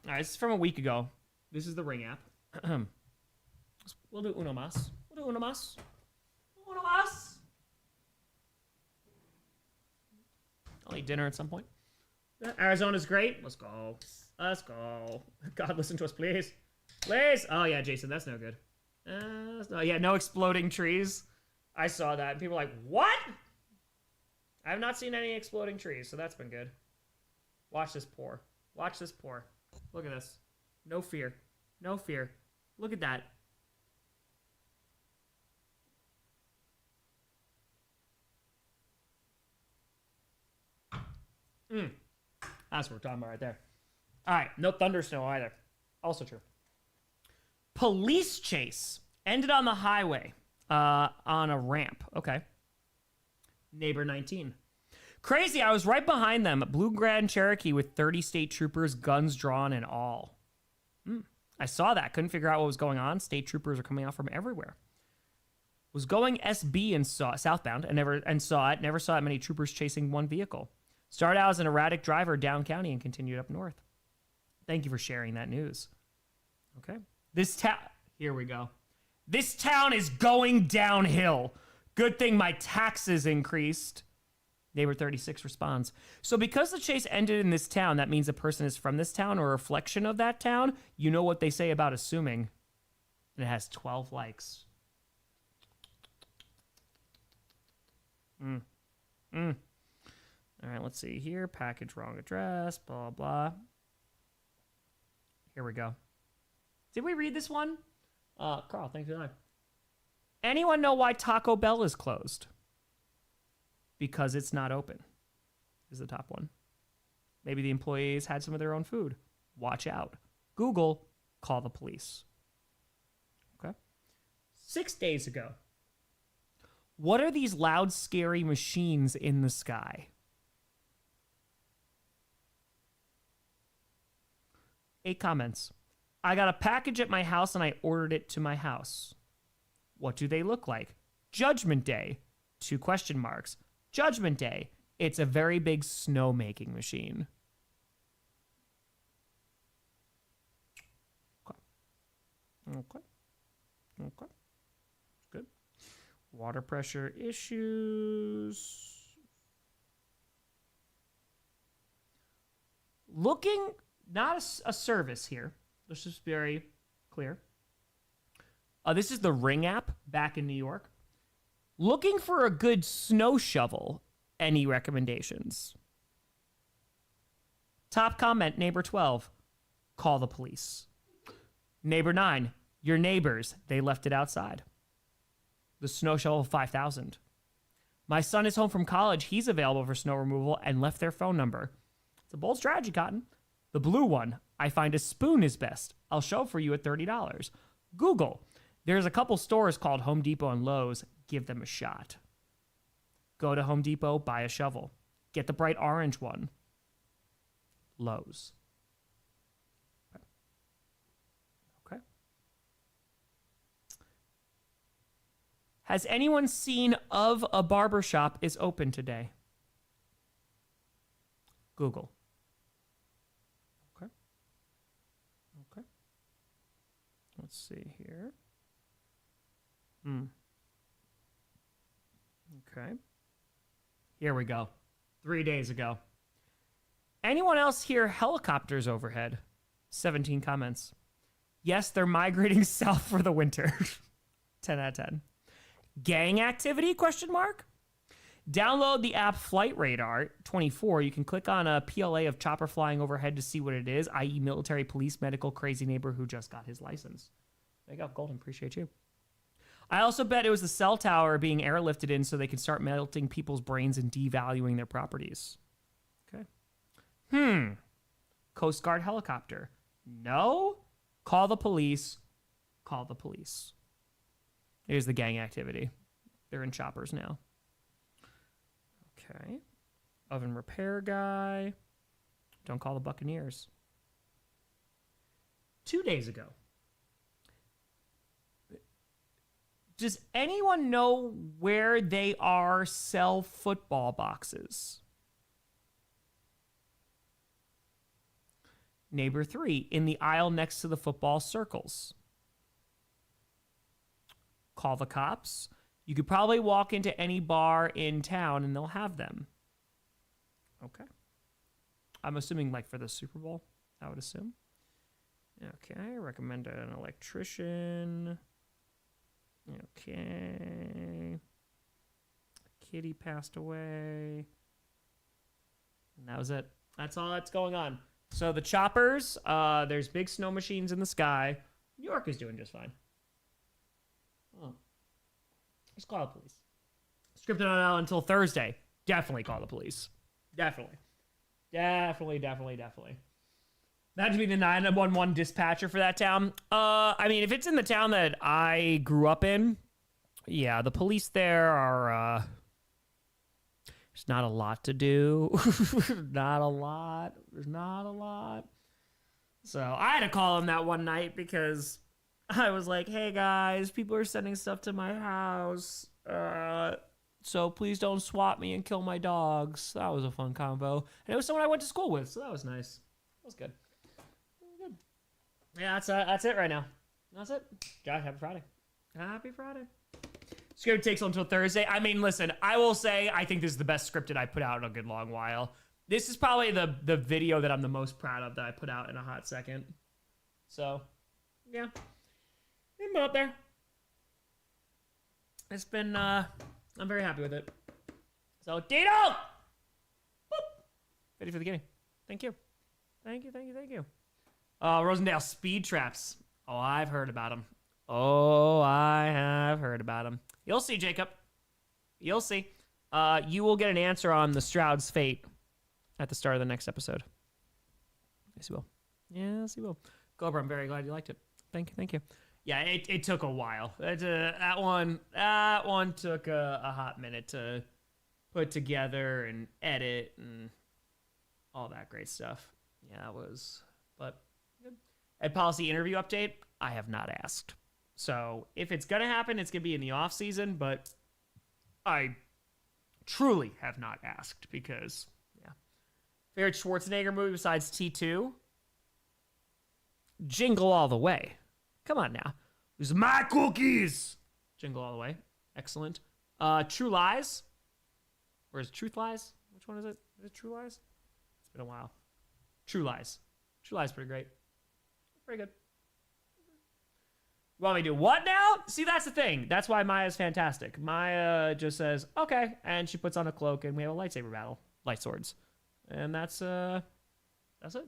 right, this is from a week ago. This is the Ring app. We'll do uno más. I'll eat dinner at some point. Arizona's great. Let's go. Let's go. God, listen to us, please. Please. Oh, yeah, Jason, that's no good. No exploding trees. I saw that, and people were like, what? I have not seen any exploding trees, so that's been good. Watch this pour. Watch this pour. Look at this. No fear. No fear. Look at that. That's what we're talking about right there. All right, no thunder snow either. Also true. Police chase ended on the highway on a ramp. Okay. Neighbor 19. Crazy, I was right behind them. Blue Grand Cherokee with 30 state troopers, guns drawn and all. I saw that. Couldn't figure out what was going on. State troopers are coming out from everywhere. Was going SB and saw southbound and saw it. Never saw that many troopers chasing one vehicle. Started out as an erratic driver down county and continued up north. Thank you for sharing that news. Okay. This town, here we go. This town is going downhill. Good thing my taxes increased. Neighbor 36 responds. So because the chase ended in this town, that means a person is from this town or a reflection of that town. You know what they say about assuming. And it has 12 likes. All right, let's see here. Package wrong address, blah, blah. Here we go. Did we read this one? Carl, thanks for that. Anyone know why Taco Bell is closed? Because it's not open, is the top one. Maybe the employees had some of their own food. Watch out. Google, call the police. Okay. 6 days ago. What are these loud, scary machines in the sky? 8 comments. I got a package at my house and I ordered it to my house. What do they look like? Judgment Day. 2 question marks. Judgment Day. It's a very big snow-making machine. Okay. Good. Water pressure issues. Looking, not a service here. Let's just be very clear. This is the Ring app back in New York. Looking for a good snow shovel. Any recommendations? Top comment, neighbor 12. Call the police. Neighbor 9. Your neighbors, they left it outside. The snow shovel 5000. My son is home from college. He's available for snow removal and left their phone number. It's a bold strategy, Cotton. The blue one. I find a spoon is best. I'll show for you at $30. Google. There's a couple stores called Home Depot and Lowe's. Give them a shot. Go to Home Depot, buy a shovel. Get the bright orange one. Lowe's. Okay. Has anyone seen of a barbershop is open today? Google. Okay. Let's see here. Okay. Here we go. 3 days ago. Anyone else hear helicopters overhead? 17 comments. Yes, they're migrating south for the winter. 10 out of 10. Gang activity? Question mark. Download the app Flight Radar 24. You can click on a PLA of chopper flying overhead to see what it is, i.e. military, police, medical, crazy neighbor who just got his license. There you go, Golden. Appreciate you. I also bet it was the cell tower being airlifted in so they can start melting people's brains and devaluing their properties. Okay. Coast Guard helicopter. No? Call the police. Call the police. Here's the gang activity. They're in choppers now. Okay. Oven repair guy. Don't call the Buccaneers. 2 days ago. Does anyone know where they are sell football boxes? Neighbor 3, in the aisle next to the football circles. Call the cops. You could probably walk into any bar in town and they'll have them. Okay. I'm assuming like for the Super Bowl. I would assume. Okay, recommend an electrician. Okay. Kitty passed away. And that was it. That's all that's going on. So the choppers, there's big snow machines in the sky. New York is doing just fine. Oh. Just call the police. Scripted on out until Thursday. Definitely call the police. Definitely. Imagine being the 911 dispatcher for that town. I mean, if it's in the town that I grew up in, yeah, the police there are, there's not a lot to do. There's not a lot. So I had to call him that one night because I was like, hey guys, people are sending stuff to my house. So please don't swat me and kill my dogs. That was a fun combo. And it was someone I went to school with, so that was nice. That was good. Yeah, that's it right now. That's it. Josh, happy Friday. Happy Friday. Script takes until Thursday. I mean, listen, I will say I think this is the best scripted I put out in a good long while. This is probably the video that I'm the most proud of that I put out in a hot second. So, yeah. It's been up there. It's been, I'm very happy with it. So, Dino! Boop. Ready for the beginning. Thank you. Thank you. Rosendale speed traps. Oh, I've heard about them. Oh, I have heard about them. You'll see, Jacob. You'll see. You will get an answer on the Stroud's fate at the start of the next episode. Yes, you will. Yes, you will. Cobra, I'm very glad you liked it. Thank you. Yeah, it took a while. That one took a hot minute to put together and edit and all that great stuff. Yeah, it was. But good. Ed policy interview update. I have not asked. So if it's gonna happen, it's gonna be in the off season. But I truly have not asked because yeah. Favorite Schwarzenegger movie besides T2? Jingle All the Way. Come on now. These are my cookies. Jingle All the Way. Excellent. True Lies. Or is it Truth Lies? Which one is it? Is it True Lies? It's been a while. True Lies. True Lies pretty great. Pretty good. You want me to do what now? See, that's the thing. That's why Maya's fantastic. Maya just says, okay, and she puts on a cloak and we have a lightsaber battle. Light swords. And that's it. That's it.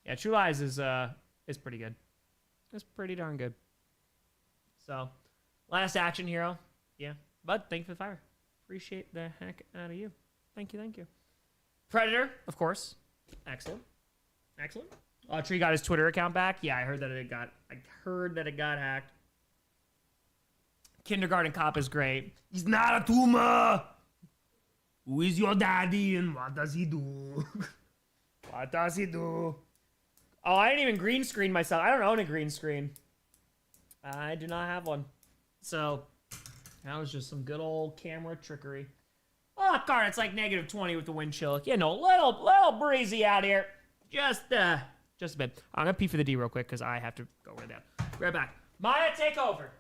Yeah, True Lies is pretty good. It's pretty darn good. So, last action hero. Yeah. Bud, thank you for the fire. Appreciate the heck out of you. Thank you. Predator, of course. Excellent. Tree got his Twitter account back. Yeah, I heard that it got hacked. Kindergarten Cop is great. He's not a tumor. Who is your daddy and what does he do? Oh, I didn't even green screen myself. I don't own a green screen. I do not have one. So, that was just some good old camera trickery. Oh, God, it's like -20 with the wind chill. You know, little breezy out here. Just a bit. I'm going to pee for the D real quick because I have to go right down. Right back. Maya, take over.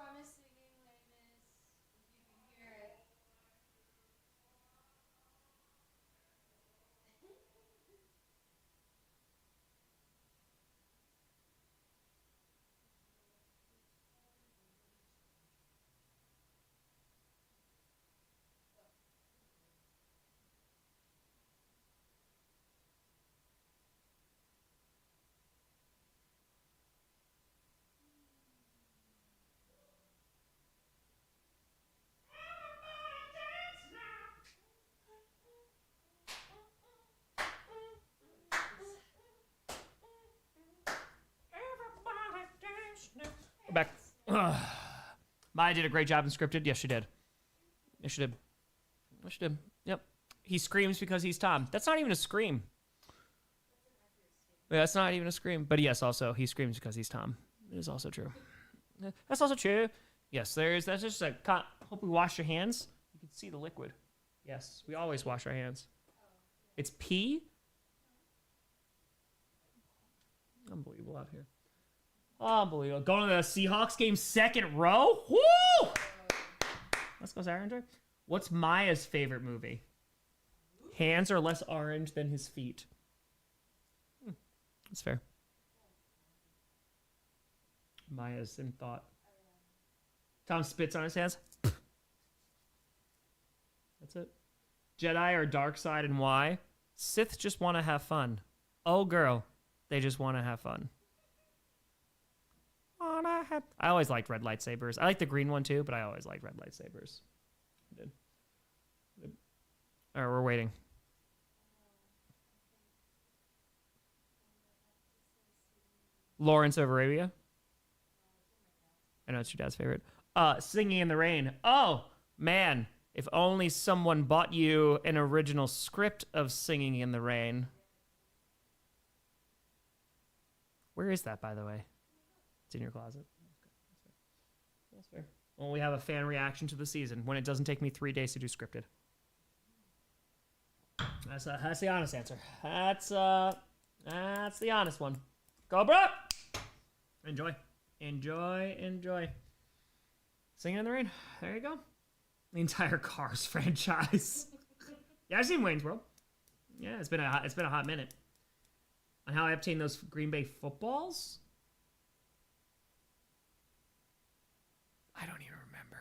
Thomas singing Les Mis, if you can hear it. We're back. Maya did a great job in scripted. Yes, she did. Yep. He screams because he's Tom. That's not even a scream. Yeah, that's not even a scream. But yes, also, he screams because he's Tom. It is also true. That's also true. Yes, that's just a, hope we wash your hands. You can see the liquid. Yes, we always wash our hands. It's pee. Unbelievable out here. Unbelievable. Going to the Seahawks game, second row. Woo! Let's go, Sarah. What's Maya's favorite movie? Hands are less orange than his feet. That's fair. Maya's in thought. Tom spits on his hands. That's it. Jedi or dark side and why? Sith just want to have fun. Oh, girl. They just want to have fun. I always liked red lightsabers. I like the green one too, but I always liked red lightsabers. I did. All right, we're waiting. Lawrence of Arabia. I know it's your dad's favorite. Singing in the Rain. Oh, man. If only someone bought you an original script of Singing in the Rain. Where is that, by the way? It's in your closet. That's fair. Well, we have a fan reaction to the season when it doesn't take me 3 days to do scripted. That's the honest answer. That's the honest one. Go, bro! Enjoy. Singing in the Rain. There you go. The entire Cars franchise. Yeah, I've seen Wayne's World. Yeah, it's been a hot minute. On how I obtained those Green Bay footballs? I don't even remember.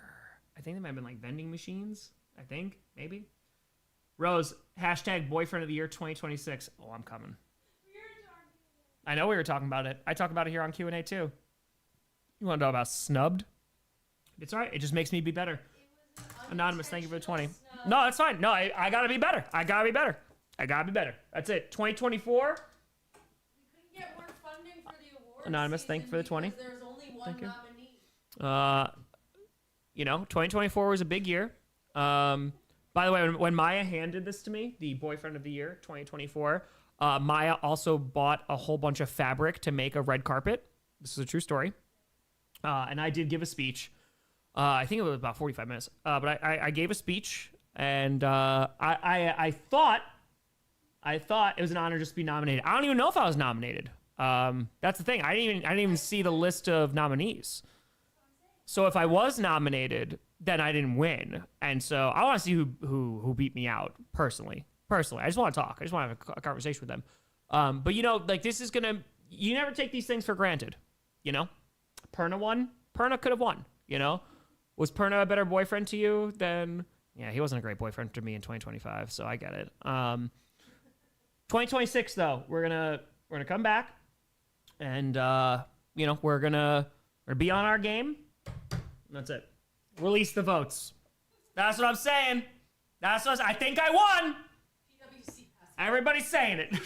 I think they might have been like vending machines. I think, maybe. Rose, hashtag boyfriend of the year 2026. Oh, I'm coming. I know we were talking about it. I talk about it here on Q&A too. You want to know about snubbed? It's all right. It just makes me be better. Anonymous, thank you for the 20. No, that's fine. No, I got to be better. I got to be better. That's it. 2024. Get more funding for the awards. Anonymous, thank you for the 20. There's only one nominee. 2024 was a big year. By the way, when Maya handed this to me, the boyfriend of the year, 2024, Maya also bought a whole bunch of fabric to make a red carpet. This is a true story. And I did give a speech. I think it was about 45 minutes. But I gave a speech, and I thought it was an honor just to be nominated. I don't even know if I was nominated. That's the thing. I didn't even see the list of nominees. So if I was nominated, then I didn't win. And so I want to see who beat me out personally. I just want to talk. I just want to have a conversation with them. But like this is gonna. You never take these things for granted. Perna won. Perna could have won. Was Perna a better boyfriend to you than? Yeah, he wasn't a great boyfriend to me in 2025. So I get it. 2026 though, we're gonna come back, and we're gonna be on our game. That's it. Release the votes. That's what I'm saying. I think I won. PWC has Everybody's saying it.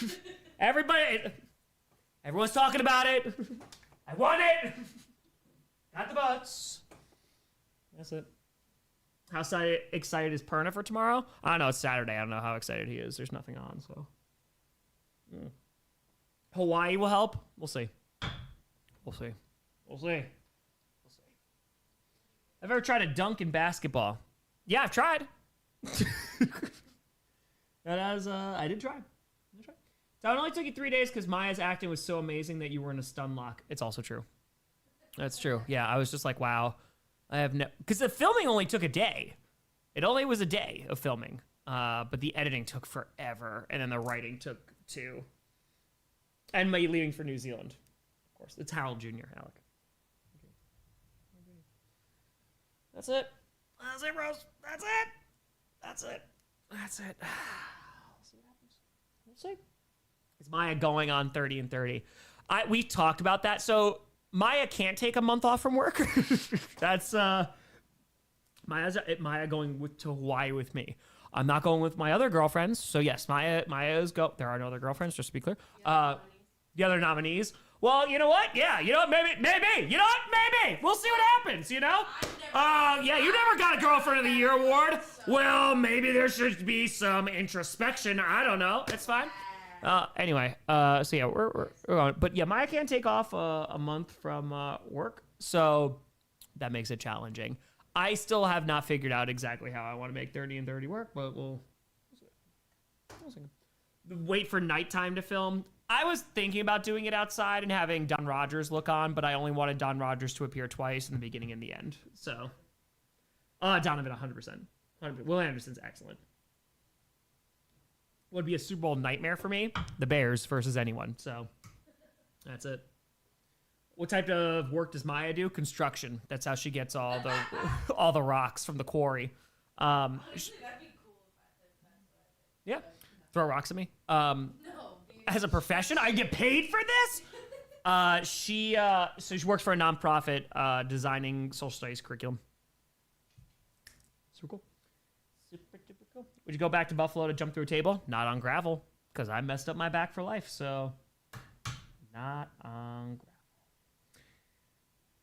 Everyone's talking about it. I won it. Got the votes. That's it. How excited is Perna for tomorrow? I don't know. It's Saturday. I don't know how excited he is. There's nothing on, so. Hawaii will help. We'll see. I've ever tried to dunk in basketball. Yeah, I've tried. I did try. So it only took you 3 days because Maya's acting was so amazing that you were in a stun lock. It's also true. That's true. Yeah, I was just like, wow. I have no... Because the filming only took a day. It only was a day of filming. But the editing took forever. And then the writing took 2. And me leaving for New Zealand. Of course. It's Harold Jr., Alec. That's it. That's it, Rose. That's it. We'll see what happens. We'll see. Is Maya going on 30 and 30? We talked about that. So Maya can't take a month off from work. That's Maya going to Hawaii with me. I'm not going with my other girlfriends. So yes, Maya is go. There are no other girlfriends, just to be clear. The other nominees. Well, you know what? Yeah, you know what? Maybe. You know what? Maybe. We'll see what happens, you know? Yeah, you never got a Girlfriend of the Year award. Well, maybe there should be some introspection. I don't know. It's fine. Anyway, so yeah, we're on. But yeah, Maya can't take off a month from work, so that makes it challenging. I still have not figured out exactly how I want to make 30 and 30 work, but we'll see. Wait for nighttime to film. I was thinking about doing it outside and having Don Rogers look on, but I only wanted Don Rogers to appear twice in the beginning and the end. So, Donovan, 100%. Will Anderson's excellent. Would be a Super Bowl nightmare for me. The Bears versus anyone. So, that's it. What type of work does Maya do? Construction. That's how she gets all the rocks from the quarry. Honestly, that'd be cool if that's what I did. Yeah. Throw rocks at me. No. As a profession, I get paid for this. She works for a nonprofit designing social studies curriculum. Super cool. Super cool. Would you go back to Buffalo to jump through a table? Not on gravel, because I messed up my back for life. So, not on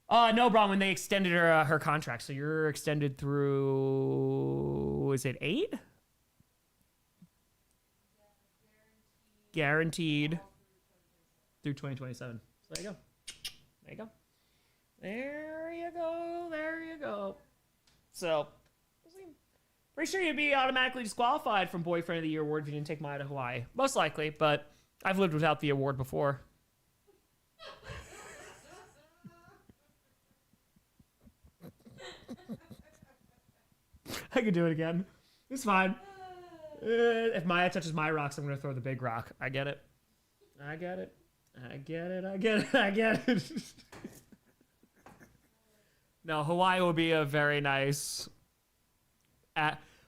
gravel. No, Bron, when they extended her contract. So you're extended through, is it 8? Guaranteed through 2027. So there you go. There you go. There you go. There you go. So, pretty sure you'd be automatically disqualified from Boyfriend of the Year award if you didn't take Maya to Hawaii. Most likely, but I've lived without the award before. I could do it again. It's fine. If Maya touches my rocks, I'm going to throw the big rock. I get it. I get it. I get it. I get it. I get it. No, Hawaii will be a very nice...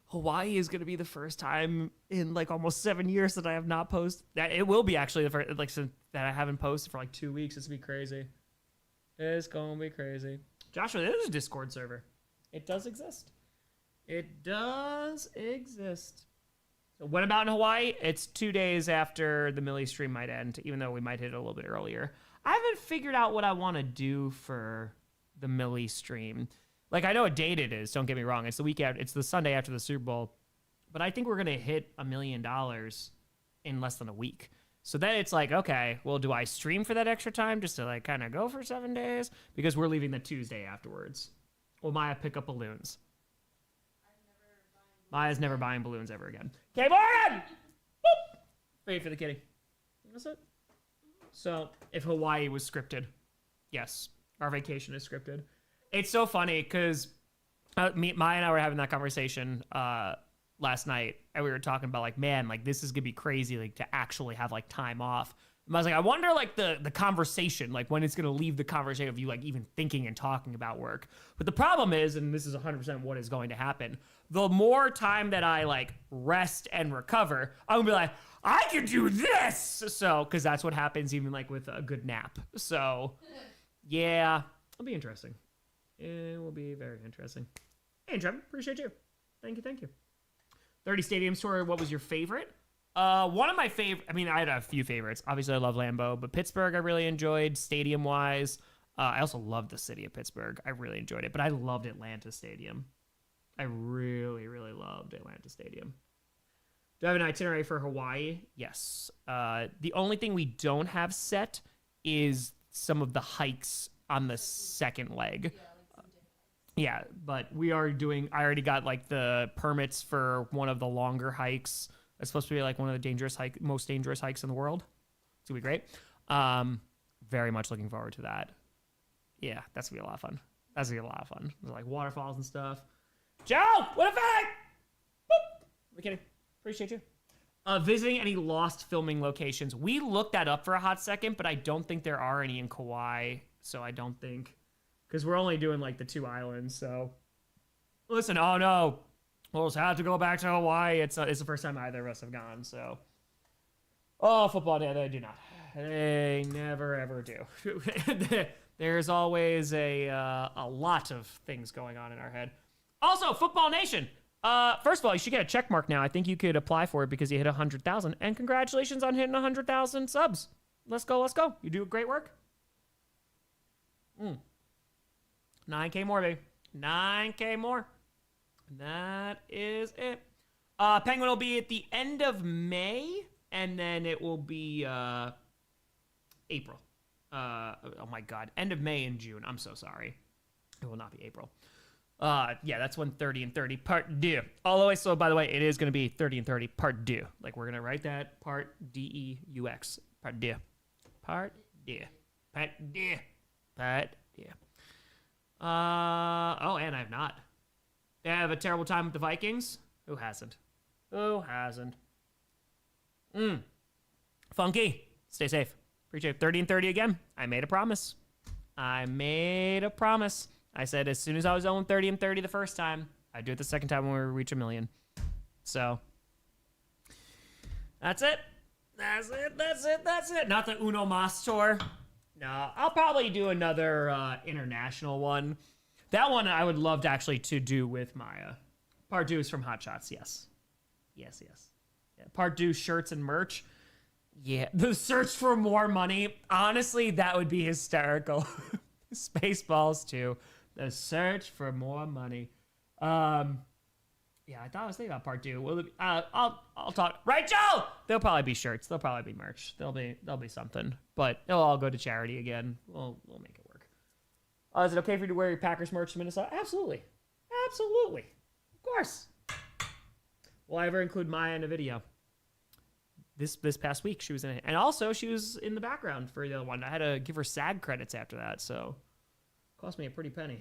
Hawaii is going to be the first time in like almost 7 years that I have not posted. It will be actually the first, like, since that I haven't posted for like 2 weeks. It's going to be crazy. It's going to be crazy. Joshua, this is a Discord server. It does exist. It does exist. So when about in Hawaii? It's 2 days after the Millie stream might end, even though we might hit it a little bit earlier. I haven't figured out what I want to do for the Millie stream. Like, I know what date it is, don't get me wrong. It's the week after, it's the Sunday after the Super Bowl. But I think we're going to hit $1 million in less than a week. So then it's like, okay, well, do I stream for that extra time just to like kind of go for 7 days? Because we're leaving the Tuesday afterwards. Will Maya pick up balloons? Maya's never buying balloons ever again. Okay, Morgan! Boop! Wait for the kitty. That's it. So, if Hawaii was scripted, yes, our vacation is scripted. It's so funny because Maya and I were having that conversation last night, and we were talking about like, man, like this is gonna be crazy, like to actually have like time off. And I was like, I wonder like the conversation, like when it's gonna leave the conversation of you like even thinking and talking about work. But the problem is, and this is 100% what is going to happen, the more time that I like rest and recover, I'm gonna be like, I can do this. So, because that's what happens even like with a good nap. So, yeah, it'll be interesting. It will be very interesting. Hey, Trevor, appreciate you. Thank you. 30 Stadiums Tour, what was your favorite? One of my favorite, I mean, I had a few favorites. Obviously, I love Lambeau, but Pittsburgh I really enjoyed, stadium-wise. I also loved the city of Pittsburgh. I really enjoyed it, but I loved Atlanta Stadium. I really, really loved Atlanta Stadium. Do I have an itinerary for Hawaii? Yes. The only thing we don't have set is some of the hikes on the second leg. Yeah, but we are doing, I already got like the permits for one of the longer hikes. It's supposed to be like one of the most dangerous hikes in the world. It's gonna be great. Very much looking forward to that. Yeah, that's gonna be a lot of fun. There's like waterfalls and stuff. Joe, what a fact! Boop. We're kidding. Appreciate you. Visiting any lost filming locations. We looked that up for a hot second, but I don't think there are any in Kauai. So I don't think, because we're only doing like the 2 islands. So listen, oh no, we'll just have to go back to Hawaii. It's the first time either of us have gone. So, oh, football day, they do not. They never ever do. There's always a lot of things going on in our head. Also, Football Nation. First of all, you should get a check mark now. I think you could apply for it because you hit 100,000. And congratulations on hitting 100,000 subs. Let's go. You do great work. 9K more, baby. 9K more. That is it. Penguin will be at the end of May, and then it will be April. Oh my God. End of May and June. I'm so sorry. It will not be April. Yeah, that's when 30 and 30 part deux. All the way. So, by the way, it is going to be 30 and 30 part deux. Like, we're going to write that part D-E-U-X. Part deux. Part deux. Part deux. Part deux. Oh, and I have not. They have a terrible time with the Vikings. Who hasn't? Who hasn't? Funky. Stay safe. Appreciate it. 30 and 30 again. I made a promise. I said as soon as I was on 30 and 30 the first time, I'd do it the second time when we reach 1 million. So, that's it. That's it. Not the Uno Mas tour. No, I'll probably do another international one. That one I would love to actually to do with Maya. Part deux is from Hot Shots, yes. Yes. Yeah, part deux shirts and merch. Yeah, the search for more money. Honestly, that would be hysterical. Spaceballs too. The search for more money. Yeah, I thought I was thinking about part two. Will it, I'll talk. Right, Joe? There'll probably be shirts. There'll probably be merch. There'll be something. But it'll all go to charity again. We'll make it work. Is it okay for you to wear your Packers merch to Minnesota? Absolutely. Of course. Will I ever include Maya in a video? This past week she was in it, and also she was in the background for the other one. I had to give her SAG credits after that, so it cost me a pretty penny.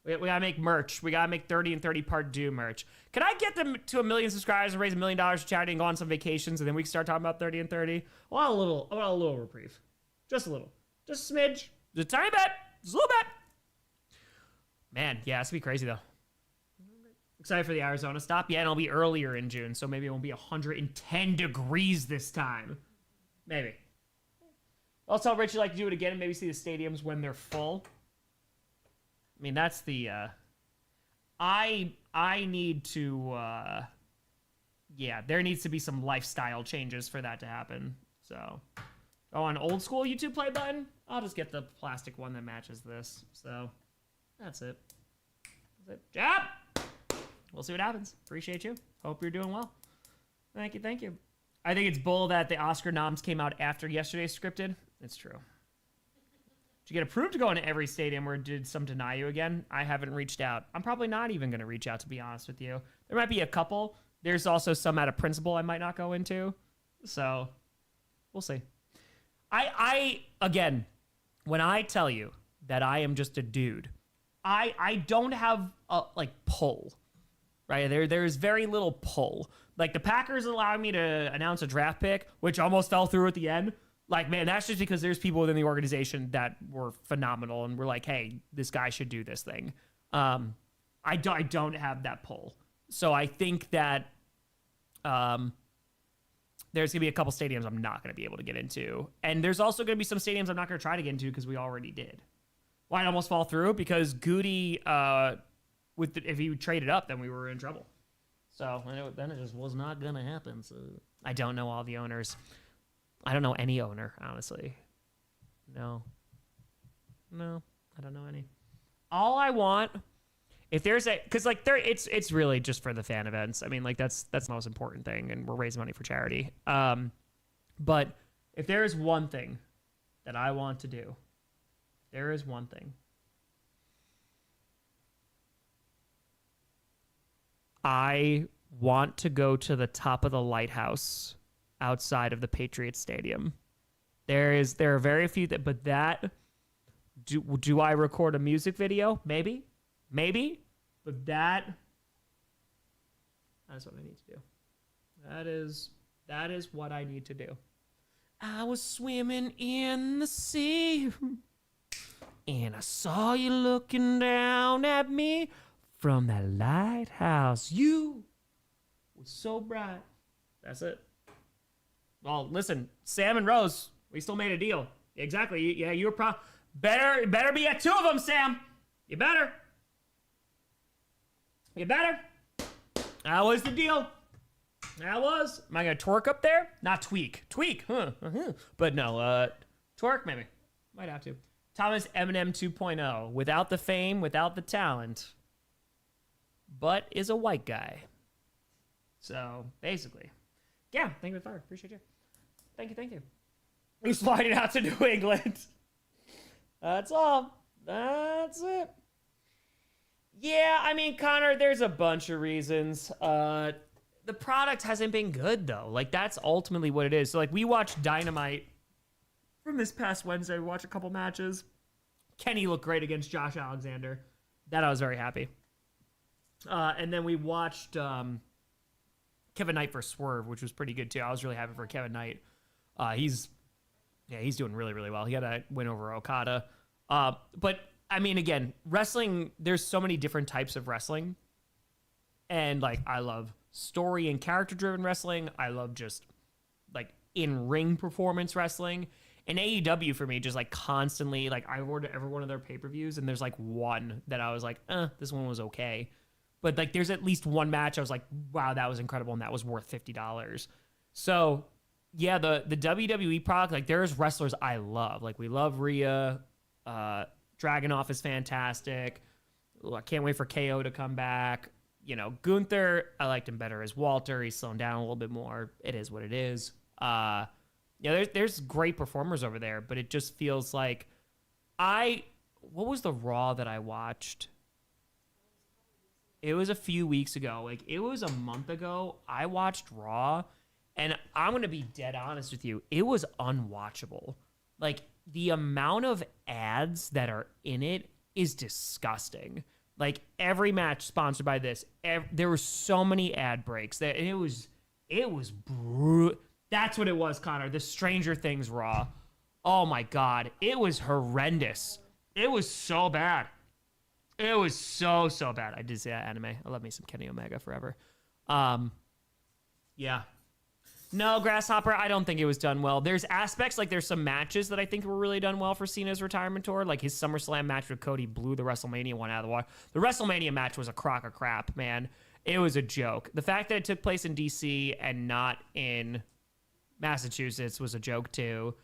We gotta make merch. We gotta make 30 and 30 part deux merch. Can I get them to 1 million subscribers and raise $1 million for charity and go on some vacations, and then we can start talking about 30 and 30? I want a little reprieve, just a little, just a smidge, just a tiny bit, just a little bit. Man, yeah, it's gonna be crazy though. Excited for the Arizona stop. Yeah, and it'll be earlier in June, so maybe it won't be 110 degrees this time. Maybe. I'll tell Rich you'd like to do it again and maybe see the stadiums when they're full. I mean, that's the... I need to... yeah, there needs to be some lifestyle changes for that to happen. So, an old school YouTube play button? I'll just get the plastic one that matches this. So, that's it. Jab! We'll see what happens. Appreciate you. Hope you're doing well. Thank you. I think it's bull that the Oscar noms came out after yesterday's scripted. It's true. Did you get approved to go into every stadium, or did some deny you again? I haven't reached out. I'm probably not even going to reach out, to be honest with you. There might be a couple. There's also some out of principle I might not go into. So, we'll see. Again, when I tell you that I am just a dude, I don't have a, pull. Right, there's very little pull. Like, the Packers allowed me to announce a draft pick, which almost fell through at the end. Like, man, that's just because there's people within the organization that were phenomenal and were like, hey, this guy should do this thing. I don't have that pull. So I think that there's going to be a couple stadiums I'm not going to be able to get into. And there's also going to be some stadiums I'm not going to try to get into because we already did. Why'd it almost fall through? Because Goody... if he traded up, then we were in trouble. So then it just was not gonna happen. So I don't know all the owners. I don't know any owner, honestly. No, I don't know any. All I want, if there's it's really just for the fan events. I mean, that's the most important thing, and we're raising money for charity. But if there is one thing that I want to do, there is one thing. I want to go to the top of the lighthouse outside of the Patriots Stadium. There are very few but do I record a music video? Maybe, but that's what I need to do. That is what I need to do. I was swimming in the sea, and I saw you looking down at me. From that lighthouse, you was so bright. That's it. Well, listen, Sam and Rose, we still made a deal. Exactly. Yeah, you were better be at 2 of them, Sam. You better. That was the deal. That was. Am I gonna twerk up there? Not tweak. Tweak, huh? But no. Twerk, maybe. Might have to. Thomas Eminem 2.0. Without the fame, without the talent, but is a white guy. So, basically. Yeah, thank you for the fire. Appreciate you. Thank you. Who's flying out to New England? That's all. That's it. Yeah, I mean, Connor, there's a bunch of reasons. The product hasn't been good, though. Like, that's ultimately what it is. So, like, we watched Dynamite from this past Wednesday. We watched a couple matches. Kenny looked great against Josh Alexander. That I was very happy. And then we watched Kevin Knight for Swerve, which was pretty good, too. I was really happy for Kevin Knight. He's doing really, really well. He had a win over Okada. But, I mean, again, wrestling, there's so many different types of wrestling. And, like, I love story and character-driven wrestling. I love just, like, in-ring performance wrestling. And AEW, for me, just, like, constantly, like, I ordered every one of their pay-per-views, and there's, like, one that I was like, this one was okay. But, like, there's at least one match I was like, wow, that was incredible, and that was worth $50. So, yeah, the WWE product, like, there's wrestlers I love. Like, we love Rhea. Dragunov is fantastic. I can't wait for KO to come back. You know, Gunther, I liked him better as Walter. He's slowing down a little bit more. It is what it is. There's great performers over there, but it just feels like what was the Raw that I watched? It was a few weeks ago. Like, it was a month ago. I watched Raw, and I'm going to be dead honest with you. It was unwatchable. Like, the amount of ads that are in it is disgusting. Like, every match sponsored by this, there were so many ad breaks that it was brutal. That's what it was, Connor. The Stranger Things Raw. Oh my God, it was horrendous. It was so bad. It was so bad. I did say that anime. I love me some Kenny Omega forever. Yeah. No, Grasshopper, I don't think it was done well. There's aspects, like there's some matches that I think were really done well for Cena's retirement tour. Like his SummerSlam match with Cody blew the WrestleMania one out of the water. The WrestleMania match was a crock of crap, man. It was a joke. The fact that it took place in DC and not in Massachusetts was a joke too.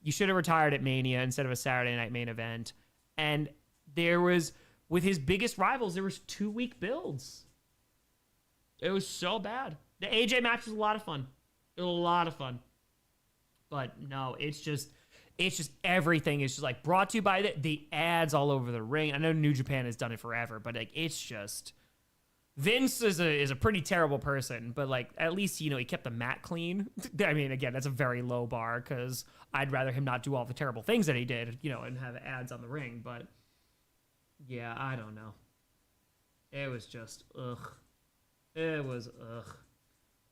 You should have retired at Mania instead of a Saturday night main event. And there was, with his biggest rivals, there was 2-week builds. It was so bad. The AJ match was a lot of fun. It was a lot of fun. But no, it's just everything is just like brought to you by the ads all over the ring. I know New Japan has done it forever, but like it's just Vince is a pretty terrible person, but like at least, you know, he kept the mat clean. I mean, again, that's a very low bar because I'd rather him not do all the terrible things that he did, you know, and have ads on the ring. But yeah, I don't know. It was just ugh. It was ugh.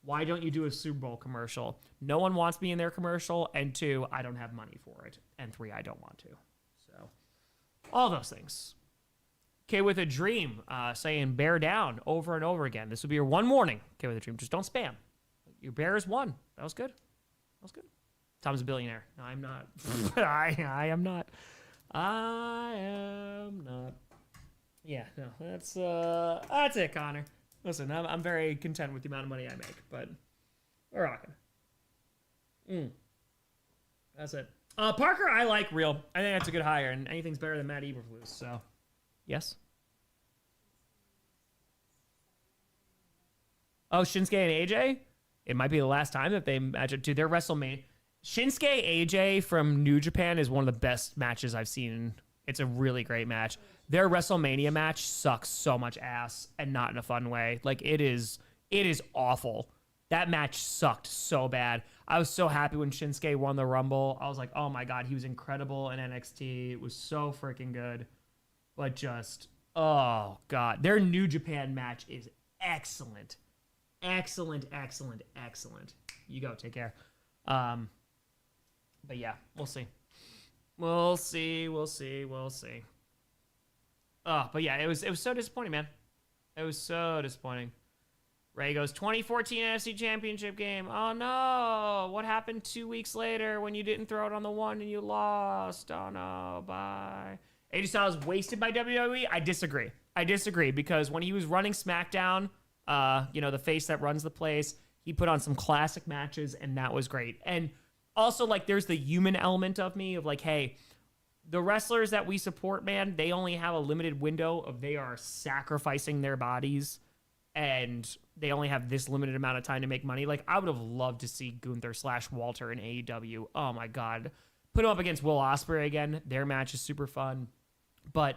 Why don't you do a Super Bowl commercial? No one wants me in their commercial, and 2, I don't have money for it, and 3, I don't want to. So, all those things. Okay, with a Dream, saying bear down over and over again. This will be your one warning. Okay, with a Dream, just don't spam. Your Bears won. That was good. That was good. Tom's a billionaire. No, I'm not. I am not. I am not. Yeah, no, that's it, Connor. Listen, I'm very content with the amount of money I make, but we're rocking. That's it. Parker, I like real. I think that's a good hire, and anything's better than Matt Eberflus, so yes. Oh, Shinsuke and AJ? It might be the last time that they match up to their WrestleMania. Shinsuke AJ from New Japan is one of the best matches I've seen. It's a really great match. Their WrestleMania match sucks so much ass and not in a fun way. Like it is awful. That match sucked so bad. I was so happy when Shinsuke won the Rumble. I was like, oh my God, he was incredible in NXT. It was so freaking good. But just, oh God. Their New Japan match is excellent. Excellent. You go, take care. But yeah, we'll see. We'll see. Oh, but yeah, it was so disappointing, man. It was so disappointing. Ray goes, 2014 NFC Championship game. Oh no, what happened 2 weeks later when you didn't throw it on the one and you lost? Oh no, bye. AJ Styles wasted by WWE? I disagree because when he was running SmackDown, you know, the face that runs the place, he put on some classic matches and that was great. And also like there's the human element of me of like, hey, the wrestlers that we support, man, they only have a limited window of they are sacrificing their bodies and they only have this limited amount of time to make money. Like, I would have loved to see Gunther / Walter in AEW. Oh my God. Put him up against Will Ospreay again. Their match is super fun. But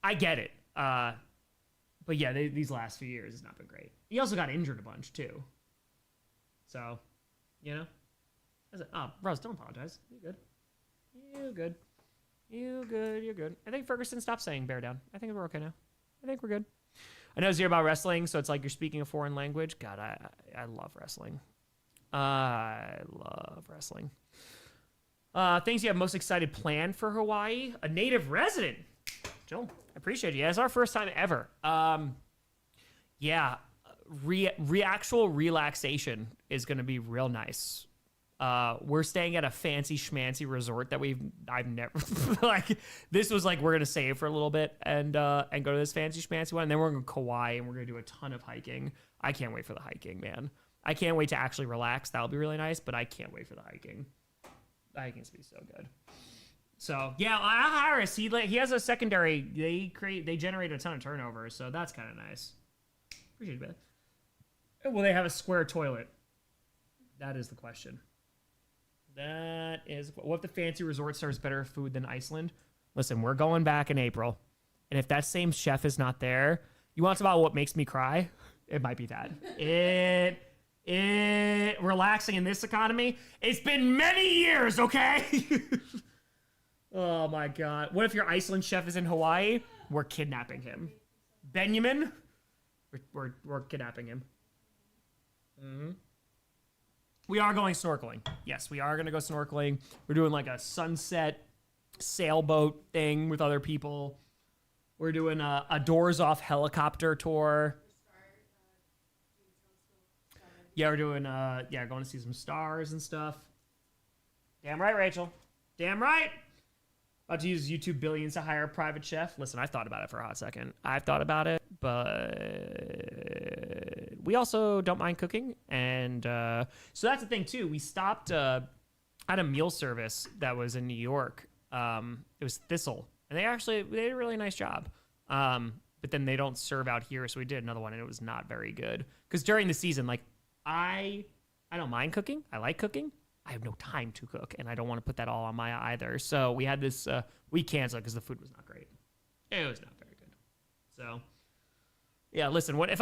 I get it. But yeah, these last few years has not been great. He also got injured a bunch too. So, you know. Oh, Rose, don't apologize. You good. You good. You good. You're good. I think Ferguson stopped saying bear down. I think we're okay now. I think we're good. I know you're about wrestling, so it's like you're speaking a foreign language. God, I love wrestling. I love wrestling. Things you have most excited planned for Hawaii? A native resident. Joel, I appreciate you. Yeah, it's our first time ever. Yeah, actual relaxation is going to be real nice. We're staying at a fancy schmancy resort that I've never like. This was like we're gonna save for a little bit and go to this fancy schmancy one, and then we're gonna go Kauai and we're gonna do a ton of hiking. I can't wait for the hiking, man. I can't wait to actually relax. That'll be really nice, but I can't wait for the hiking. The hiking's gonna be so good. So yeah, Harris, he has a secondary. They generate a ton of turnover, so that's kind of nice. Appreciate it, man. Will they have a square toilet? That is the question. That is, what if the fancy resort serves better food than Iceland? Listen, we're going back in April, and if that same chef is not there, you want to talk about what makes me cry? It might be that. Relaxing in this economy. It's been many years, okay? Oh my God. What if your Iceland chef is in Hawaii? We're kidnapping him. Benjamin? We're kidnapping him. Mm-hmm. We are going snorkeling. Yes, we are going to go snorkeling. We're doing like a sunset sailboat thing with other people. We're doing a doors off helicopter tour. Yeah, we're doing going to see some stars and stuff. Damn right, Rachel. Damn right. About to use YouTube Billions to hire a private chef. Listen, I thought about it for a hot second. I've thought about it, but we also don't mind cooking. And so that's the thing, too. We stopped at a meal service that was in New York. It was Thistle. And they did a really nice job. But then they don't serve out here, so we did another one, and it was not very good. Because during the season, like, I don't mind cooking. I like cooking. I have no time to cook, and I don't want to put that all on Maya either. So we had this, we canceled because the food was not great. It was not very good. So, yeah, listen, if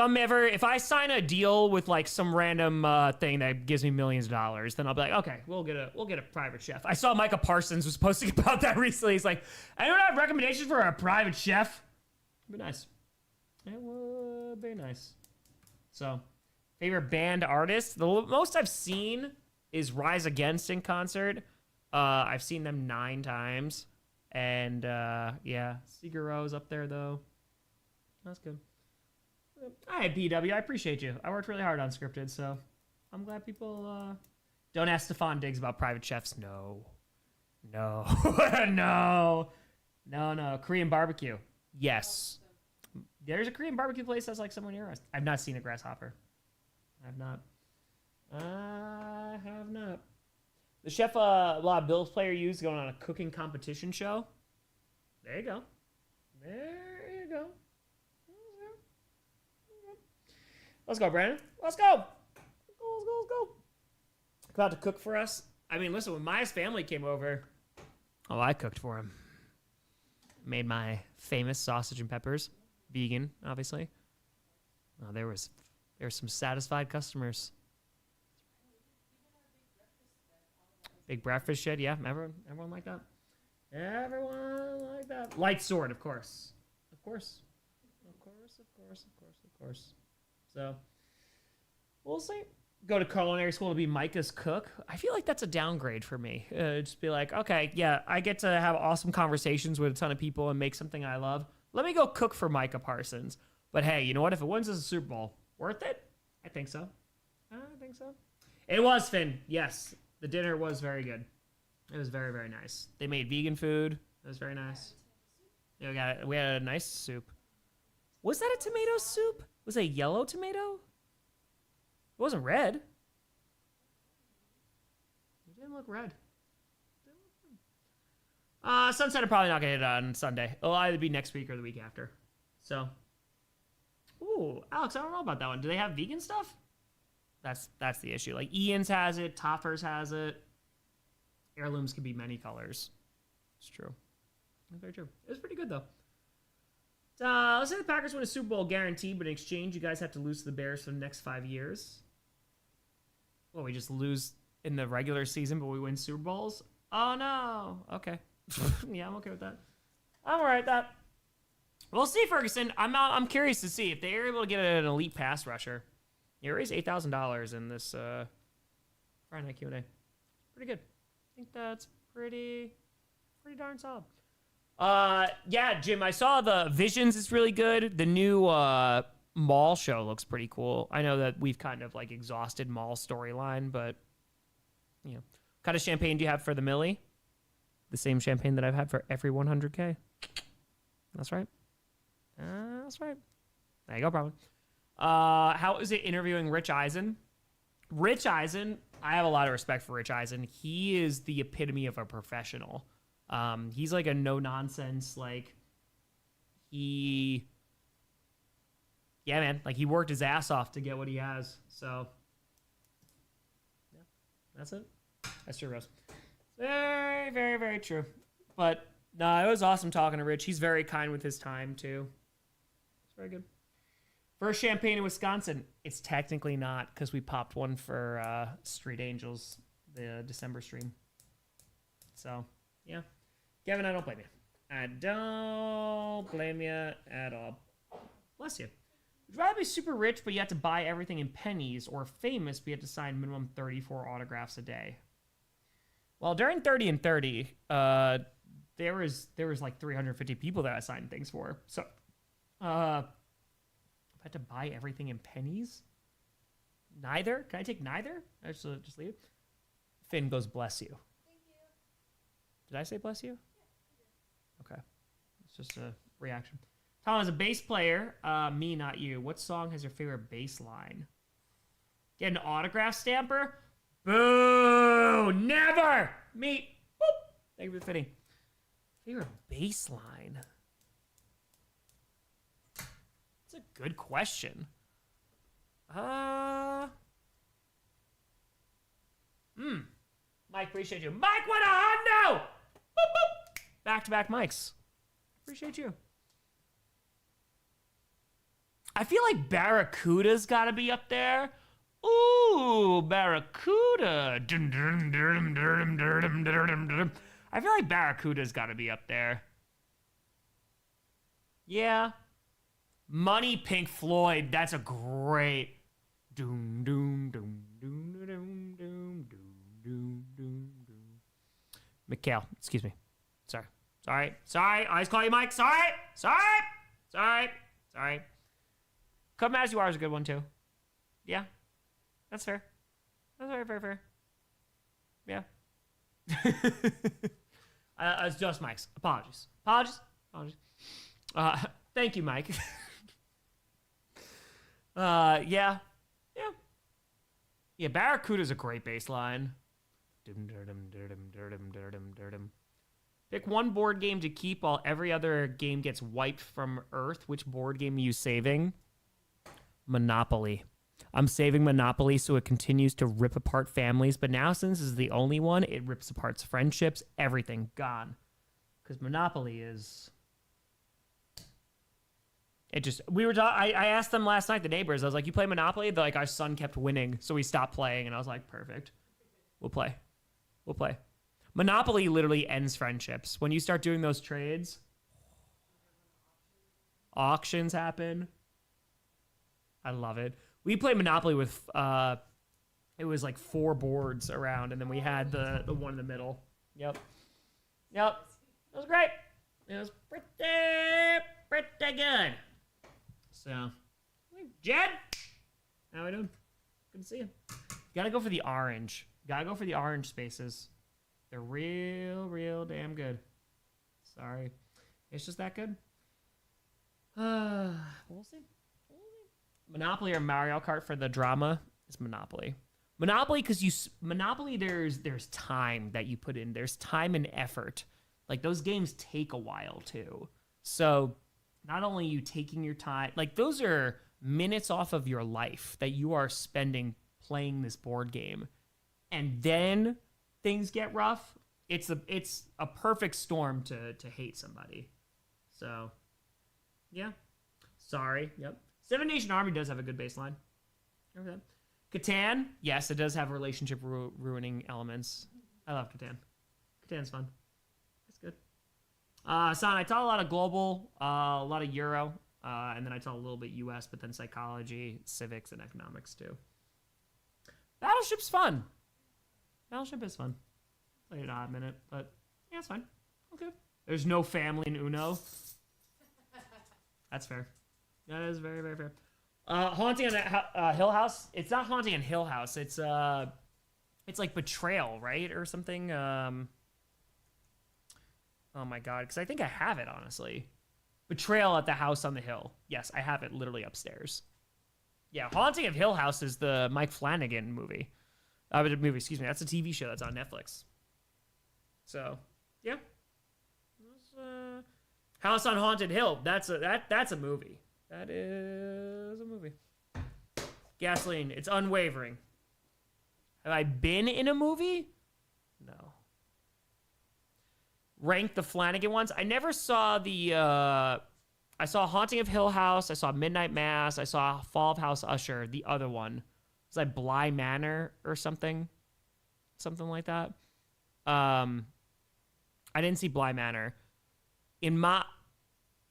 I sign a deal with like some random thing that gives me millions of dollars, then I'll be like, okay, we'll get a private chef. I saw Micah Parsons was posting about that recently. He's like, anyone have recommendations for a private chef? It'd be nice. It would be nice. So, favorite band artist? The most I've seen is Rise Against in concert. I've seen them 9 times. And, yeah, Sigur Rós up there, though. That's good. Hi, BW. I appreciate you. I worked really hard on Scripted, so I'm glad people... Don't ask Stefan Diggs about private chefs. No. No. No. Korean barbecue. Yes. There's a Korean barbecue place that's like somewhere near us. I've not seen a Grasshopper. I've not. I have not. The chef a lot of Bills player used going on a cooking competition show. There you go. Let's go, Brandon. Let's go. Let's go. About to cook for us. I mean, listen, when Maya's family came over, I cooked for him. Made my famous sausage and peppers. Vegan, obviously. There were some satisfied customers. Big breakfast shit, yeah. Everyone like that. Everyone like that. Light sword, of course. Of course. So, we'll see. Go to culinary school to be Micah's cook. I feel like that's a downgrade for me. Just be like, okay, yeah, I get to have awesome conversations with a ton of people and make something I love. Let me go cook for Micah Parsons. But hey, you know what? If it wins us a Super Bowl, worth it? I think so. It was, Finn. Yes. The dinner was very good. It was very, very nice. They made vegan food. It was very nice. Yeah, we had a nice soup. Was that a tomato soup? Was it a yellow tomato? It wasn't red. Didn't look red. Sunset are probably not gonna hit on Sunday. It'll either be next week or the week after. So, ooh, Alex, I don't know about that one. Do they have vegan stuff? That's the issue. Like Ian's has it, Toffers has it. Heirlooms can be many colors. It's true. That's very true. It was pretty good though. Let's say the Packers win a Super Bowl guaranteed, but in exchange, you guys have to lose to the Bears for the next 5 years. Well, we just lose in the regular season, but we win Super Bowls? Oh no. Okay. Yeah, I'm okay with that. I'm alright with that. We'll see, Ferguson. I'm curious to see if they're able to get an elite pass rusher. You raised $8,000 in this Friday Night Q&A. Pretty good. I think that's pretty darn solid. Yeah, Jim, I saw the Visions is really good. The new Mall show looks pretty cool. I know that we've kind of like exhausted Mall storyline, but you know, what kind of champagne do you have for the Millie? The same champagne that I've had for every 100K. That's right. That's right. There you go, probably. How is it interviewing Rich Eisen? Rich Eisen, I have a lot of respect for Rich Eisen. He is the epitome of a professional. He's like a no-nonsense, like, yeah, man, like he worked his ass off to get what he has. So, yeah, that's it. That's true, Rose. Very, very, very true. But, no, it was awesome talking to Rich. He's very kind with his time, too. It's very good. First champagne in Wisconsin. It's technically not because we popped one for Street Angels, the December stream. So, yeah. Kevin, I don't blame you. I don't blame you at all. Bless you. Would you rather be super rich, but you have to buy everything in pennies, or famous, but you have to sign minimum 34 autographs a day? Well, during 30 and 30, there was like 350 people that I signed things for. So, if I had to buy everything in pennies? Neither? Can I take neither? I just leave it. Finn goes, bless you. Thank you. Did I say bless you? Okay. It's just a reaction. Tom, as a bass player, me, not you, what song has your favorite bass line? Get an autograph stamper? Boo! Never! Me. Boop. Thank you for fitting. Favorite bass line? That's a good question. Mike, appreciate you. Mike, what a hundo! Boop, boop. Back-to-back mics. Appreciate you. I feel like Barracuda's got to be up there. Ooh, Barracuda. I feel like Barracuda's got to be up there. Yeah. Money, Pink Floyd. That's a great. Doom, doom, doom, doom, doom, doom, doom, doom, doom. Mikhail, excuse me. Sorry. I always call you Mike. Sorry. Come As You Are is a good one, too. Yeah. That's fair. That's very, very fair. Yeah. It's just Mike's. Apologies. Thank you, Mike. Yeah. Yeah, Barracuda's a great bass line. Pick one board game to keep while every other game gets wiped from Earth. Which board game are you saving? Monopoly. I'm saving Monopoly so it continues to rip apart families, but now since this is the only one, it rips apart friendships, everything gone. Because Monopoly is... It just... I asked them last night, the neighbors, I was like, you play Monopoly? They're like, our son kept winning, so we stopped playing, and I was like, perfect. We'll play. Monopoly literally ends friendships. When you start doing those trades, auctions happen. I love it. We played Monopoly with, it was like 4 boards around, and then we had the one in the middle. Yep. It was great. It was pretty good. So, Jed, how we doing? Good to see you. Gotta go for the orange. Spaces. They're real damn good. Sorry. It's just that good. We'll see. Monopoly or Mario Kart for the drama is Monopoly. Monopoly, because Monopoly, there's time that you put in. There's time and effort. Like those games take a while too. So not only are you taking your time, like those are minutes off of your life that you are spending playing this board game, and then things get rough. It's a perfect storm to hate somebody. So yeah, sorry. Yep. Seven Nation Army does have a good baseline. Remember that? Catan, yes, it does have relationship ruining elements. I love Catan. Catan's fun. That's good. Son, I taught a lot of global, a lot of Euro, and then I taught a little bit US, but then psychology, civics, and economics too. Battleship's fun. Battleship is fun. Played an odd minute, but yeah, it's fine. Okay. There's no family in Uno. That's fair. That is very, very fair. Haunting on Hill House. It's not Haunting on Hill House. It's like Betrayal, right, or something. Oh my god, because I think I have it honestly. Betrayal at the House on the Hill. Yes, I have it literally upstairs. Yeah, Haunting of Hill House is the Mike Flanagan movie. Excuse me. That's a TV show that's on Netflix. So, yeah. House on Haunted Hill. That's a movie. That is a movie. Gasoline. It's unwavering. Have I been in a movie? No. Rank the Flanagan ones. I never saw the. I saw Haunting of Hill House. I saw Midnight Mass. I saw Fall of House Usher. The other one was like Bly Manor or something like that. I didn't see Bly Manor. In my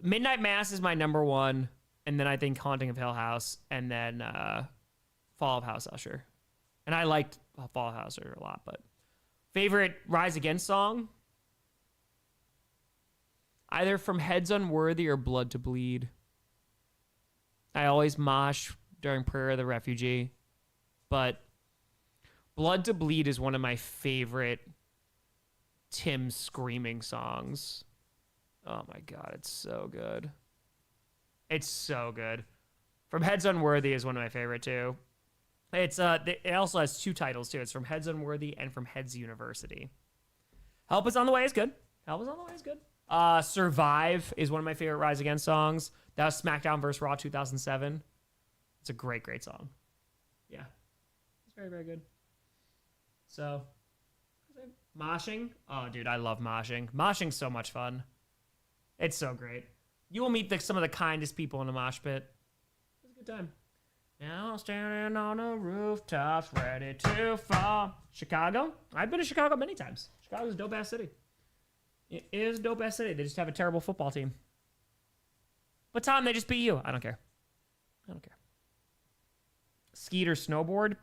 Midnight Mass is my number one. And then I think Haunting of Hill House, and then Fall of House Usher. And I liked Fall of House Usher a lot, but favorite Rise Against song? Either from Heads Unworthy or Blood to Bleed. I always mosh during Prayer of the Refugee, but Blood to Bleed is one of my favorite Tim screaming songs. Oh my god, it's so good. It's so good. From Heads Unworthy is one of my favorite too. It also has two titles too. It's from Heads Unworthy and from Heads University. Help Is on the Way is good. Help Is on the Way is good. Survive is one of my favorite Rise Against songs. That was SmackDown vs. Raw 2007. It's a great, great song. Yeah. It's very, very good. So, moshing. Oh, dude, I love moshing. Moshing's so much fun. It's so great. You will meet some of the kindest people in a mosh pit. It's a good time. Now standing on the rooftops, ready to fall. Chicago. I've been to Chicago many times. Chicago's a dope-ass city. It is a dope-ass city. They just have a terrible football team. But Tom, they just beat you. I don't care. I don't care. Skeet or snowboard.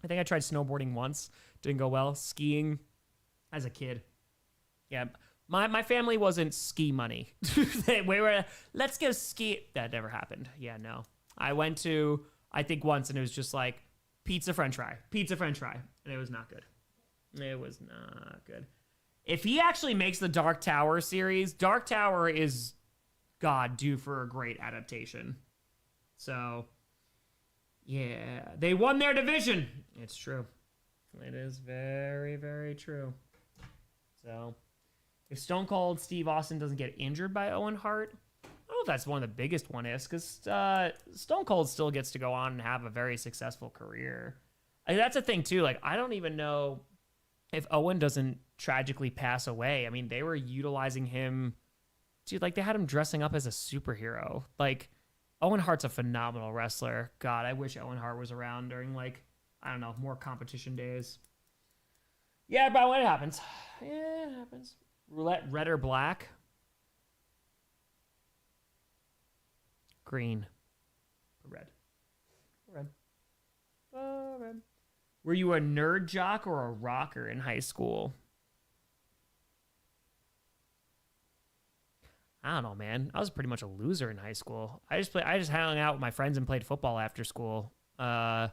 I think I tried snowboarding once. Didn't go well. Skiing as a kid. Yeah. My family wasn't ski money. We were, let's go ski. That never happened. Yeah, no. I went to, I think once, and it was just like pizza french fry. And it was not good. It was not good. If he actually makes the Dark Tower series, Dark Tower is, God, due for a great adaptation. So, yeah. They won their division. It's true. It is very, very true. So, if Stone Cold Steve Austin doesn't get injured by Owen Hart, I don't know if that's one of the biggest one is, because Stone Cold still gets to go on and have a very successful career. That's a thing, too. Like, I don't even know if Owen doesn't tragically pass away. I mean, they were utilizing him. Dude, like, they had him dressing up as a superhero. Like, Owen Hart's a phenomenal wrestler. God, I wish Owen Hart was around during, like, I don't know, more competition days. Yeah, but when it happens. Yeah, it happens. Roulette, red or black? Green. Red. Red. Red. Were you a nerd jock or a rocker in high school? I don't know, man. I was pretty much a loser in high school. I just hung out with my friends and played football after school. Yeah,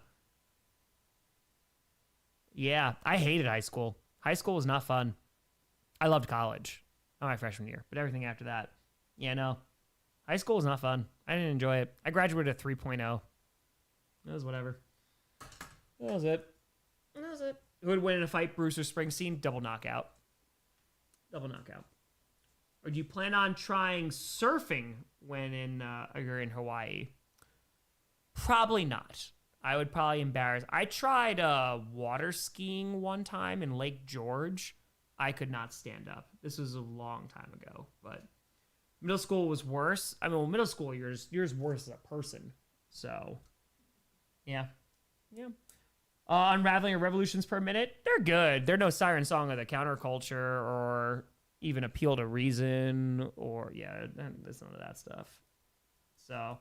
I hated high school. High school was not fun. I loved college. Not my freshman year, but everything after that. Yeah, no. High school was not fun. I didn't enjoy it. I graduated at 3.0. It was whatever. That was it. And that was it. Who would win in a fight, Bruce or Springsteen? Double knockout. Double knockout. Or do you plan on trying surfing when you're in Hawaii? Probably not. I would probably embarrass. I tried water skiing one time in Lake George. I could not stand up. This was a long time ago, but middle school was worse. I mean, well, middle school, you're worse as a person. So, yeah. Unraveling of Revolutions Per Minute, they're good. They're no Siren Song of the Counterculture or even Appeal to Reason or, there's none of that stuff. So,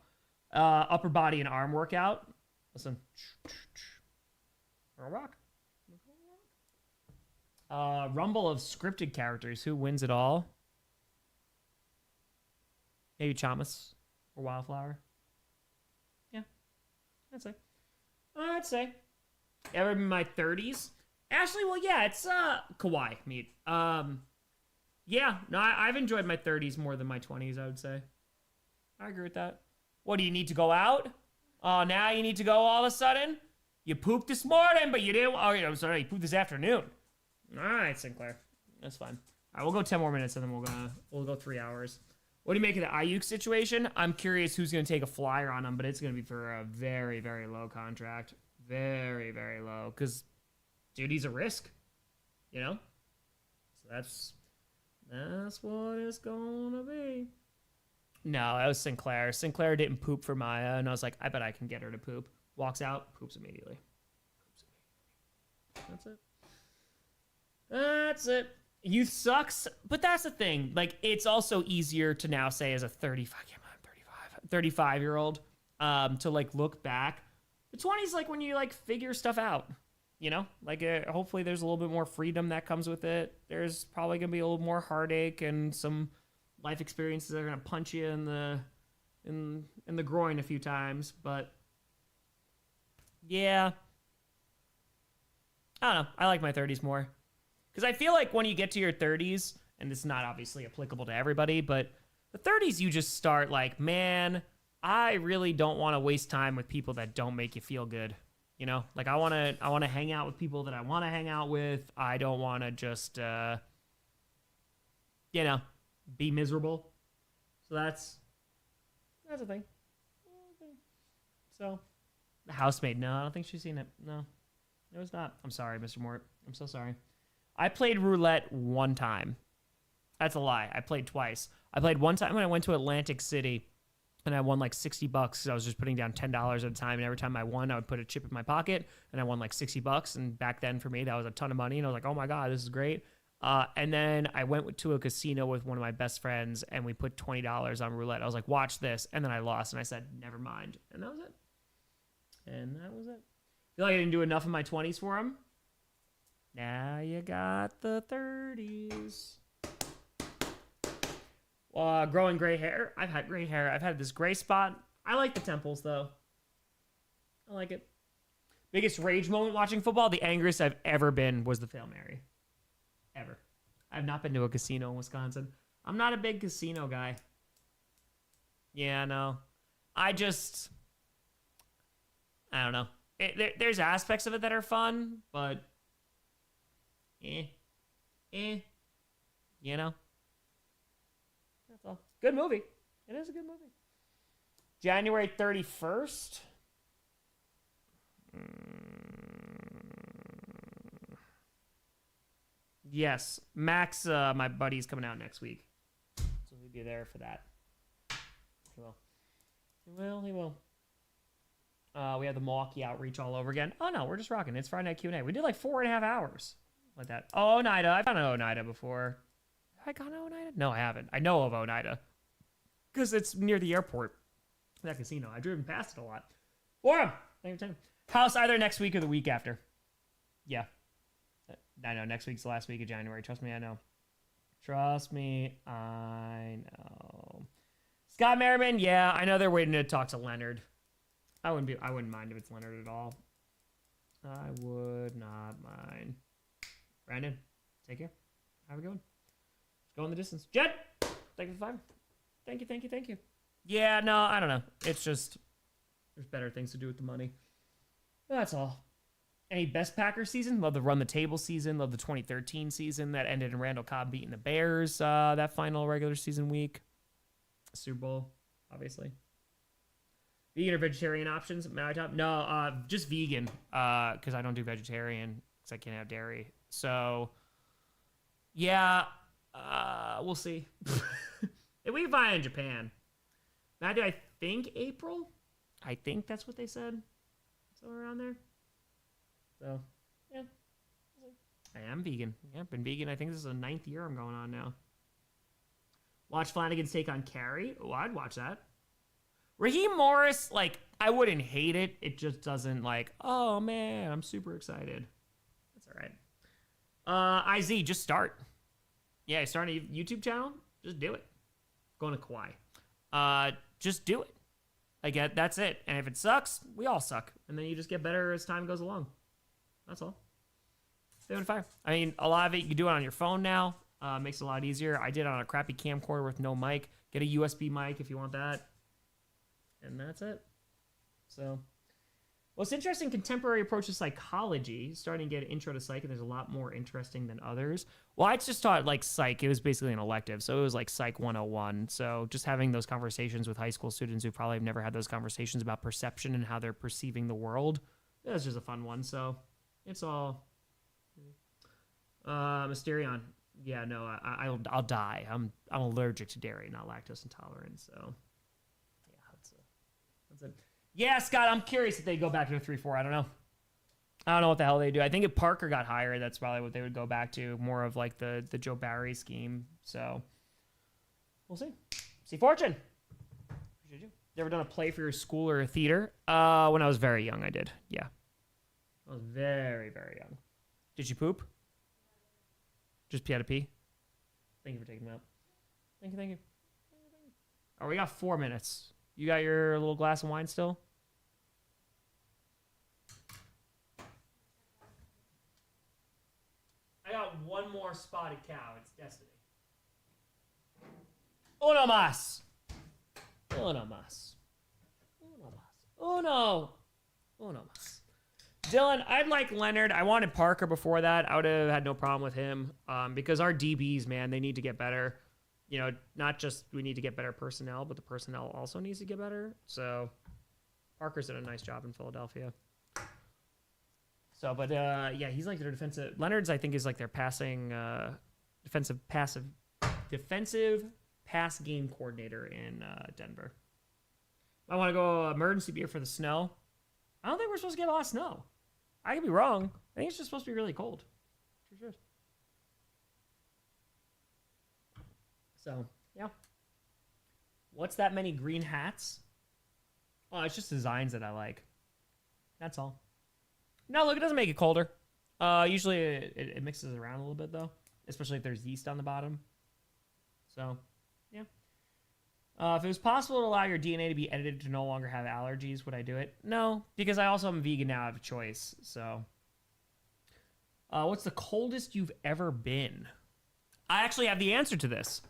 upper body and arm workout. Listen. Or a rock. Rumble of scripted characters. Who wins it all? Maybe Chamas or Wildflower. Yeah, I'd say. Ever in my 30s? Actually, well, yeah, it's Kawhi meet. I've enjoyed my 30s more than my 20s, I would say. I agree with that. What, do you need to go out? Oh, now you need to go all of a sudden? You pooped this morning, but you didn't. Oh, I'm sorry, you pooped this afternoon. All right, Sinclair. That's fine. All right, we'll go 10 more minutes, and then we'll go 3 hours. What do you make of the Ayuk situation? I'm curious who's going to take a flyer on him, but it's going to be for a very, very low contract. Very, very low. Because, dude, he's a risk. You know? So that's what it's going to be. No, that was Sinclair. Sinclair didn't poop for Maya, and I was like, I bet I can get her to poop. Walks out, poops immediately. That's it. Youth sucks, but that's the thing. Like, it's also easier to now say as a 35-year-old, to like look back. The 20s, like when you like figure stuff out, you know, like hopefully there's a little bit more freedom that comes with it. There's probably gonna be a little more heartache and some life experiences that are gonna punch you in the groin a few times. But yeah, I don't know. I like my 30s more. Because I feel like when you get to your 30s, and it's not obviously applicable to everybody, but the 30s, you just start like, man, I really don't want to waste time with people that don't make you feel good. You know, like I want to hang out with people that I want to hang out with. I don't want to just, be miserable. So that's a thing. So the housemaid, no, I don't think she's seen it. No, it was not. I'm sorry, Mr. Mort. I'm so sorry. I played roulette one time. That's a lie. I played twice. I played one time when I went to Atlantic City, and I won like $60 because I was just putting down $10 at a time. And every time I won, I would put a chip in my pocket, and I won like $60. And back then for me, that was a ton of money. And I was like, oh my God, this is great. And then I went to a casino with one of my best friends, and we put $20 on roulette. I was like, watch this. And then I lost, and I said, never mind. And that was it. I feel like I didn't do enough in my 20s for him. Now you got the 30s. Growing gray hair. I've had gray hair. I've had this gray spot. I like the temples, though. I like it. Biggest rage moment watching football? The angriest I've ever been was the Hail Mary. Ever. I've not been to a casino in Wisconsin. I'm not a big casino guy. Yeah, no. I don't know. There's aspects of it that are fun, but you know. That's all. Good movie. It is a good movie. January 31st. Yes. Max, my buddy's coming out next week. So he'll be there for that. He will. We have the Milwaukee outreach all over again. Oh, no, we're just rocking. It's Friday Night Q&A. We did like 4.5 hours like that. Oh, Oneida. I've gone to Oneida before. Have I gone to Oneida? No, I haven't. I know of Oneida because it's near the airport. That casino. I've driven past it a lot. Forum. House either next week or the week after. Yeah. I know. Next week's the last week of January. Trust me, I know. Trust me, I know. Scott Merriman. Yeah, I know they're waiting to talk to Leonard. I wouldn't mind if it's Leonard at all. I would not mind. Brandon, take care. Have a good one. Let's go in the distance. Jed, thank you for the 5. Thank you. Yeah, no, I don't know. It's just there's better things to do with the money. That's all. Any best Packers season? Love the run the table season. Love the 2013 season that ended in Randall Cobb beating the Bears that final regular season week. Super Bowl, obviously. Vegan or vegetarian options at my top? No, just vegan because I don't do vegetarian because I can't have dairy. So, yeah, we'll see. If we can find it in Japan. Now, do I think April? I think that's what they said. Somewhere around there. So, yeah. I am vegan. Yeah, I've been vegan. I think this is the 9th year I'm going on now. Watch Flanagan's take on Carrie. Oh, I'd watch that. Raheem Morris, like, I wouldn't hate it. It just doesn't, like, oh, man, I'm super excited. That's all right. IZ, just start. Yeah, starting a YouTube channel? Just do it. Going to Kauai. Just do it. Like, that's it. And if it sucks, we all suck. And then you just get better as time goes along. That's all. Doing fire. I mean, a lot of it you can do it on your phone now. Makes it a lot easier. I did it on a crappy camcorder with no mic. Get a USB mic if you want that. And that's it. So, well, it's interesting. Contemporary approach to psychology. Starting to get intro to psych, and there's a lot more interesting than others. Well, I just taught like psych. It was basically an elective, so it was like psych 101. So just having those conversations with high school students who probably have never had those conversations about perception and how they're perceiving the world. It was just a fun one. So it's all Mysterion. Yeah, no, I'll die. I'm allergic to dairy, not lactose intolerant. So yeah, that's it. Yeah, Scott, I'm curious if they go back to a 3-4. I don't know what the hell they do. I think if Parker got hired, that's probably what they would go back to. More of like the Joe Barry scheme. So we'll see. See fortune. What did you do? You ever done a play for your school or a theater? When I was very young, I did. Yeah. I was very, very young. Did you poop? Just had to pee? Thank you for taking me out. Thank you. Oh, we got 4 minutes. You got your little glass of wine still? I got one more spotted cow. It's destiny. Uno mas. Uno mas. Dylan, I'd like Leonard. I wanted Parker before that. I would have had no problem with him because our DBs, man, they need to get better. You know, not just we need to get better personnel, but the personnel also needs to get better. So Parker's done a nice job in Philadelphia. So, but yeah, he's like their defensive. Leonard's, I think, is like their passing defensive pass game coordinator in Denver. I want to go emergency beer for the snow. I don't think we're supposed to get a lot of snow. I could be wrong. I think it's just supposed to be really cold. For sure. So, yeah. What's that many green hats? Oh, it's just designs that I like. That's all. No, look, it doesn't make it colder. Usually it mixes around a little bit, though. Especially if there's yeast on the bottom. So, yeah. If it was possible to allow your DNA to be edited to no longer have allergies, would I do it? No, because I also am vegan now. I have a choice. So, what's the coldest you've ever been? I actually have the answer to this.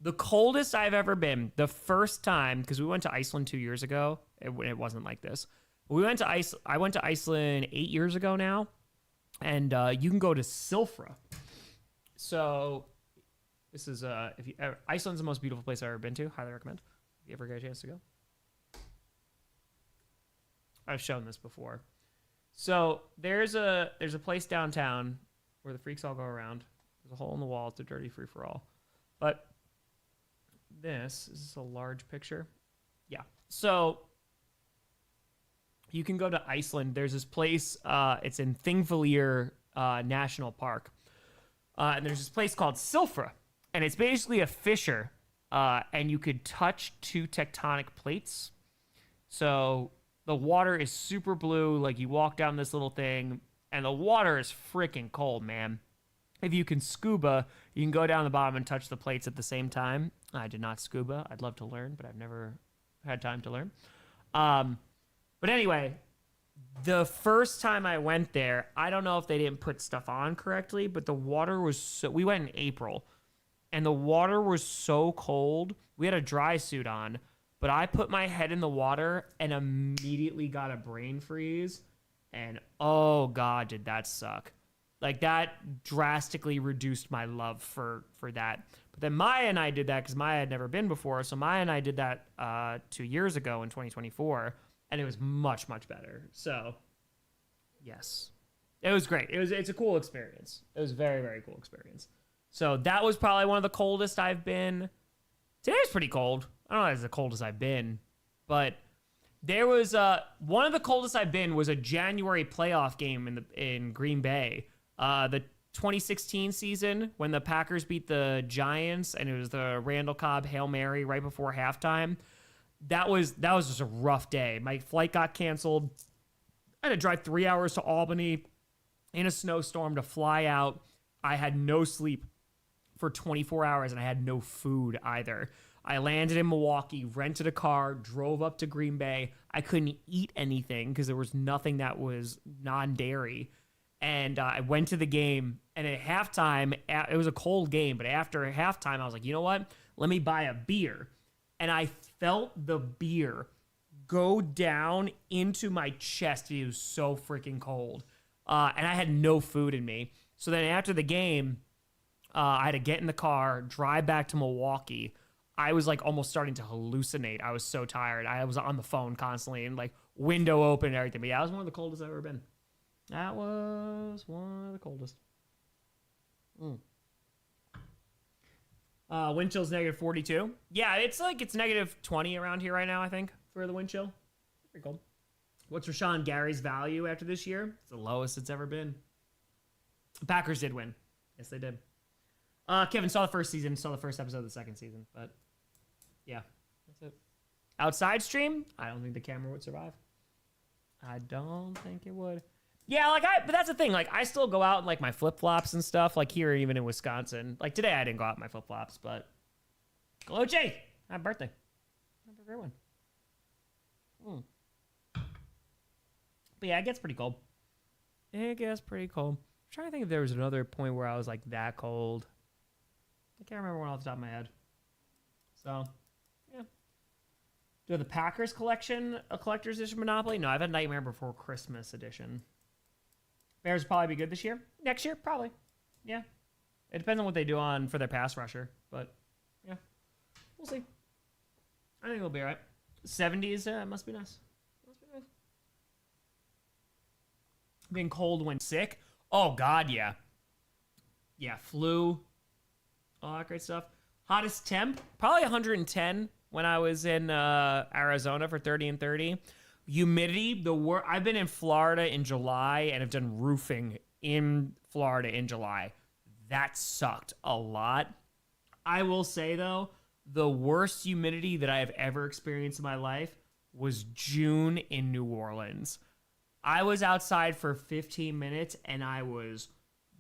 The coldest I've ever been, the first time, because we went to Iceland 2 years ago. It wasn't like this. We went to I went to Iceland 8 years ago now, and you can go to Silfra. So this is if you Iceland's the most beautiful place I've ever been to. Highly recommend if you ever get a chance to go. I've shown this before. So there's a place downtown where the freaks all go around. There's a hole in the wall. It's a dirty free for all. But this is a large picture. Yeah. So you can go to Iceland. There's this place. It's in Thingvellir National Park. And there's this place called Silfra. And it's basically a fissure. And you could touch two tectonic plates. So the water is super blue. Like you walk down this little thing. And the water is freaking cold, man. If you can scuba, you can go down the bottom and touch the plates at the same time. I did not scuba. I'd love to learn, but I've never had time to learn. But anyway, the first time I went there, I don't know if they didn't put stuff on correctly, but the water was so... We went in April, and the water was so cold. We had a dry suit on, but I put my head in the water and immediately got a brain freeze. And oh god, did that suck. Like that drastically reduced my love for that. But then Maya and I did that because Maya had never been before. So Maya and I did that 2 years ago in 2024, and it was much, much better. So yes, it was great. It's a cool experience. It was a very, very cool experience. So that was probably one of the coldest I've been. Today was pretty cold. I don't know if it's the coldest I've been, but there was one of the coldest I've been was a January playoff game in Green Bay. The 2016 season when the Packers beat the Giants, and it was the Randall Cobb Hail Mary right before halftime. That was just a rough day. My flight got canceled. I had to drive 3 hours to Albany in a snowstorm to fly out. I had no sleep for 24 hours, and I had no food either. I landed in Milwaukee, rented a car, drove up to Green Bay. I couldn't eat anything because there was nothing that was non-dairy. And I went to the game, and at halftime, it was a cold game, but after halftime, I was like, you know what? Let me buy a beer. And I felt the beer go down into my chest. It was so freaking cold. And I had no food in me. So then after the game, I had to get in the car, drive back to Milwaukee. I was like almost starting to hallucinate. I was so tired. I was on the phone constantly and like window open and everything. But yeah, it was one of the coldest I've ever been. That was one of the coldest. Wind chill's negative 42. Yeah, it's negative 20 around here right now, I think, for the wind chill. Pretty cold. What's Rashawn Gary's value after this year? It's the lowest it's ever been. The Packers did win. Yes, they did. Kevin saw the first episode of the second season, but yeah, that's it. Outside stream? I don't think the camera would survive. I don't think it would. Yeah, but that's the thing. Like, I still go out in like my flip flops and stuff. Like here, even in Wisconsin. Like today, I didn't go out in my flip flops, but hello, Jay. Happy birthday. Have a great one. But yeah, it gets pretty cold. I'm trying to think if there was another point where I was like that cold. I can't remember one off the top of my head. So, yeah. Do the Packers collection a collector's edition Monopoly? No, I've had Nightmare Before Christmas edition. Bears will probably be good this year. Next year, probably. Yeah. It depends on what they do for their pass rusher. But, yeah. We'll see. I think it'll be all right. 70s must be nice. Being cold when sick. Oh, God, yeah. Yeah, flu. All that great stuff. Hottest temp? Probably 110 when I was in Arizona for 30 and 30. Humidity, I've been in Florida in July and have done roofing in Florida in July. That sucked a lot. I will say, though, the worst humidity that I have ever experienced in my life was June in New Orleans. I was outside for 15 minutes and I was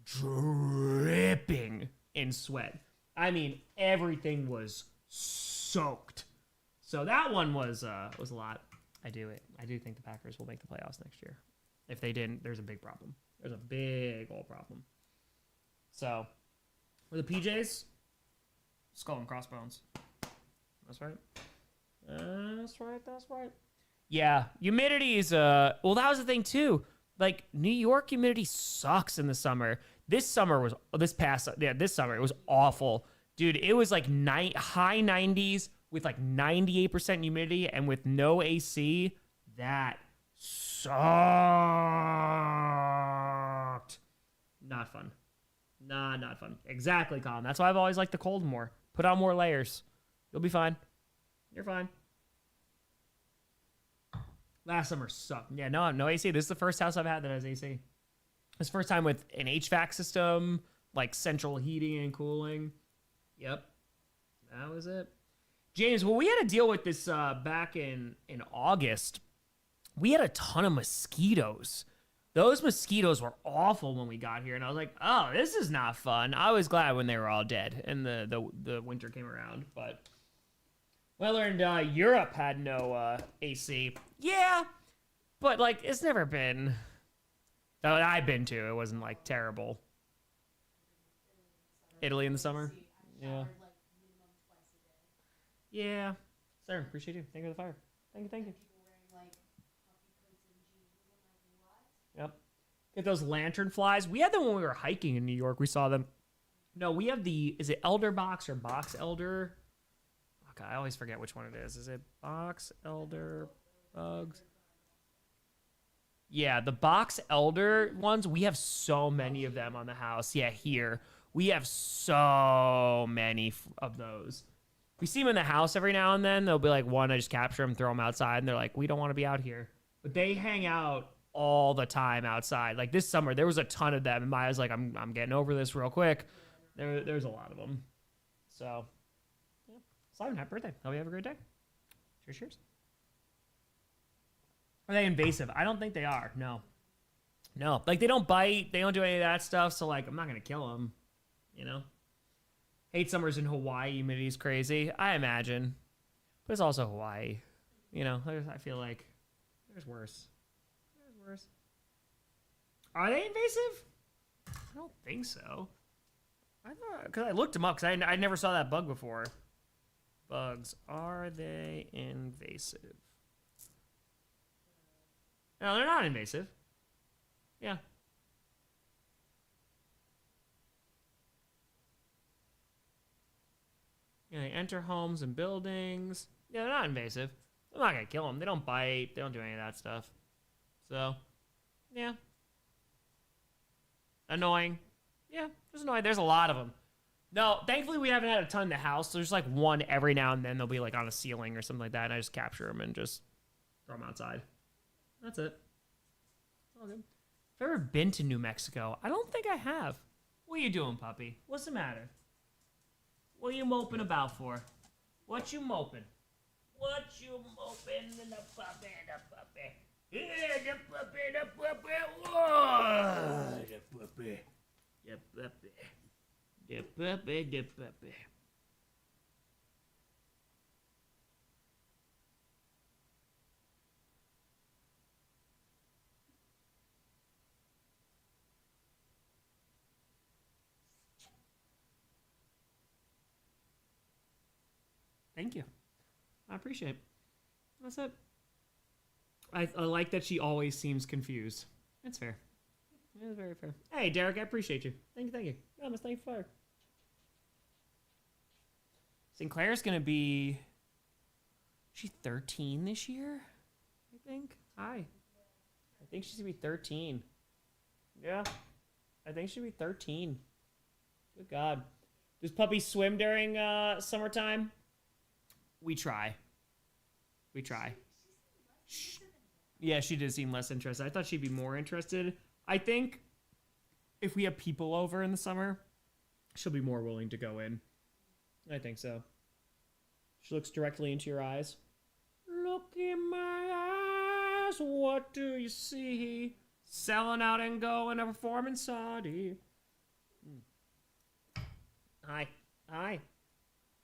dripping in sweat. I mean, everything was soaked. So that one was a lot. I do think the Packers will make the playoffs next year. If they didn't, there's a big problem. There's a big old problem. So, for the PJs, skull and crossbones. That's right. That's right. Yeah, humidity is well, that was the thing too. Like New York humidity sucks in the summer. This summer it was awful. Dude, it was like high 90s with like 98% humidity and with no AC. That sucked. Not fun. Not fun. Exactly, Colin. That's why I've always liked the cold more. Put on more layers. You'll be fine. You're fine. Last summer sucked. Yeah, no AC. This is the first house I've had that has AC. It's the first time with an HVAC system, like central heating and cooling. Yep. That was it. James, well, we had to deal with this back in August. We had a ton of mosquitoes. Those mosquitoes were awful when we got here, and I was like, oh, this is not fun. I was glad when they were all dead and the winter came around, but... Well, I learned Europe had no AC. Yeah, but like it's never been. That I've been to. It wasn't like terrible. Italy in the summer. Yeah. Yeah. Sir, appreciate you. Thank you for the fire. Thank you. Yep. Get those lantern flies. We had them when we were hiking in New York. We saw them. No, we have is it elder box or box elder? Okay, I always forget which one it is. Is it box elder bugs? Yeah, the box elder ones, we have so many of them on the house. Yeah, here. We have so many of those. We see them in the house every now and then. There'll be like one, I just capture them, throw them outside, and they're like, we don't want to be out here. But they hang out all the time outside. Like this summer, there was a ton of them, and Maya's like, I'm getting over this real quick. There's a lot of them. So, yeah. Simon, happy birthday. Hope you have a great day. Cheers. Are they invasive? I don't think they are. No. Like they don't bite. They don't do any of that stuff. So like, I'm not gonna kill them. You know. Hate summers in Hawaii. Humidity's crazy. I imagine, but it's also Hawaii. You know. I feel like there's worse. Are they invasive? I don't think so. I thought, because I looked them up because I never saw that bug before. Bugs, are they invasive? No, they're not invasive. Yeah. Yeah, they enter homes and buildings. Yeah, they're not invasive. I'm not going to kill them. They don't bite. They don't do any of that stuff. So, yeah. Annoying. Yeah, just annoying. There's a lot of them. No, thankfully we haven't had a ton in the house. There's like one every now and then. They'll be like on a ceiling or something like that, and I just capture them and just throw them outside. That's it. All good. Have I ever been to New Mexico? I don't think I have. What are you doing, puppy? What's the matter? What are you moping about for? What you moping? What you moping? The puppy. Yeah, the puppy. Whoa, the puppy. The puppy. Thank you. I appreciate it. That's it. I like that she always seems confused. That's fair. That's very fair. Hey, Derek, I appreciate you. Thank you. Yeah, Miss Thank Fire. Sinclair's gonna be. She's 13 this year, I think. Hi. I think she's gonna be 13. Yeah. I think she'll be 13. Good God. Does Puppy swim during summertime? We try. Yeah, she did seem less interested. I thought she'd be more interested. I think if we have people over in the summer, she'll be more willing to go in. I think so. She looks directly into your eyes. Look in my eyes, what do you see? Selling out and going to perform in Saudi. Hi.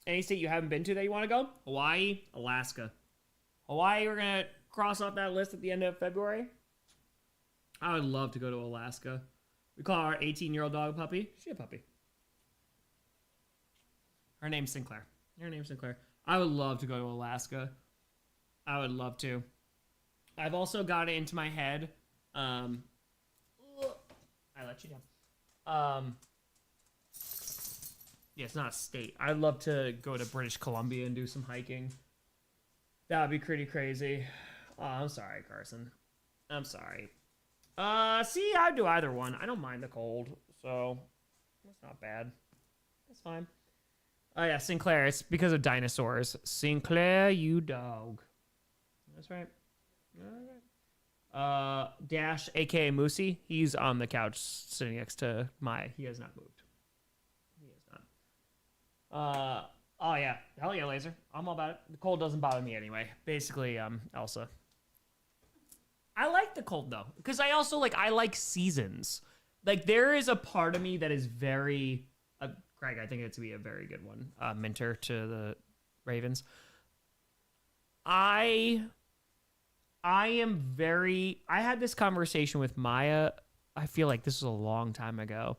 Any state you haven't been to that you want to go? Hawaii, Alaska. Hawaii, we're going to cross off that list at the end of February. I would love to go to Alaska. We call our 18-year-old dog Puppy. She's a puppy. Her name's Sinclair. I would love to go to Alaska. I would love to. I've also got it into my head. I let you down. Yeah, it's not a state. I'd love to go to British Columbia and do some hiking. That would be pretty crazy. Oh, I'm sorry, Carson. I'm sorry. See, I'd do either one. I don't mind the cold, so that's not bad. That's fine. Oh, yeah, Sinclair. It's because of dinosaurs. Sinclair, you dog. That's right. All right. Dash, a.k.a. Moosey. He's on the couch sitting next to Maya. He has not moved. Oh yeah, hell yeah, Laser. I'm all about it. The cold doesn't bother me anyway. Basically, Elsa. I like the cold though, because I also I like seasons. Like there is a part of me that is very, Craig. I think it's gonna be a very good one. Minter to the Ravens. I had this conversation with Maya. I feel like this was a long time ago.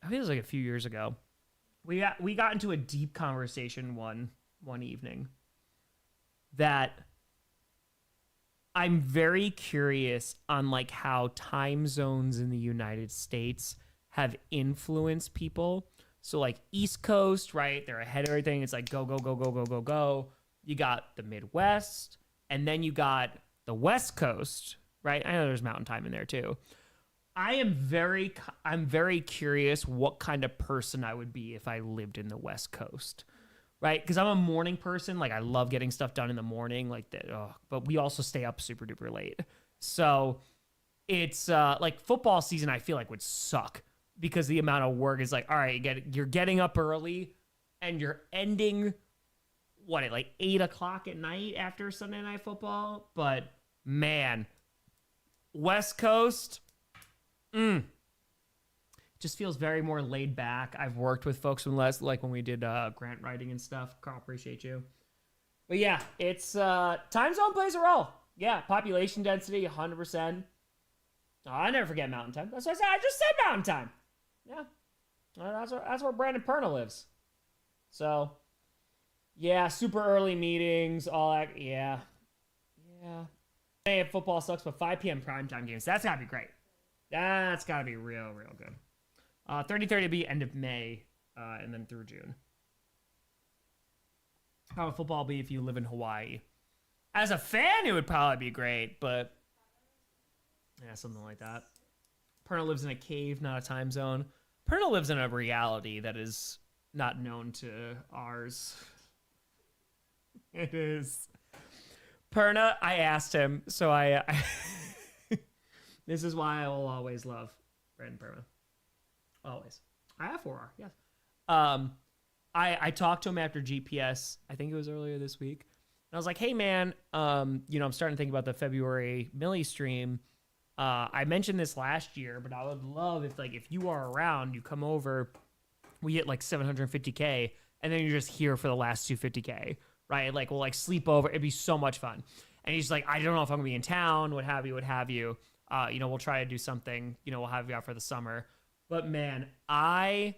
I think it was like a few years ago. We got into a deep conversation one evening that I'm very curious on like how time zones in the United States have influenced people. So like East Coast, right? They're ahead of everything. It's like go, go, go, go, go, go, go. You got the Midwest, and then you got the West Coast, right? I know there's mountain time in there too. I'm very curious what kind of person I would be if I lived in the West Coast, right? Because I'm a morning person. Like I love getting stuff done in the morning, like that. Oh, but we also stay up super duper late. So it's like football season. I feel like would suck because the amount of work is like, all right, you're getting up early, and you're ending what at like 8 o'clock at night after Sunday Night Football. But man, West Coast. Just feels very more laid back. I've worked with folks from less, like when we did grant writing and stuff. Carl, appreciate you. But yeah, it's time zone plays a role. Yeah, population density, 100%. Oh, I never forget mountain time. That's what I said. I just said mountain time. Yeah, that's where Brandon Perna lives. So yeah, super early meetings, all that. Yeah. Hey, football sucks, but 5 p.m. primetime games. That's gotta be great. That's got to be real good. 30-30 will be end of May, and then through June. How would football be if you live in Hawaii? As a fan, it would probably be great, but yeah, something like that. Perna lives in a cave, not a time zone. Perna lives in a reality that is not known to ours. It is. Perna, I asked him, so I this is why I will always love Brandon Perma. Always. I have 4R, yes. I talked to him after GPS, I think it was earlier this week. And I was like, hey man, I'm starting to think about the February Millie stream. I mentioned this last year, but I would love if you are around, you come over, we hit like 750K, and then you're just here for the last 250K, right? Like we'll sleep over. It'd be so much fun. And he's like, I don't know if I'm gonna be in town, what have you. We'll try to do something, we'll have you out for the summer. But man, I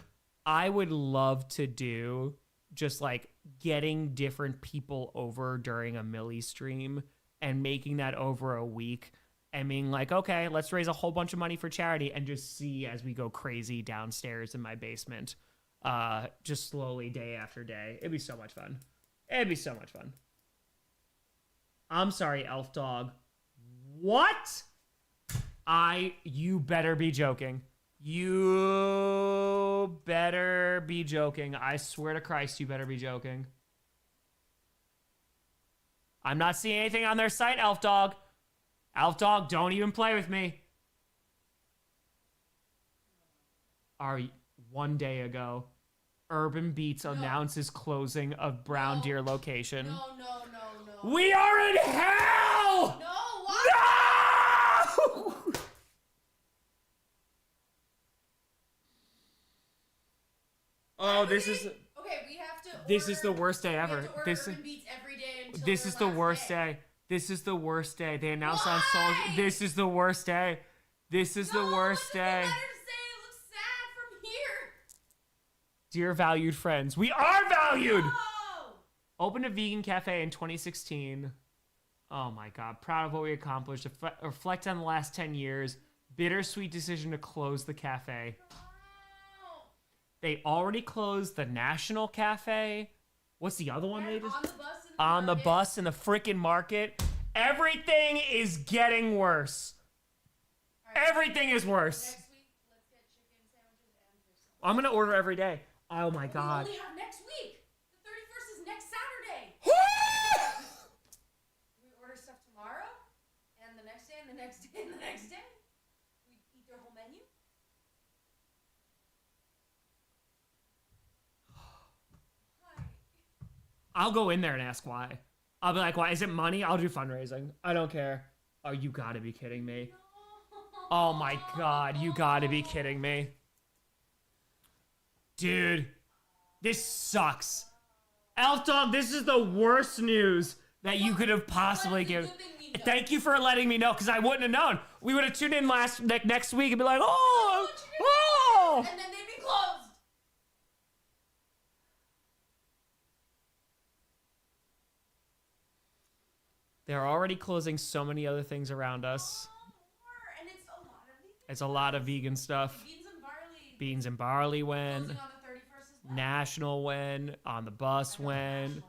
would love to do just getting different people over during a Millie stream and making that over a week and being like, okay, let's raise a whole bunch of money for charity and just see as we go crazy downstairs in my basement, just slowly day after day. It'd be so much fun. I'm sorry, Elf Dog. What? You better be joking. You better be joking. I swear to Christ, you better be joking. I'm not seeing anything on their site, Elf Dog. Elf Dog, don't even play with me. One day ago, Urban Beats announces closing of Brown Deer location. No. We are in hell! No, why? No! Oh, this is... Okay, we have to This is the worst day ever. We have to order Urban Beats every day until This their is the last worst day. day. This is the worst day. They announced on Why? social. This is the worst day. This is the worst what day. does the letter say? It looks sad from here. Dear valued friends, we are valued. No! Opened a vegan cafe in 2016. Oh my God. Proud of what we accomplished. Reflect on the last 10 years. Bittersweet decision to close the cafe. No! They already closed the National Cafe. What's the other one they And just... on the bus in the market. In the freaking market. Everything is getting worse. All right, Everything is worse. Next week, let's get chicken sandwiches and fish sandwiches. I'm going to order every day. Oh my God. We only have next week. The 31st is next Saturday. We order stuff tomorrow, and the next day, and the next day, and the next day. We eat their whole menu. Why? I'll go in there and ask why. I'll be like, why? Is it money? I'll do fundraising. I don't care. Oh, you gotta be kidding me. Oh my God, you gotta be kidding me. Dude, this sucks. Elf Dog, this is the worst news that you could have possibly given. Thank you for letting me know, because I wouldn't have known. We would have tuned in next week and be like, oh. And then they'd be closed. They're already closing so many other things around us. More, and it's a lot of vegan. It's a lot of vegan stuff. Beans and barley. Beans and barley went. Closing on the 31st as well. National went. On the bus went.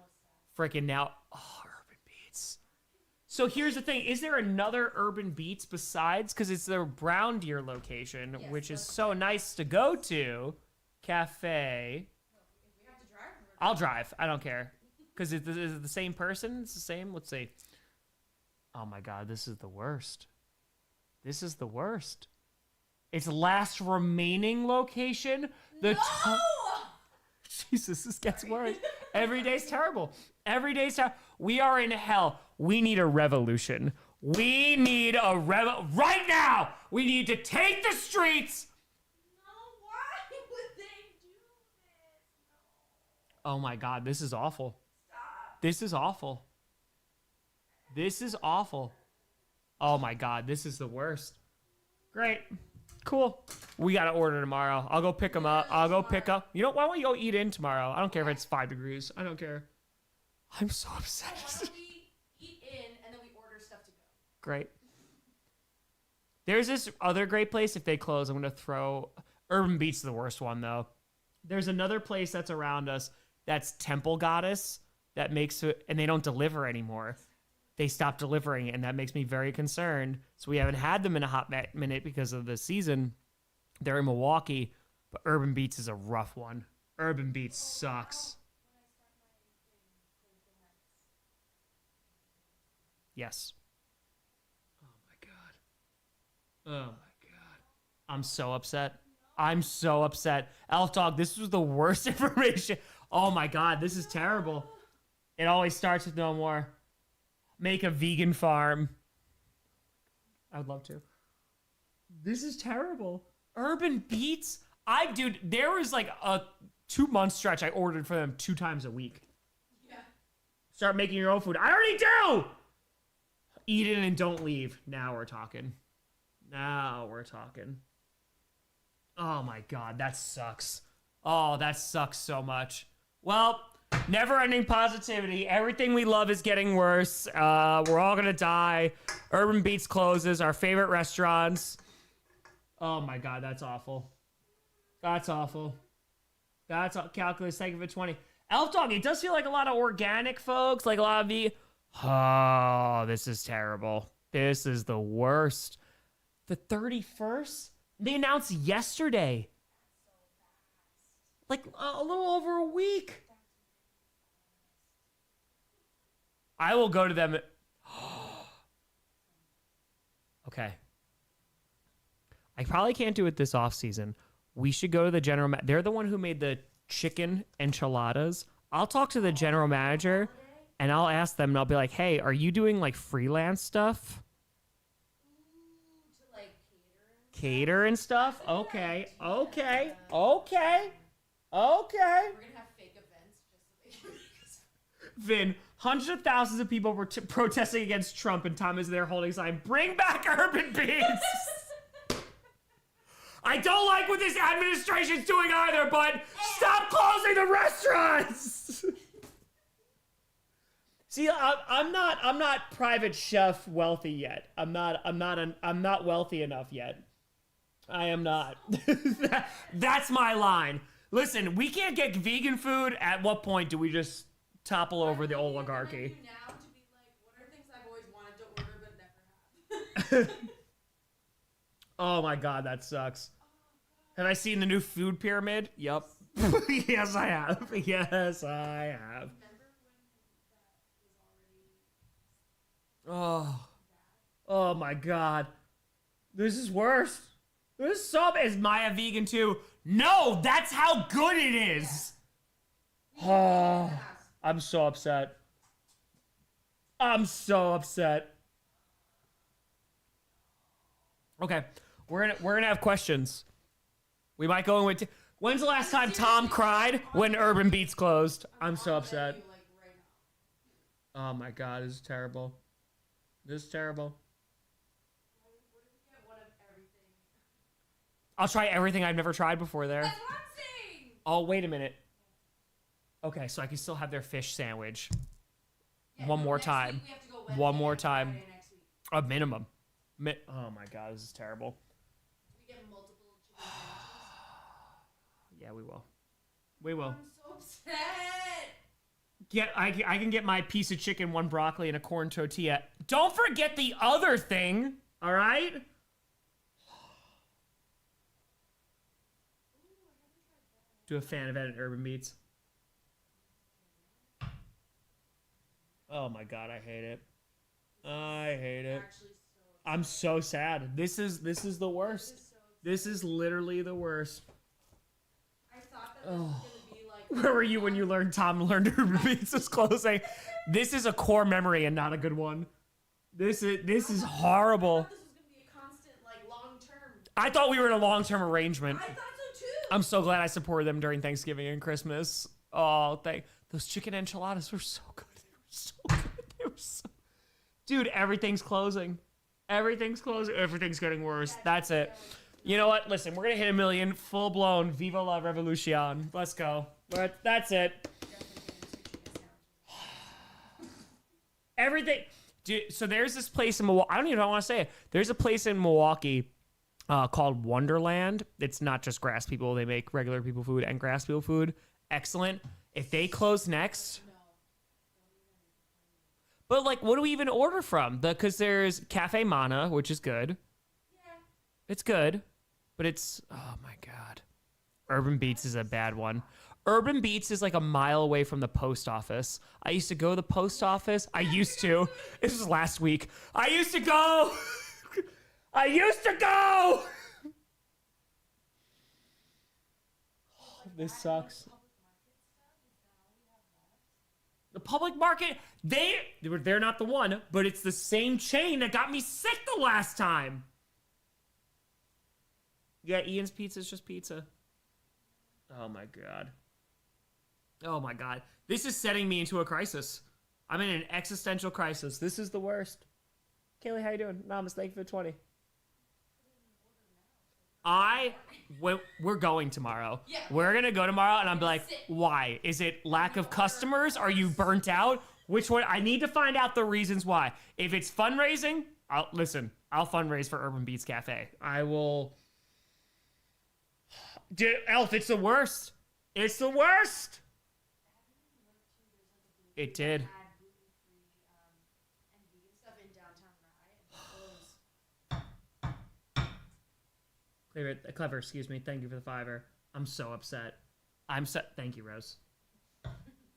Freaking now. Oh, Urban Beats. So here's the thing. Is there another Urban Beats besides? Because it's their Brown Deer location, Yes, which is that's so nice to go to. Cafe. If we have to drive, I'll drive. I don't care. Because is it the same person? It's the same? Let's see. Oh my God, this is the worst. This is the worst. Its last remaining location. Jesus, this gets worse. Every day's terrible. Every day's terrible. We are in hell. We need a revolution. We need a right now. We need to take the streets. No, why would they do this? Oh my God, this is awful. Stop. This is awful. This is awful. Oh my God, this is the worst. Great. Cool. We got to order tomorrow. I'll go pick them up. I'll go pick up. You know, why don't you go eat in tomorrow? I don't care if it's 5 degrees. I don't care. I'm so Why obsessed. don't we eat in and then we order stuff to go? Great. There's this other great place. If they close, I'm going to throw... Urban Beats the worst one, though. There's another place that's around us that's Temple Goddess that makes it... And they don't deliver anymore. They stopped delivering, and that makes me very concerned. So we haven't had them in a hot minute because of the season. They're in Milwaukee, but Urban Beats is a rough one. Urban Beats sucks. Yes. Oh my God. Oh my God. I'm so upset. I'm so upset. Elf Dog, this was the worst information. Oh my God, this is terrible. It always starts with no more. Make a vegan farm. I would love to. This is terrible. Urban Beats? Dude, there was like a 2-month stretch I ordered for them 2 times a week. Yeah. Start making your own food. I already do! Eat it and don't leave. Now we're talking. Now we're talking. Oh my God, that sucks. Oh, that sucks so much. Well, never-ending positivity. Everything we love is getting worse. We're all gonna die. Urban Beats closes. Our favorite restaurants. Oh my God, that's awful. That's awful. That's calculus. Thank you for 20. Elf Dog. It does feel like a lot of organic folks, like a lot of the. Oh, this is terrible. This is the worst. The 31st. They announced yesterday. Like a little over a week. I will go to them. Okay. I probably can't do it this off season. We should go to the general. They're the one who made the chicken enchiladas. I'll talk to the general manager, and I'll ask them, and I'll be like, "Hey, are you doing like freelance stuff? To like Cater and stuff? Okay, okay, okay, okay." we're gonna have fake events just so they can. Vin, hundreds of thousands of people were protesting against Trump, and Tom is there holding a sign, "Bring back Urban Beats." I don't like what this administration's doing either, but stop closing the restaurants. See, I'm not private chef wealthy yet. I'm not wealthy enough yet. I am not. That's my line. Listen, we can't get vegan food. At what point do we just topple over the oligarchy? Now to be like, what are things I've always wanted to order but never have? Oh my God, that sucks. Have I seen the new food pyramid? Yup. Yes, I have. Yes, I have. Oh my God. This is worse. This is so bad. Is Maya vegan too? No, that's how good it is. Oh, I'm so upset. I'm so upset. Okay, we're gonna have questions. We might go in with. When's the last time Tom cried when Urban Beats closed? I'm so upset. Like right now. Oh my God, this is terrible. This is terrible. What if we get one of everything? I'll try everything I've never tried before there. That's what I'm saying. Oh, wait a minute. Okay, so I can still have their fish sandwich. Yeah, One no, more next time. week we have to go Wednesday one more and time. Friday next week. A minimum. Oh my God, this is terrible. We get multiple chicken sandwiches. Yeah, we will. We will. I'm so upset. I can get my piece of chicken, one broccoli, and a corn tortilla. Don't forget the other thing, all right? Do a fan of it at Urban Beats. Oh my God, I hate it. I hate it. Actually, so I'm so sad. This is the worst. This is literally the worst. I thought that this was gonna be like. Where were you when you learned Tom learned Urban Beats was closing? This is a core memory and not a good one. This is horrible. I thought this was gonna be a constant, like, long term. I thought we were in a long-term arrangement. I thought so too. I'm so glad I supported them during Thanksgiving and Christmas. Oh, those chicken enchiladas were so good. They were so good. They were so. Dude, everything's closing. Everything's closing. Everything's getting worse. That's it. You know what? Listen, we're gonna hit 1 million, full blown. Viva la revolution. Let's go. That's it. Everything. Dude, so there's this place in Milwaukee. I don't even know what I want to say it. There's a place in Milwaukee called Wonderland. It's not just grass people. They make regular people food and grass people food. Excellent. If they close next. But, like, what do we even order from? Because there's Cafe Mana, which is good. Yeah. It's good. But it's, oh my God. Urban Beats is a bad one. Urban Beats is like a mile away from the post office. I used to go to the post office. I used to. This was last week. I used to go. I used to go. This sucks. The public market, they're not the one, but it's the same chain that got me sick the last time. Yeah, Ian's Pizza is just pizza. Oh my God. Oh my God. This is setting me into a crisis. I'm in an existential crisis. This is the worst. Kaylee, how you doing? Namaste, thank you for the 20. We're going tomorrow. Yeah. We're going to go tomorrow, and I'm like, why? Is it lack of customers? Are you burnt out? Which one? I need to find out the reasons why. If it's fundraising, I'll fundraise for Urban Beats Cafe. I will. Dude, Elf, it's the worst. It's the worst. It did. Had gluten-free and vegan stuff in downtown Rye. Clever, excuse me. Thank you for the $5. I'm so upset. Thank you, Rose.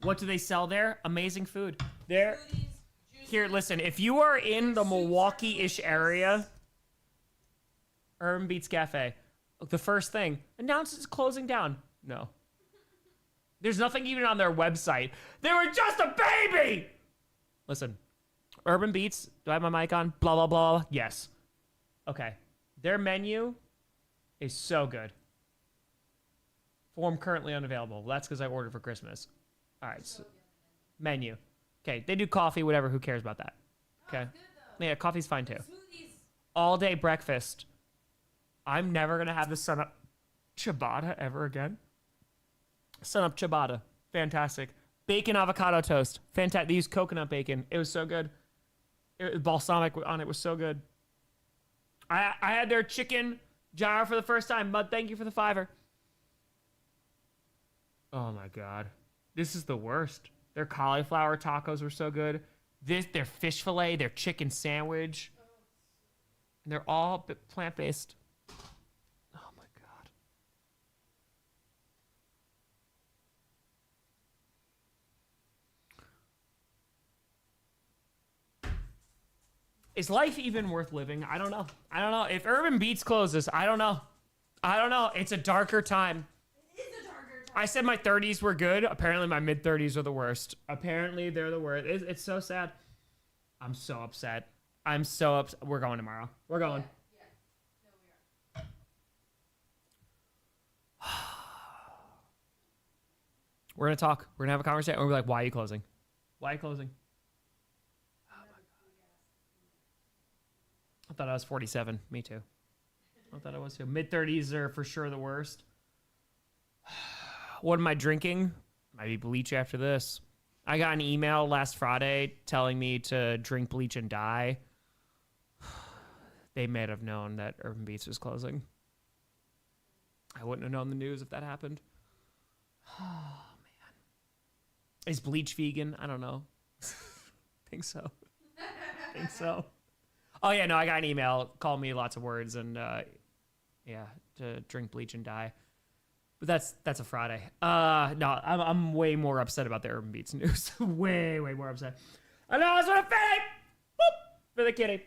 What do they sell there? Amazing food. There. Here, listen. If you are in the Milwaukee-ish area, Urban Beats Cafe, the first thing, announces it's closing down. No. There's nothing even on their website. They were just a baby! Listen. Urban Beats, do I have my mic on? Blah, blah, blah. Yes. Okay. Their menu is so good. Form currently unavailable. That's because I ordered for Christmas. All right. So, menu. Okay. They do coffee, whatever. Who cares about that? Okay. Yeah, coffee's fine too. Smoothies. All day breakfast. I'm never going to have the sun up ciabatta ever again. Sun up ciabatta. Fantastic. Bacon avocado toast. Fantastic. They use coconut bacon. It was so good. Balsamic on it was so good. I had their chicken gyro for the first time, but thank you for the $5. Oh my God. This is the worst. Their cauliflower tacos were so good. Their fish fillet, their chicken sandwich. And they're all plant-based. Oh my God. Is life even worth living? I don't know. If Urban Beats closes, I don't know. It's a darker time. It is a darker time. I said my 30s were good. Apparently my mid-30s are the worst. Apparently they're the worst. It's so sad. I'm so upset. We're going tomorrow. We're going. Yeah. No, we are. We're going to talk. We're going to have a conversation. We're like, why are you closing? Why are you closing? I thought I was 47. Me too. I thought I was too. Mid-30s are for sure the worst. What am I drinking? Might be bleach after this. I got an email last Friday telling me to drink bleach and die. They may have known that Urban Beats was closing. I wouldn't have known the news if that happened. Oh, man. Is bleach vegan? I don't know. Think so. Think so. Oh, yeah, no, I got an email. Called me lots of words and, yeah, to drink bleach and die. But that's a Friday. No, I'm way more upset about the Urban Beats news. way more upset. I know, I was going to say. Boop, for the kitty.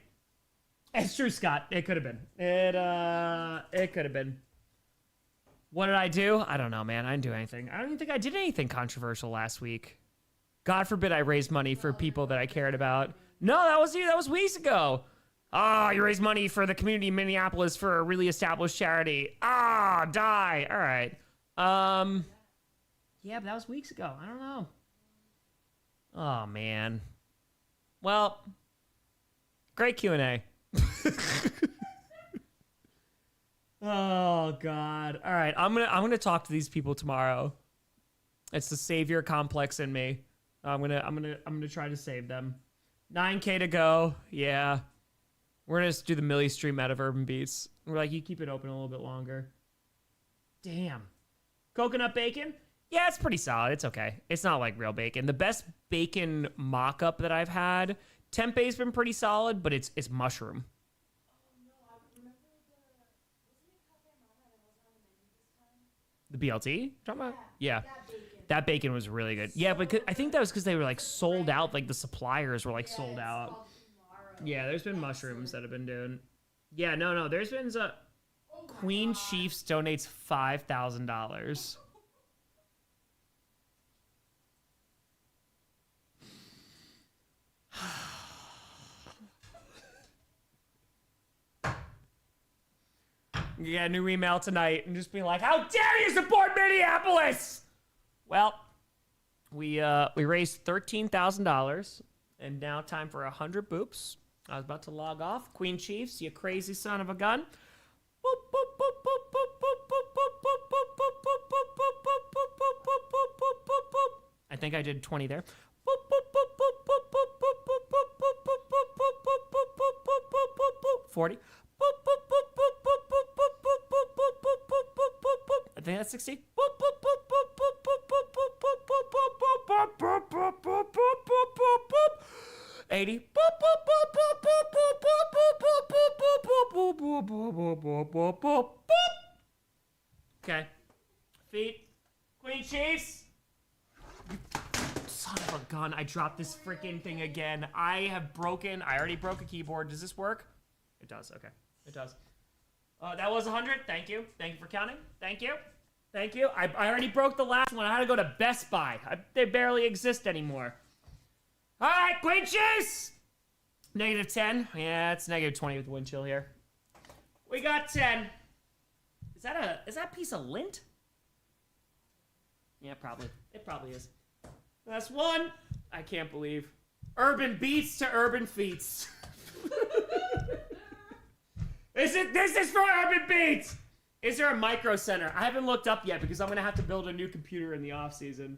It's true, Scott. It could have been. It could have been. What did I do? I don't know, man. I didn't do anything. I don't even think I did anything controversial last week. God forbid I raised money for people that I cared about. No, that was weeks ago. You raised money for the community in Minneapolis for a really established charity. Die. All right. Yeah, but that was weeks ago. I don't know. Oh, man. Well, great Q&A. Oh God. All right. I'm gonna talk to these people tomorrow. It's the savior complex in me. I'm gonna try to save them. 9K to go. Yeah. We're gonna just do the Millie stream out of Urban Beats. We're like, you keep it open a little bit longer. Damn. Coconut bacon? Yeah, it's pretty solid. It's okay. It's not like real bacon. The best bacon mock-up that I've had, tempeh's been pretty solid, but it's mushroom. The BLT? Talking about? Yeah. That bacon was really good. Yeah, but I think that was because they were like sold out. Like the suppliers were like sold out. Yeah, there's been mushrooms that have been doing. Yeah, no. There's been Queen Chiefs donates $5,000. Yeah, new email tonight and just be like, how dare you support Minneapolis? Well, we raised $13,000 and now time for 100 boops. I was about to log off. Queen Chiefs, you crazy son of a gun. I think I did 20 there. 40. I think that's 60. 80. Okay. Feet. Queen Chiefs. Son of a gun. I dropped this freaking thing again. I already broke a keyboard. Does this work? It does. Okay. It does. That was 100. Thank you. Thank you for counting. Thank you. Thank you. I already broke the last one. I had to go to Best Buy. They barely exist anymore. All right, Queen Chiefs. -10. Yeah, it's -20 with the wind chill here. We got 10. Is that a piece of lint? Yeah, probably. It probably is. That's 1. I can't believe. Urban Beats to Urban Feats. This is for Urban Beats. Is there a micro center? I haven't looked up yet because I'm gonna have to build a new computer in the off season.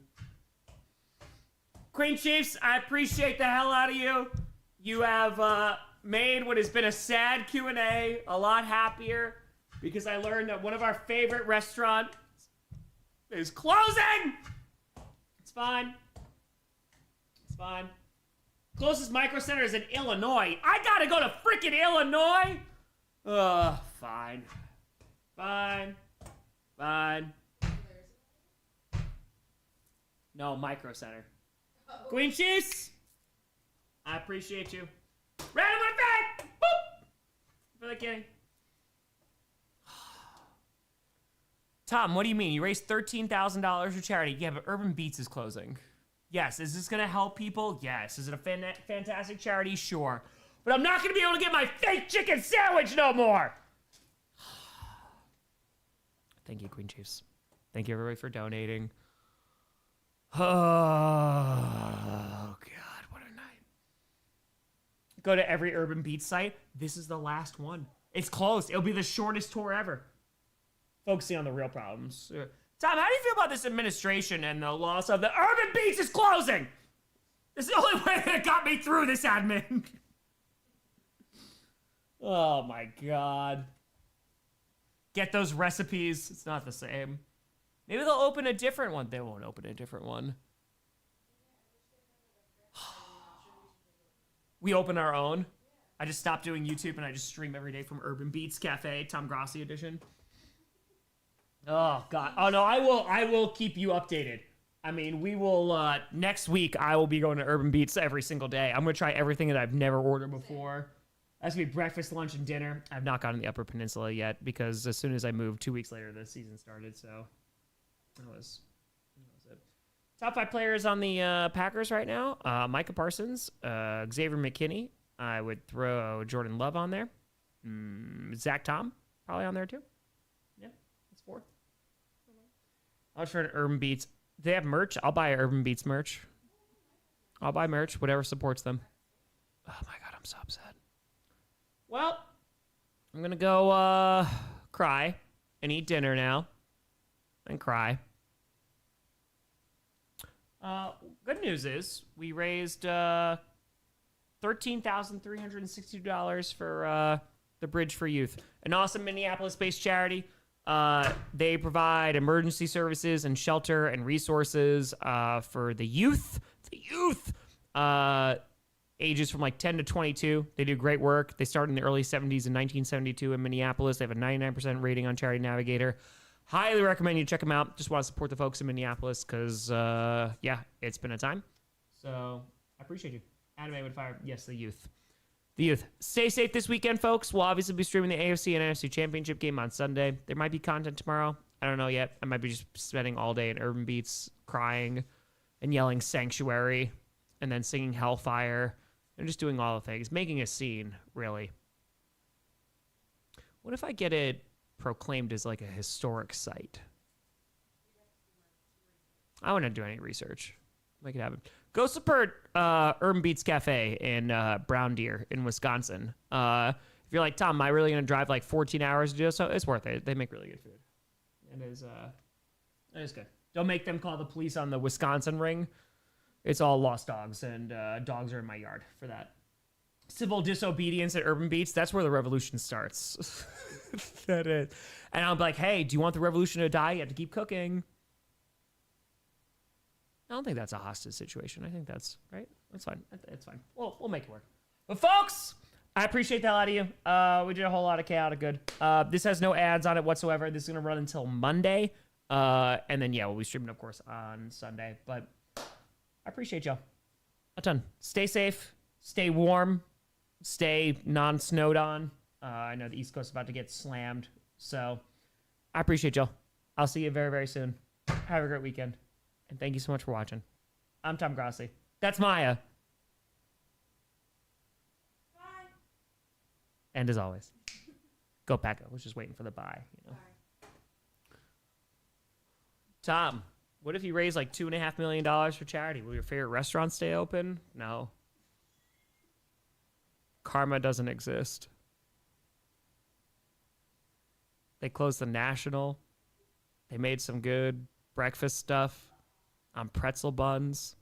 Queen Chiefs, I appreciate the hell out of you. You have made what has been a sad Q&A a lot happier because I learned that one of our favorite restaurants is closing. It's fine. It's fine. Closest micro center is in Illinois. I gotta go to freaking Illinois. Fine. No, micro center. Queen Chiefs, I appreciate you. Random effect! Boop! For the kidding. Tom, what do you mean? You raised $13,000 for charity. Yeah, but Urban Beats is closing. Yes. Is this going to help people? Yes. Is it a fantastic charity? Sure. But I'm not going to be able to get my fake chicken sandwich no more. Thank you, Queen Chiefs. Thank you, everybody, for donating. Oh, God, what a night. Go to every Urban Beats site. This is the last one. It's closed. It'll be the shortest tour ever. Focusing on the real problems. Tom, how do you feel about this administration and the loss of the Urban Beats is closing? This is the only way that got me through this admin. Oh my god. Get those recipes. It's not the same. Maybe they'll open a different one. They won't open a different one. We open our own. I just stopped doing YouTube and I just stream every day from Urban Beats Cafe, Tom Grossi edition. Oh god. Oh no, I will keep you updated. I mean, we will next week I will be going to Urban Beats every single day. I'm gonna try everything that I've never ordered before. That's gonna be breakfast, lunch, and dinner. I've not gotten the Upper Peninsula yet because as soon as I moved 2 weeks later, the season started. So that was it. Top 5 players on the Packers right now: Micah Parsons, Xavier McKinney. I would throw Jordan Love on there. Zach Tom probably on there too. Yeah, that's 4. I'll try an Urban Beats. Do they have merch? I'll buy Urban Beats merch. I'll buy merch, whatever supports them. Oh my god, I'm so upset. Well, I'm gonna go cry and eat dinner now and cry. Good news is we raised $13,362 for the Bridge for Youth, an awesome Minneapolis-based charity. They provide emergency services and shelter and resources for the youth. Ages from like 10 to 22. They do great work. They started in the early 70s in 1972 in Minneapolis. They have a 99% rating on Charity Navigator. Highly recommend you check them out. Just want to support the folks in Minneapolis because, yeah, it's been a time. So I appreciate you. Anime with Fire. Yes, the youth. The youth. Stay safe this weekend, folks. We'll obviously be streaming the AFC and NFC Championship game on Sunday. There might be content tomorrow. I don't know yet. I might be just spending all day in Urban Beats crying and yelling Sanctuary and then singing Hellfire and just doing all the things. Making a scene, really. What if I get it proclaimed as like a historic site? I wouldn't do any research. Make it happen. Go support Urban Beats Cafe in Brown Deer in Wisconsin. If you're like, Tom, am I really going to drive like 14 hours to do so? It's worth it. They make really good food. It is good. Don't make them call the police on the Wisconsin ring. It's all lost dogs, and dogs are in my yard for that. Civil disobedience at Urban Beats, that's where the revolution starts. That is. And I'm like, hey, do you want the revolution to die? You have to keep cooking. I don't think that's a hostage situation. I think that's right. That's fine. It's fine. We'll make it work. But folks, I appreciate the hell out of you. We did a whole lot of chaotic good. This has no ads on it whatsoever. This is gonna run until Monday, and then yeah, we'll be streaming, of course, on Sunday. But I appreciate y'all a ton. Stay safe. Stay warm. Stay non-snowed on. I know the East Coast is about to get slammed, so I appreciate y'all. I'll see you very, very soon. Have a great weekend. And thank you so much for watching. I'm Tom Grossi. That's Maya. Bye. And as always, go Paco. I was just waiting for the bye. You know? Tom, what if you raise like $2.5 million for charity? Will your favorite restaurant stay open? No. Karma doesn't exist. They closed the National. They made some good breakfast stuff on pretzel buns.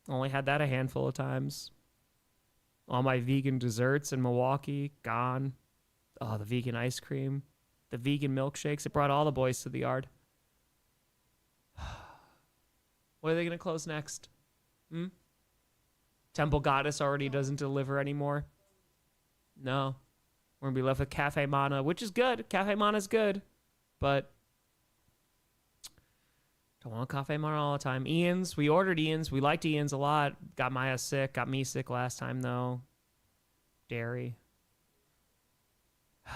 Only had that a handful of times. All my vegan desserts in Milwaukee, gone. Oh, the vegan ice cream. The vegan milkshakes. It brought all the boys to the yard. What are they going to close next? Temple Goddess already doesn't deliver anymore. No. We're going to be left with Cafe Mana, which is good. Cafe Mana's good. But don't want Cafe Mana all the time. Ian's. We ordered Ian's. We liked Ian's a lot. Got Maya sick. Got me sick last time, though. Dairy. Oh,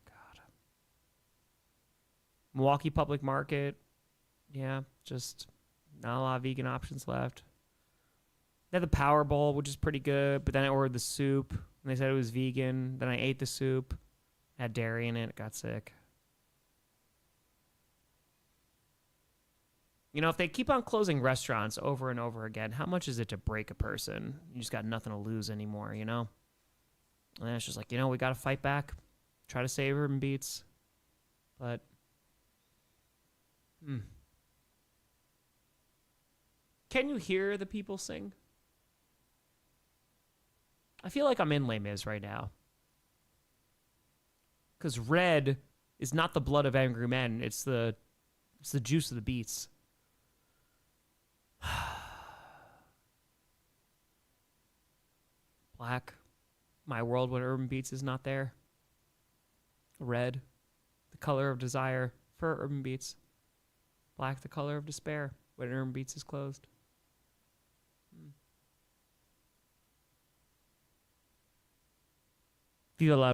God. Milwaukee Public Market. Yeah, just not a lot of vegan options left. They had the Power Bowl, which is pretty good, but then I ordered the soup, and they said it was vegan. Then I ate the soup. It had dairy in it. Got sick. You know, if they keep on closing restaurants over and over again, how much is it to break a person? You just got nothing to lose anymore, you know? And it's just like, we got to fight back. Try to save Urban Beats. But, Can you hear the people sing? I feel like I'm in Les Mis right now. Because red is not the blood of angry men. It's the juice of the beets. Black. My world when Urban Beats is not there. Red. The color of desire for Urban Beats. Black. The color of despair when Urban Beats is closed. Viva la